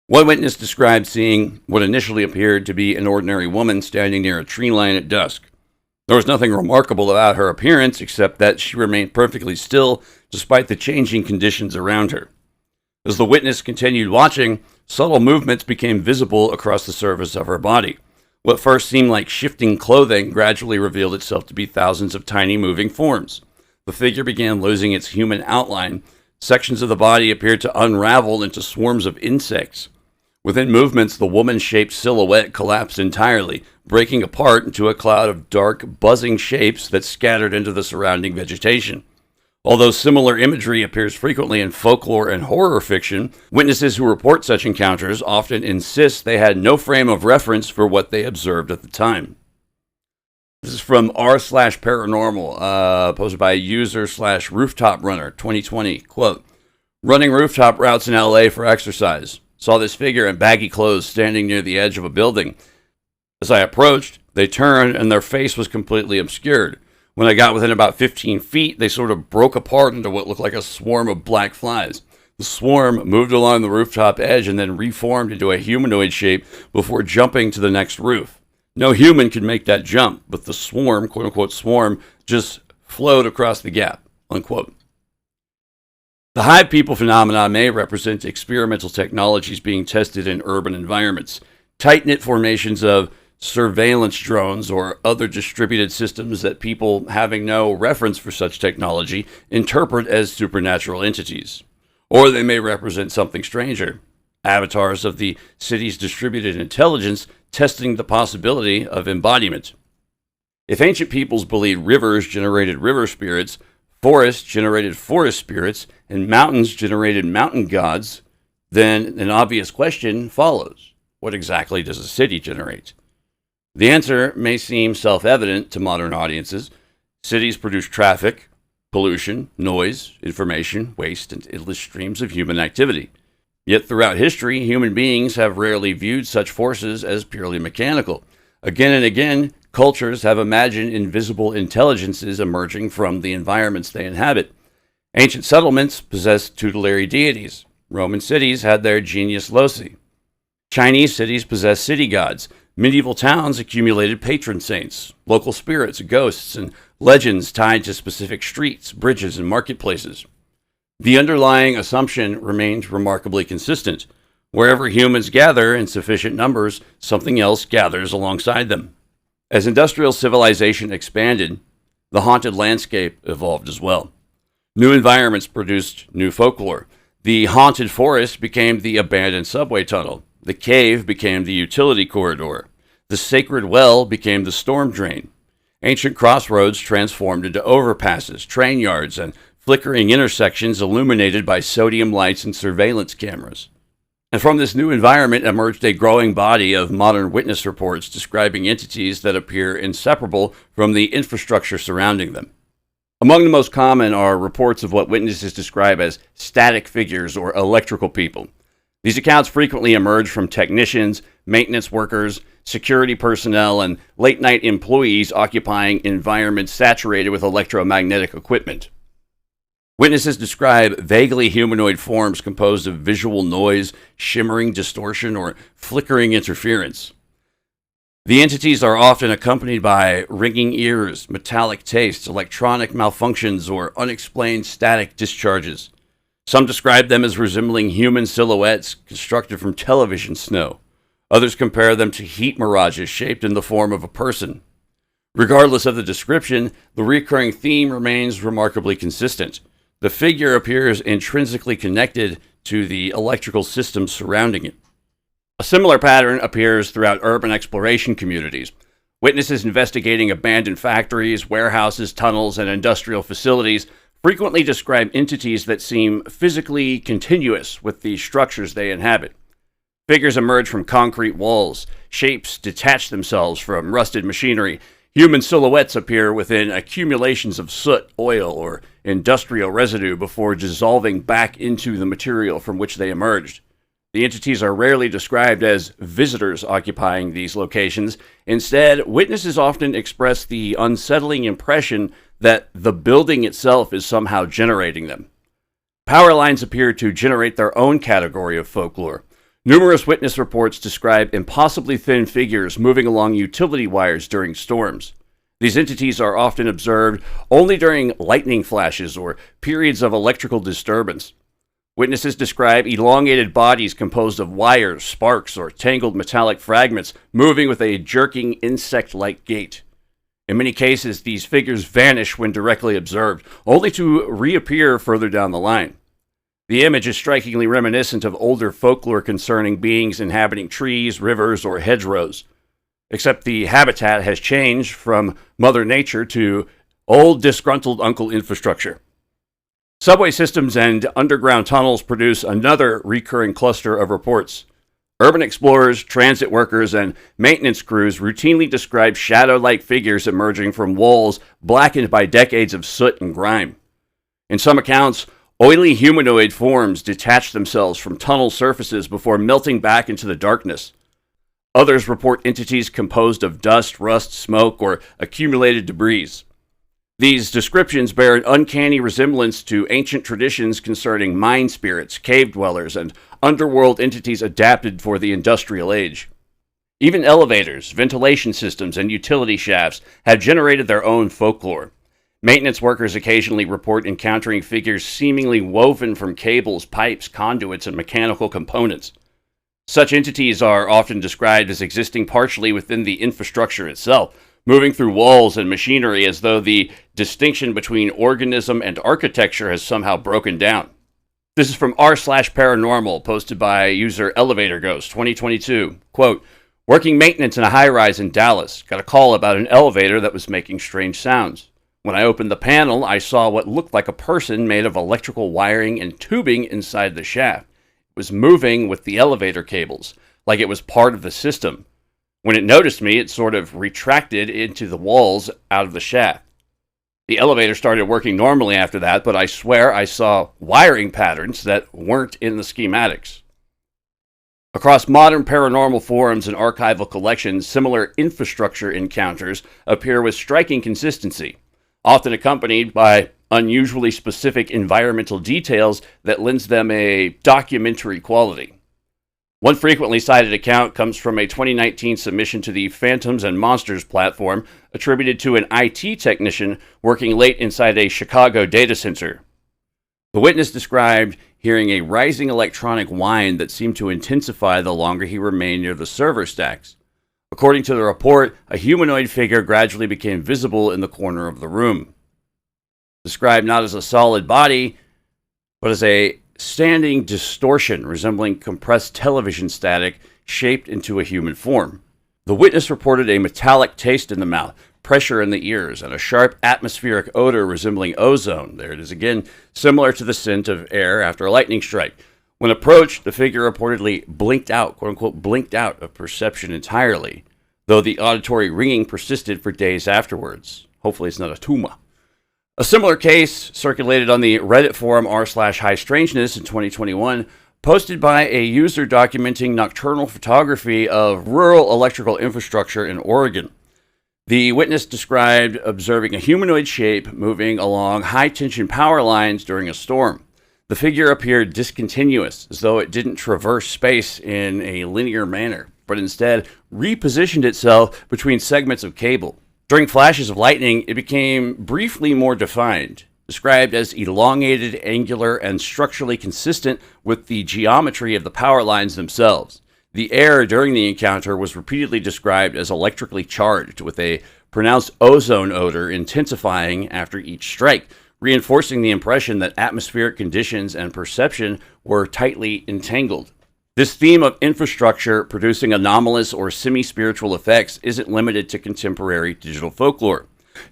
One witness described seeing what initially appeared to be an ordinary woman standing near a tree line at dusk. There was nothing remarkable about her appearance except that she remained perfectly still despite the changing conditions around her. As the witness continued watching, subtle movements became visible across the surface of her body. What first seemed like shifting clothing gradually revealed itself to be thousands of tiny moving forms. The figure began losing its human outline. Sections of the body appeared to unravel into swarms of insects. Within movements, the woman-shaped silhouette collapsed entirely, breaking apart into a cloud of dark, buzzing shapes that scattered into the surrounding vegetation. Although similar imagery appears frequently in folklore and horror fiction, witnesses who report such encounters often insist they had no frame of reference for what they observed at the time. This is from r/paranormal, posted by user/rooftop runner 2020. Quote, running rooftop routes in LA for exercise. Saw this figure in baggy clothes standing near the edge of a building. As I approached, they turned and their face was completely obscured. When I got within about 15 feet, they sort of broke apart into what looked like a swarm of black flies. The swarm moved along the rooftop edge and then reformed into a humanoid shape before jumping to the next roof. No human could make that jump, but the swarm, quote-unquote swarm, just flowed across the gap, unquote. The hive people phenomenon may represent experimental technologies being tested in urban environments. Tight-knit formations of surveillance drones or other distributed systems that people having no reference for such technology interpret as supernatural entities. Or they may represent something stranger. Avatars of the city's distributed intelligence testing the possibility of embodiment. If ancient peoples believed rivers generated river spirits, forests generated forest spirits, and mountains generated mountain gods, then an obvious question follows. What exactly does a city generate? The answer may seem self-evident to modern audiences. Cities produce traffic, pollution, noise, information, waste, and endless streams of human activity. Yet throughout history, human beings have rarely viewed such forces as purely mechanical. Again and again, cultures have imagined invisible intelligences emerging from the environments they inhabit. Ancient settlements possessed tutelary deities. Roman cities had their genius loci. Chinese cities possessed city gods. Medieval towns accumulated patron saints, local spirits, ghosts, and legends tied to specific streets, bridges, and marketplaces. The underlying assumption remains remarkably consistent. Wherever humans gather in sufficient numbers, something else gathers alongside them. As industrial civilization expanded, the haunted landscape evolved as well. New environments produced new folklore. The haunted forest became the abandoned subway tunnel. The cave became the utility corridor. The sacred well became the storm drain. Ancient crossroads transformed into overpasses, train yards, and flickering intersections illuminated by sodium lights and surveillance cameras. And from this new environment emerged a growing body of modern witness reports describing entities that appear inseparable from the infrastructure surrounding them. Among the most common are reports of what witnesses describe as static figures or electrical people. These accounts frequently emerge from technicians, maintenance workers, security personnel, and late-night employees occupying environments saturated with electromagnetic equipment. Witnesses describe vaguely humanoid forms composed of visual noise, shimmering distortion, or flickering interference. The entities are often accompanied by ringing ears, metallic tastes, electronic malfunctions, or unexplained static discharges. Some describe them as resembling human silhouettes constructed from television snow. Others compare them to heat mirages shaped in the form of a person. Regardless of the description, the recurring theme remains remarkably consistent. The figure appears intrinsically connected to the electrical systems surrounding it. A similar pattern appears throughout urban exploration communities. Witnesses investigating abandoned factories, warehouses, tunnels, and industrial facilities frequently describe entities that seem physically continuous with the structures they inhabit. Figures emerge from concrete walls, shapes detach themselves from rusted machinery, human silhouettes appear within accumulations of soot, oil, or industrial residue before dissolving back into the material from which they emerged. The entities are rarely described as visitors occupying these locations. Instead, witnesses often express the unsettling impression that the building itself is somehow generating them. Power lines appear to generate their own category of folklore. Numerous witness reports describe impossibly thin figures moving along utility wires during storms. These entities are often observed only during lightning flashes or periods of electrical disturbance. Witnesses describe elongated bodies composed of wires, sparks, or tangled metallic fragments moving with a jerking insect-like gait. In many cases, these figures vanish when directly observed, only to reappear further down the line. The image is strikingly reminiscent of older folklore concerning beings inhabiting trees, rivers, or hedgerows. Except the habitat has changed from Mother Nature to old disgruntled uncle infrastructure. Subway systems and underground tunnels produce another recurring cluster of reports. Urban explorers, transit workers, and maintenance crews routinely describe shadow-like figures emerging from walls blackened by decades of soot and grime. In some accounts, oily humanoid forms detach themselves from tunnel surfaces before melting back into the darkness. Others report entities composed of dust, rust, smoke, or accumulated debris. These descriptions bear an uncanny resemblance to ancient traditions concerning mine spirits, cave dwellers, and underworld entities adapted for the industrial age. Even elevators, ventilation systems, and utility shafts have generated their own folklore. Maintenance workers occasionally report encountering figures seemingly woven from cables, pipes, conduits, and mechanical components. Such entities are often described as existing partially within the infrastructure itself, moving through walls and machinery as though the distinction between organism and architecture has somehow broken down. This is from r/paranormal, posted by user Elevator Ghost 2022. Quote, working maintenance in a high-rise in Dallas. Got a call about an elevator that was making strange sounds. When I opened the panel, I saw what looked like a person made of electrical wiring and tubing inside the shaft. It was moving with the elevator cables, like it was part of the system. When it noticed me, it sort of retracted into the walls out of the shaft. The elevator started working normally after that, but I swear I saw wiring patterns that weren't in the schematics. Across modern paranormal forums and archival collections, similar infrastructure encounters appear with striking consistency, often accompanied by unusually specific environmental details that lends them a documentary quality. One frequently cited account comes from a 2019 submission to the Phantoms and Monsters platform attributed to an IT technician working late inside a Chicago data center. The witness described hearing a rising electronic whine that seemed to intensify the longer he remained near the server stacks. According to the report, a humanoid figure gradually became visible in the corner of the room. Described not as a solid body, but as a standing distortion resembling compressed television static shaped into a human form. The witness reported a metallic taste in the mouth, pressure in the ears, and a sharp atmospheric odor resembling ozone. There it is again, similar to the scent of air after a lightning strike. When approached, the figure reportedly blinked out, quote unquote, blinked out of perception entirely, though the auditory ringing persisted for days afterwards. Hopefully it's not a tumor. A similar case circulated on the Reddit forum r/high strangeness in 2021, posted by a user documenting nocturnal photography of rural electrical infrastructure in Oregon. The witness described observing a humanoid shape moving along high-tension power lines during a storm. The figure appeared discontinuous, as though it didn't traverse space in a linear manner, but instead repositioned itself between segments of cable. During flashes of lightning, it became briefly more defined, described as elongated, angular, and structurally consistent with the geometry of the power lines themselves. The air during the encounter was repeatedly described as electrically charged, with a pronounced ozone odor intensifying after each strike, reinforcing the impression that atmospheric conditions and perception were tightly entangled. This theme of infrastructure producing anomalous or semi-spiritual effects isn't limited to contemporary digital folklore.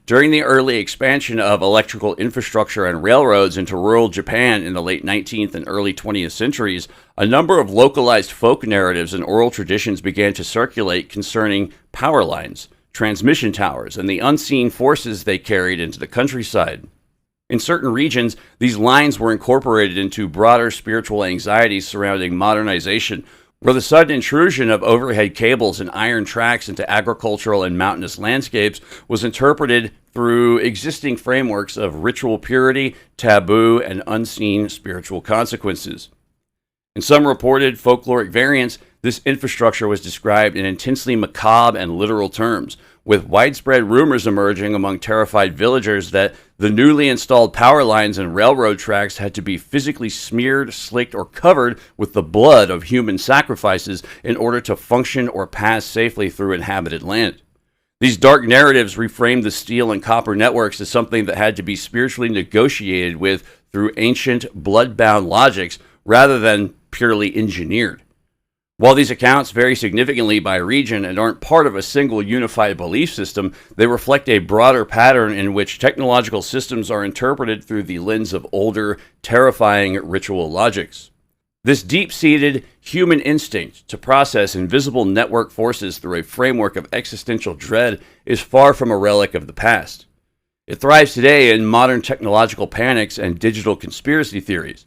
During the early expansion of electrical infrastructure and railroads into rural Japan in the late 19th and early 20th centuries, a number of localized folk narratives and oral traditions began to circulate concerning power lines, transmission towers, and the unseen forces they carried into the countryside. In certain regions, these lines were incorporated into broader spiritual anxieties surrounding modernization, where the sudden intrusion of overhead cables and iron tracks into agricultural and mountainous landscapes was interpreted through existing frameworks of ritual purity, taboo, and unseen spiritual consequences. In some reported folkloric variants, this infrastructure was described in intensely macabre and literal terms, with widespread rumors emerging among terrified villagers that the newly installed power lines and railroad tracks had to be physically smeared, slicked, or covered with the blood of human sacrifices in order to function or pass safely through inhabited land. These dark narratives reframed the steel and copper networks as something that had to be spiritually negotiated with through ancient, blood-bound logics rather than purely engineered. While these accounts vary significantly by region and aren't part of a single unified belief system, they reflect a broader pattern in which technological systems are interpreted through the lens of older, terrifying ritual logics. This deep-seated human instinct to process invisible network forces through a framework of existential dread is far from a relic of the past. It thrives today in modern technological panics and digital conspiracy theories.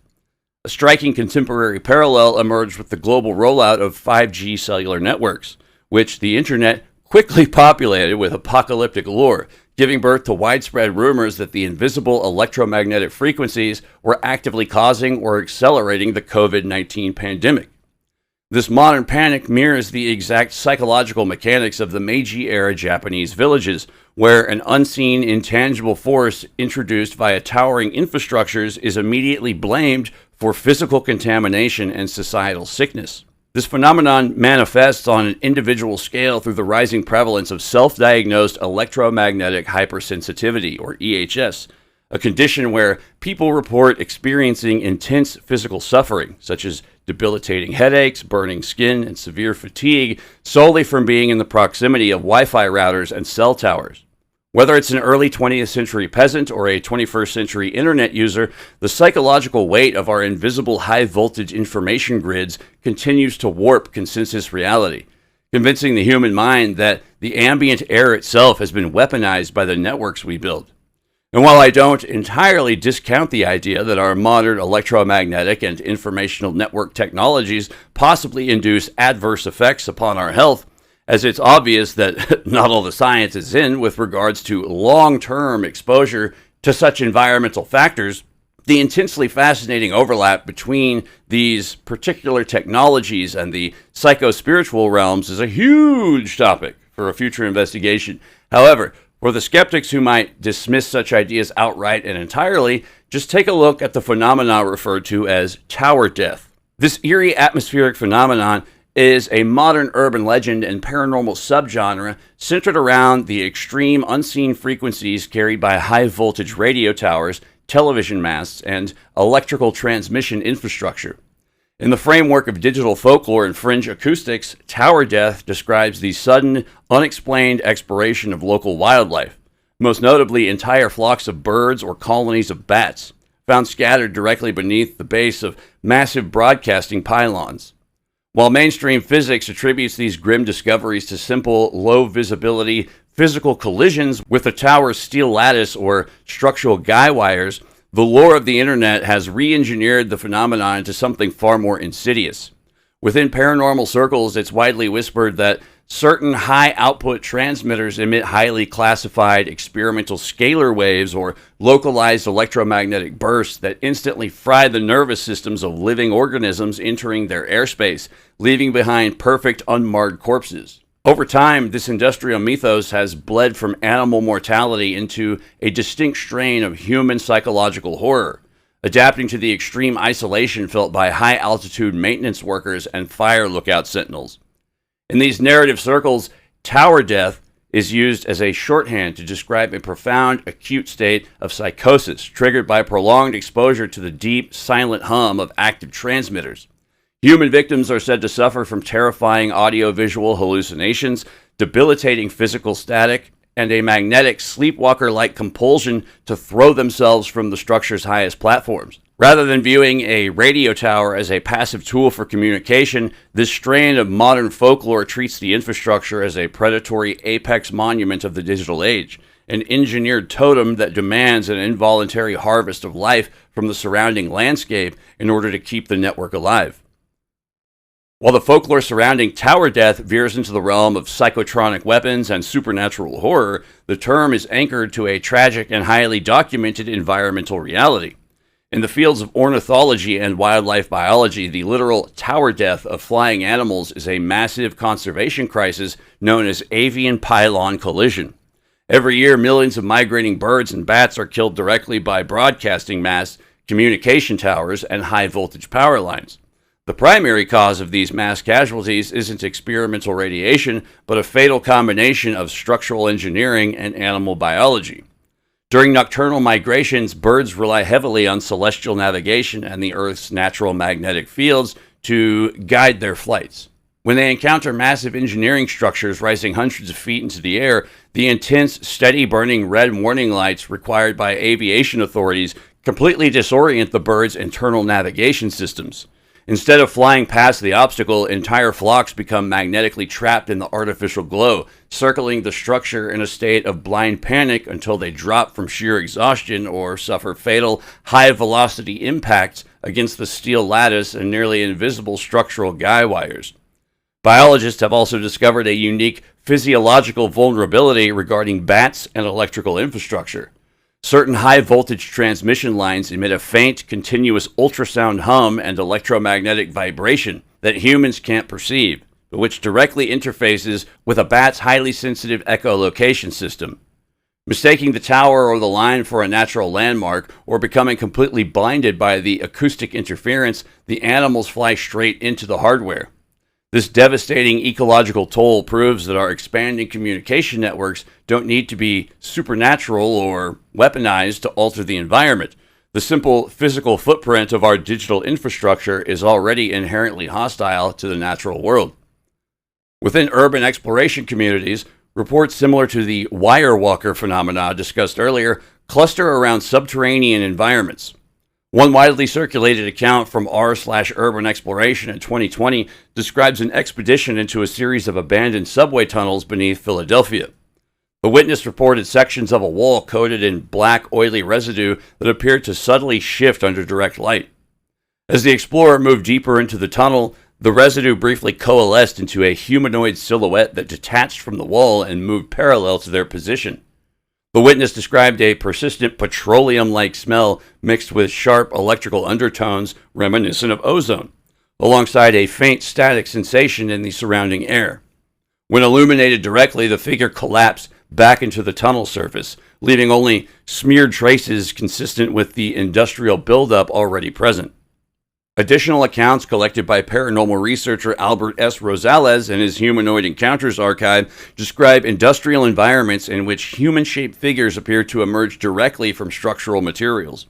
A striking contemporary parallel emerged with the global rollout of 5G cellular networks, which the internet quickly populated with apocalyptic lore, giving birth to widespread rumors that the invisible electromagnetic frequencies were actively causing or accelerating the COVID-19 pandemic. This modern panic mirrors the exact psychological mechanics of the Meiji-era Japanese villages, where an unseen, intangible force introduced via towering infrastructures is immediately blamed for physical contamination and societal sickness. This phenomenon manifests on an individual scale through the rising prevalence of self-diagnosed electromagnetic hypersensitivity, or EHS, a condition where people report experiencing intense physical suffering, such as debilitating headaches, burning skin, and severe fatigue, solely from being in the proximity of Wi-Fi routers and cell towers. Whether it's an early 20th century peasant or a 21st century internet user, the psychological weight of our invisible high-voltage information grids continues to warp consensus reality, convincing the human mind that the ambient air itself has been weaponized by the networks we build. And while I don't entirely discount the idea that our modern electromagnetic and informational network technologies possibly induce adverse effects upon our health, as it's obvious that not all the science is in with regards to long-term exposure to such environmental factors, the intensely fascinating overlap between these particular technologies and the psycho-spiritual realms is a huge topic for a future investigation. However, for the skeptics who might dismiss such ideas outright and entirely, just take a look at the phenomena referred to as tower death. This eerie atmospheric phenomenon is a modern urban legend and paranormal subgenre centered around the extreme unseen frequencies carried by high-voltage radio towers, television masts, and electrical transmission infrastructure. In the framework of digital folklore and fringe acoustics, tower death describes the sudden, unexplained expiration of local wildlife, most notably entire flocks of birds or colonies of bats, found scattered directly beneath the base of massive broadcasting pylons. While mainstream physics attributes these grim discoveries to simple, low-visibility physical collisions with the tower's steel lattice or structural guy wires, the lore of the internet has re-engineered the phenomenon into something far more insidious. Within paranormal circles, it's widely whispered that certain high-output transmitters emit highly classified experimental scalar waves or localized electromagnetic bursts that instantly fry the nervous systems of living organisms entering their airspace, leaving behind perfect, unmarred corpses. Over time, this industrial mythos has bled from animal mortality into a distinct strain of human psychological horror, adapting to the extreme isolation felt by high-altitude maintenance workers and fire lookout sentinels. In these narrative circles, tower death is used as a shorthand to describe a profound, acute state of psychosis triggered by prolonged exposure to the deep, silent hum of active transmitters. Human victims are said to suffer from terrifying audio-visual hallucinations, debilitating physical static, and a magnetic sleepwalker-like compulsion to throw themselves from the structure's highest platforms. Rather than viewing a radio tower as a passive tool for communication, this strain of modern folklore treats the infrastructure as a predatory apex monument of the digital age, an engineered totem that demands an involuntary harvest of life from the surrounding landscape in order to keep the network alive. While the folklore surrounding tower death veers into the realm of psychotronic weapons and supernatural horror, the term is anchored to a tragic and highly documented environmental reality. In the fields of ornithology and wildlife biology, the literal tower death of flying animals is a massive conservation crisis known as avian pylon collision. Every year, millions of migrating birds and bats are killed directly by broadcasting masts, communication towers, and high-voltage power lines. The primary cause of these mass casualties isn't experimental radiation, but a fatal combination of structural engineering and animal biology. During nocturnal migrations, birds rely heavily on celestial navigation and the Earth's natural magnetic fields to guide their flights. When they encounter massive engineering structures rising hundreds of feet into the air, the intense, steady-burning red warning lights required by aviation authorities completely disorient the birds' internal navigation systems. Instead of flying past the obstacle, entire flocks become magnetically trapped in the artificial glow, circling the structure in a state of blind panic until they drop from sheer exhaustion or suffer fatal, high-velocity impacts against the steel lattice and nearly invisible structural guy wires. Biologists have also discovered a unique physiological vulnerability regarding bats and electrical infrastructure. Certain high-voltage transmission lines emit a faint, continuous ultrasound hum and electromagnetic vibration that humans can't perceive, but which directly interfaces with a bat's highly sensitive echolocation system. Mistaking the tower or the line for a natural landmark, or becoming completely blinded by the acoustic interference, the animals fly straight into the hardware. This devastating ecological toll proves that our expanding communication networks don't need to be supernatural or weaponized to alter the environment. The simple physical footprint of our digital infrastructure is already inherently hostile to the natural world. Within urban exploration communities, reports similar to the wire walker phenomena discussed earlier cluster around subterranean environments. One widely circulated account from r/urban exploration in 2020 describes an expedition into a series of abandoned subway tunnels beneath Philadelphia. The witness reported sections of a wall coated in black, oily residue that appeared to subtly shift under direct light. As the explorer moved deeper into the tunnel, the residue briefly coalesced into a humanoid silhouette that detached from the wall and moved parallel to their position. The witness described a persistent petroleum-like smell mixed with sharp electrical undertones reminiscent of ozone, alongside a faint static sensation in the surrounding air. When illuminated directly, the figure collapsed back into the tunnel surface, leaving only smeared traces consistent with the industrial buildup already present. Additional accounts collected by paranormal researcher Albert S. Rosales in his Humanoid Encounters archive describe industrial environments in which human-shaped figures appear to emerge directly from structural materials.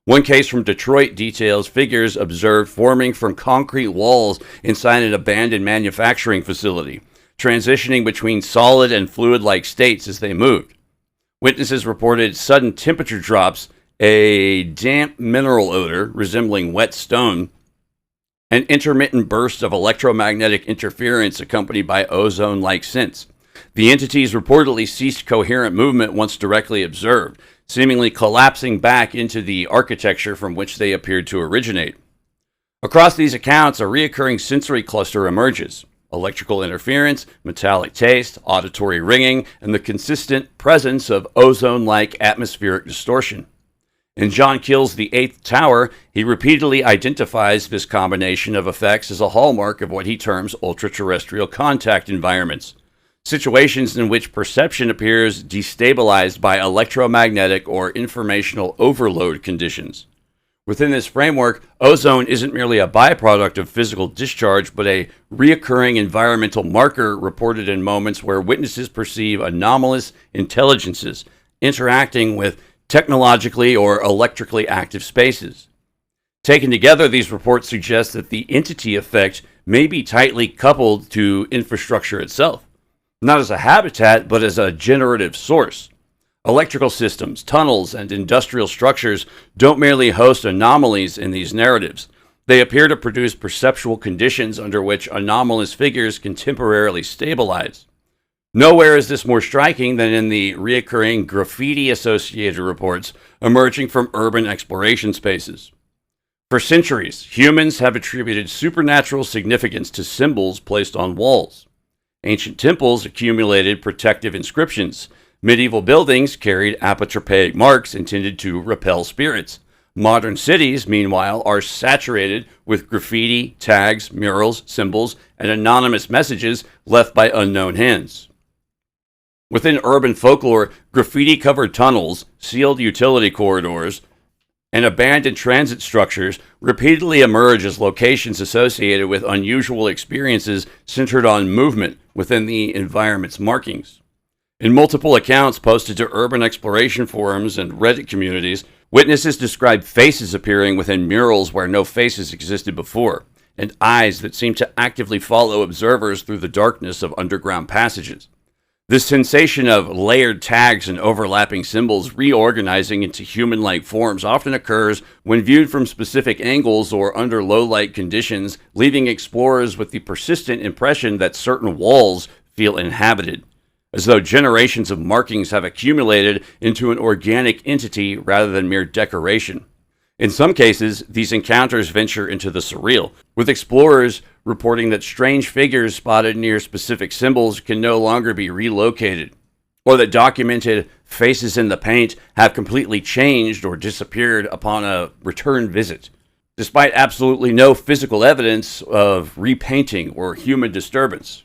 One case from Detroit details figures observed forming from concrete walls inside an abandoned manufacturing facility, transitioning between solid and fluid-like states as they moved. Witnesses reported sudden temperature drops, a damp mineral odor resembling wet stone, and intermittent bursts of electromagnetic interference accompanied by ozone-like scents. The entities reportedly ceased coherent movement once directly observed, seemingly collapsing back into the architecture from which they appeared to originate. Across these accounts, a recurring sensory cluster emerges: electrical interference, metallic taste, auditory ringing, and the consistent presence of ozone-like atmospheric distortion. In John Keel's The Eighth Tower, he repeatedly identifies this combination of effects as a hallmark of what he terms ultra-terrestrial contact environments, situations in which perception appears destabilized by electromagnetic or informational overload conditions. Within this framework, ozone isn't merely a byproduct of physical discharge, but a reoccurring environmental marker reported in moments where witnesses perceive anomalous intelligences interacting with technologically or electrically active spaces. Taken together, these reports suggest that the entity effect may be tightly coupled to infrastructure itself, not as a habitat, but as a generative source. Electrical systems, tunnels, and industrial structures don't merely host anomalies in these narratives. They appear to produce perceptual conditions under which anomalous figures can temporarily stabilize. Nowhere is this more striking than in the reoccurring graffiti-associated reports emerging from urban exploration spaces. For centuries, humans have attributed supernatural significance to symbols placed on walls. Ancient temples accumulated protective inscriptions. Medieval buildings carried apotropaic marks intended to repel spirits. Modern cities, meanwhile, are saturated with graffiti, tags, murals, symbols, and anonymous messages left by unknown hands. Within urban folklore, graffiti-covered tunnels, sealed utility corridors, and abandoned transit structures repeatedly emerge as locations associated with unusual experiences centered on movement within the environment's markings. In multiple accounts posted to urban exploration forums and Reddit communities, witnesses describe faces appearing within murals where no faces existed before, and eyes that seem to actively follow observers through the darkness of underground passages. This sensation of layered tags and overlapping symbols reorganizing into human-like forms often occurs when viewed from specific angles or under low-light conditions, leaving explorers with the persistent impression that certain walls feel inhabited, as though generations of markings have accumulated into an organic entity rather than mere decoration. In some cases, these encounters venture into the surreal, with explorers reporting that strange figures spotted near specific symbols can no longer be relocated, or that documented faces in the paint have completely changed or disappeared upon a return visit, despite absolutely no physical evidence of repainting or human disturbance.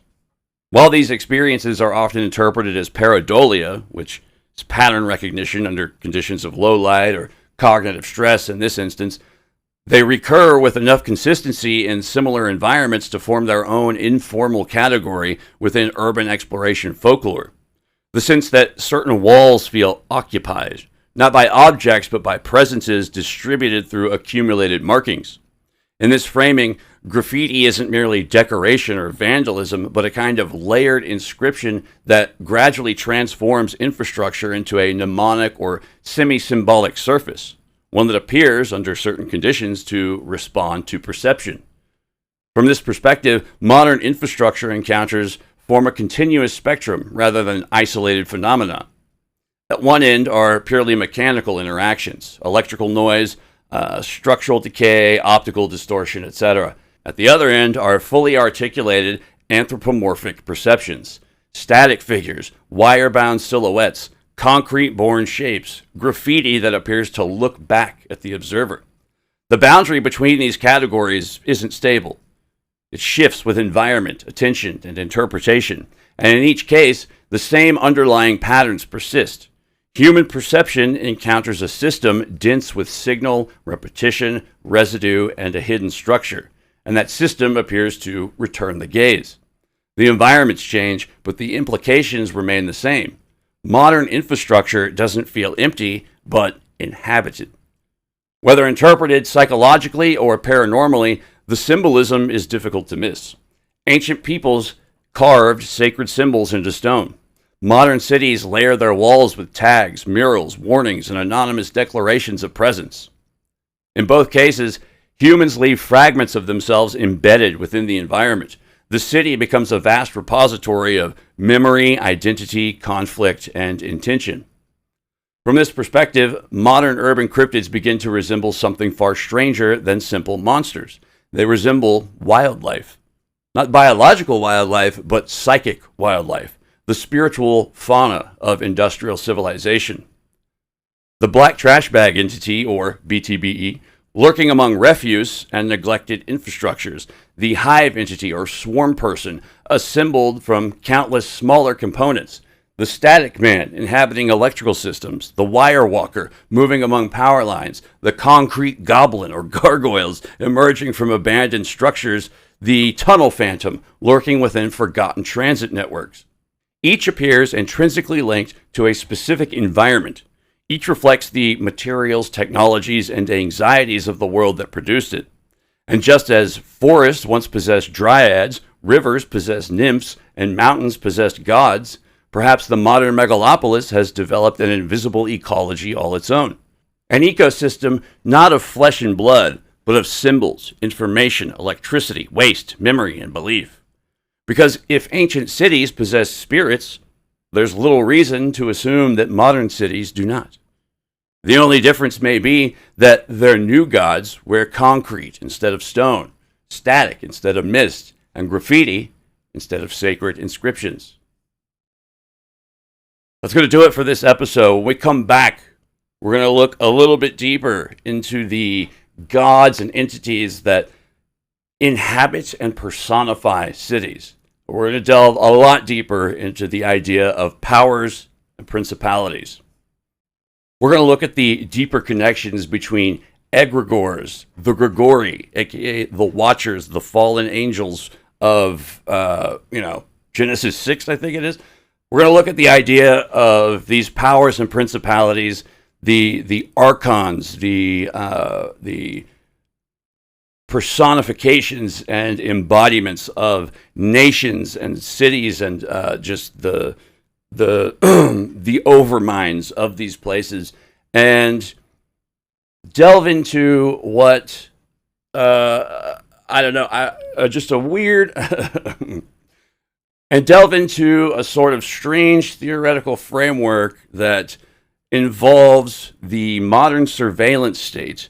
While these experiences are often interpreted as pareidolia, which is pattern recognition under conditions of low light or cognitive stress in this instance, they recur with enough consistency in similar environments to form their own informal category within urban exploration folklore. The sense that certain walls feel occupied, not by objects but by presences distributed through accumulated markings. In this framing, graffiti isn't merely decoration or vandalism, but a kind of layered inscription that gradually transforms infrastructure into a mnemonic or semi-symbolic surface, one that appears, under certain conditions, to respond to perception. From this perspective, modern infrastructure encounters form a continuous spectrum rather than isolated phenomena. At one end are purely mechanical interactions: electrical noise, structural decay, optical distortion, etc. At the other end are fully articulated anthropomorphic perceptions: static figures, wire-bound silhouettes, concrete-born shapes, graffiti that appears to look back at the observer. The boundary between these categories isn't stable. It shifts with environment, attention, and interpretation, and in each case, the same underlying patterns persist. Human perception encounters a system dense with signal, repetition, residue, and a hidden structure, and that system appears to return the gaze. The environments change, but the implications remain the same. Modern infrastructure doesn't feel empty, but inhabited. Whether interpreted psychologically or paranormally, the symbolism is difficult to miss. Ancient peoples carved sacred symbols into stone. Modern cities layer their walls with tags, murals, warnings, and anonymous declarations of presence. In both cases, humans leave fragments of themselves embedded within the environment. The city becomes a vast repository of memory, identity, conflict, and intention. From this perspective, modern urban cryptids begin to resemble something far stranger than simple monsters. They resemble wildlife. Not biological wildlife, but psychic wildlife, the spiritual fauna of industrial civilization. The black trash bag entity, or BTBE, lurking among refuse and neglected infrastructures. The hive entity, or swarm person, assembled from countless smaller components. The static man, inhabiting electrical systems. The wire walker, moving among power lines. The concrete goblin, or gargoyles, emerging from abandoned structures. The tunnel phantom, lurking within forgotten transit networks. Each appears intrinsically linked to a specific environment. Each reflects the materials, technologies, and anxieties of the world that produced it. And just as forests once possessed dryads, rivers possessed nymphs, and mountains possessed gods, perhaps the modern megalopolis has developed an invisible ecology all its own. An ecosystem not of flesh and blood, but of symbols, information, electricity, waste, memory, and belief. Because if ancient cities possess spirits, there's little reason to assume that modern cities do not. The only difference may be that their new gods wear concrete instead of stone, static instead of mist, and graffiti instead of sacred inscriptions. That's going to do it for this episode. When we come back, we're going to look a little bit deeper into the gods and entities that inhabit and personify cities. We're going to delve a lot deeper into the idea of powers and principalities. We're going to look at the deeper connections between egregores, the Grigori, aka the Watchers, the fallen angels of, Genesis 6, I think it is. We're going to look at the idea of these powers and principalities, the archons, the personifications and embodiments of nations and cities, and just the overminds of these places, and delve into what just a weird and delve into a sort of strange theoretical framework that involves the modern surveillance state,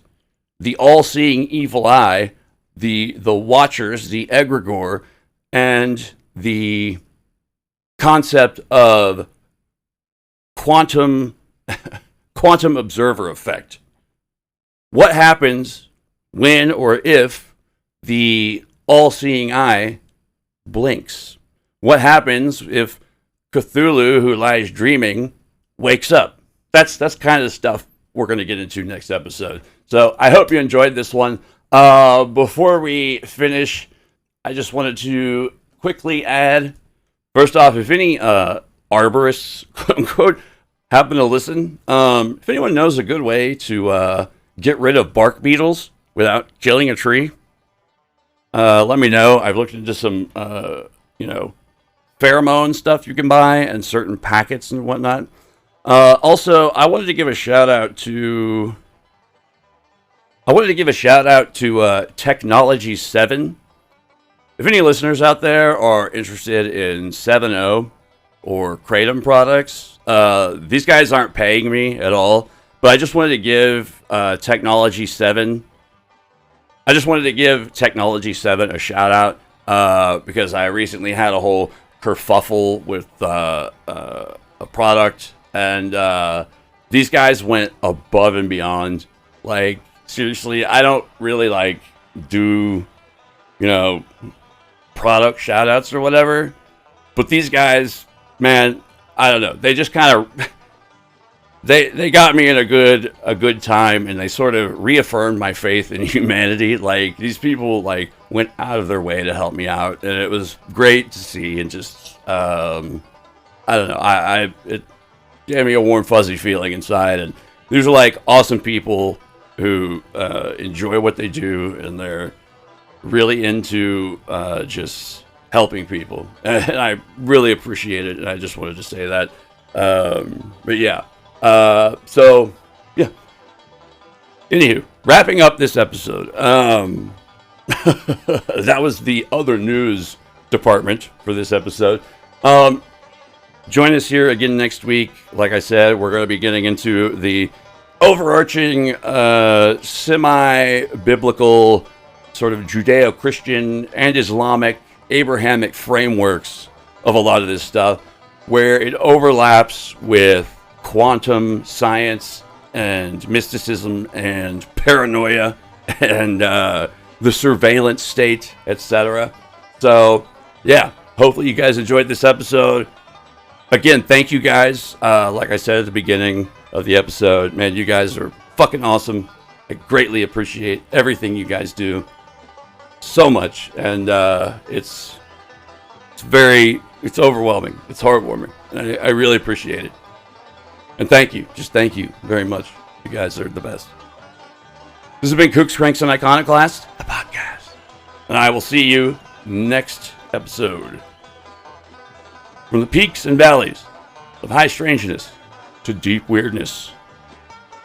the all-seeing evil eye, the Watchers, the egregore, and the concept of quantum observer effect. What happens when or if the all-seeing eye blinks? What happens if Cthulhu, who lies dreaming, wakes up? That's kind of the stuff we're going to get into next episode. So I hope you enjoyed this one. Before we finish, I just wanted to quickly add, first off, if any arborists, quote unquote, happen to listen, if anyone knows a good way to get rid of bark beetles without killing a tree, let me know. I've looked into some, pheromone stuff you can buy and certain packets and whatnot. Also, I wanted to give a shout out to Technology 7. If any listeners out there are interested in 7.0 or Kratom products, these guys aren't paying me at all, but I just wanted to give Technology 7 a shout out because I recently had a whole kerfuffle with a product, and these guys went above and beyond. Like, seriously, I don't really do product shout outs or whatever, but these guys, man, I don't know, they just kind of they got me in a good time, and they sort of reaffirmed my faith in humanity. Like, these people went out of their way to help me out, and it was great to see. And just I don't know, it gave me a warm fuzzy feeling inside. And these are awesome people who enjoy what they do, and they're really into just helping people. And I really appreciate it, and I just wanted to say that. But yeah. So, yeah. Anywho, wrapping up this episode. That was the other news department for this episode. Join us here again next week. Like I said, we're going to be getting into the overarching semi-biblical sort of Judeo-Christian and Islamic Abrahamic frameworks of a lot of this stuff, where it overlaps with quantum science and mysticism and paranoia and the surveillance state, etc. So, yeah, hopefully you guys enjoyed this episode. Again, thank you guys. Like I said at the beginning of the episode, man, you guys are fucking awesome. I greatly appreciate everything you guys do so much, and it's overwhelming. It's heartwarming. And I really appreciate it. And thank you. Just thank you very much. You guys are the best. This has been Kooks, Cranks, and Iconoclast, the podcast. And I will see you next episode. From the peaks and valleys of high strangeness to deep weirdness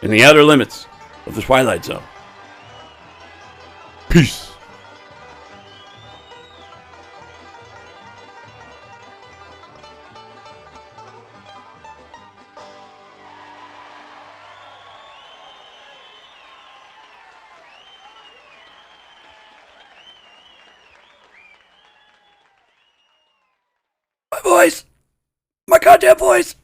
in the outer limits of the Twilight Zone. Peace. My voice! My goddamn voice!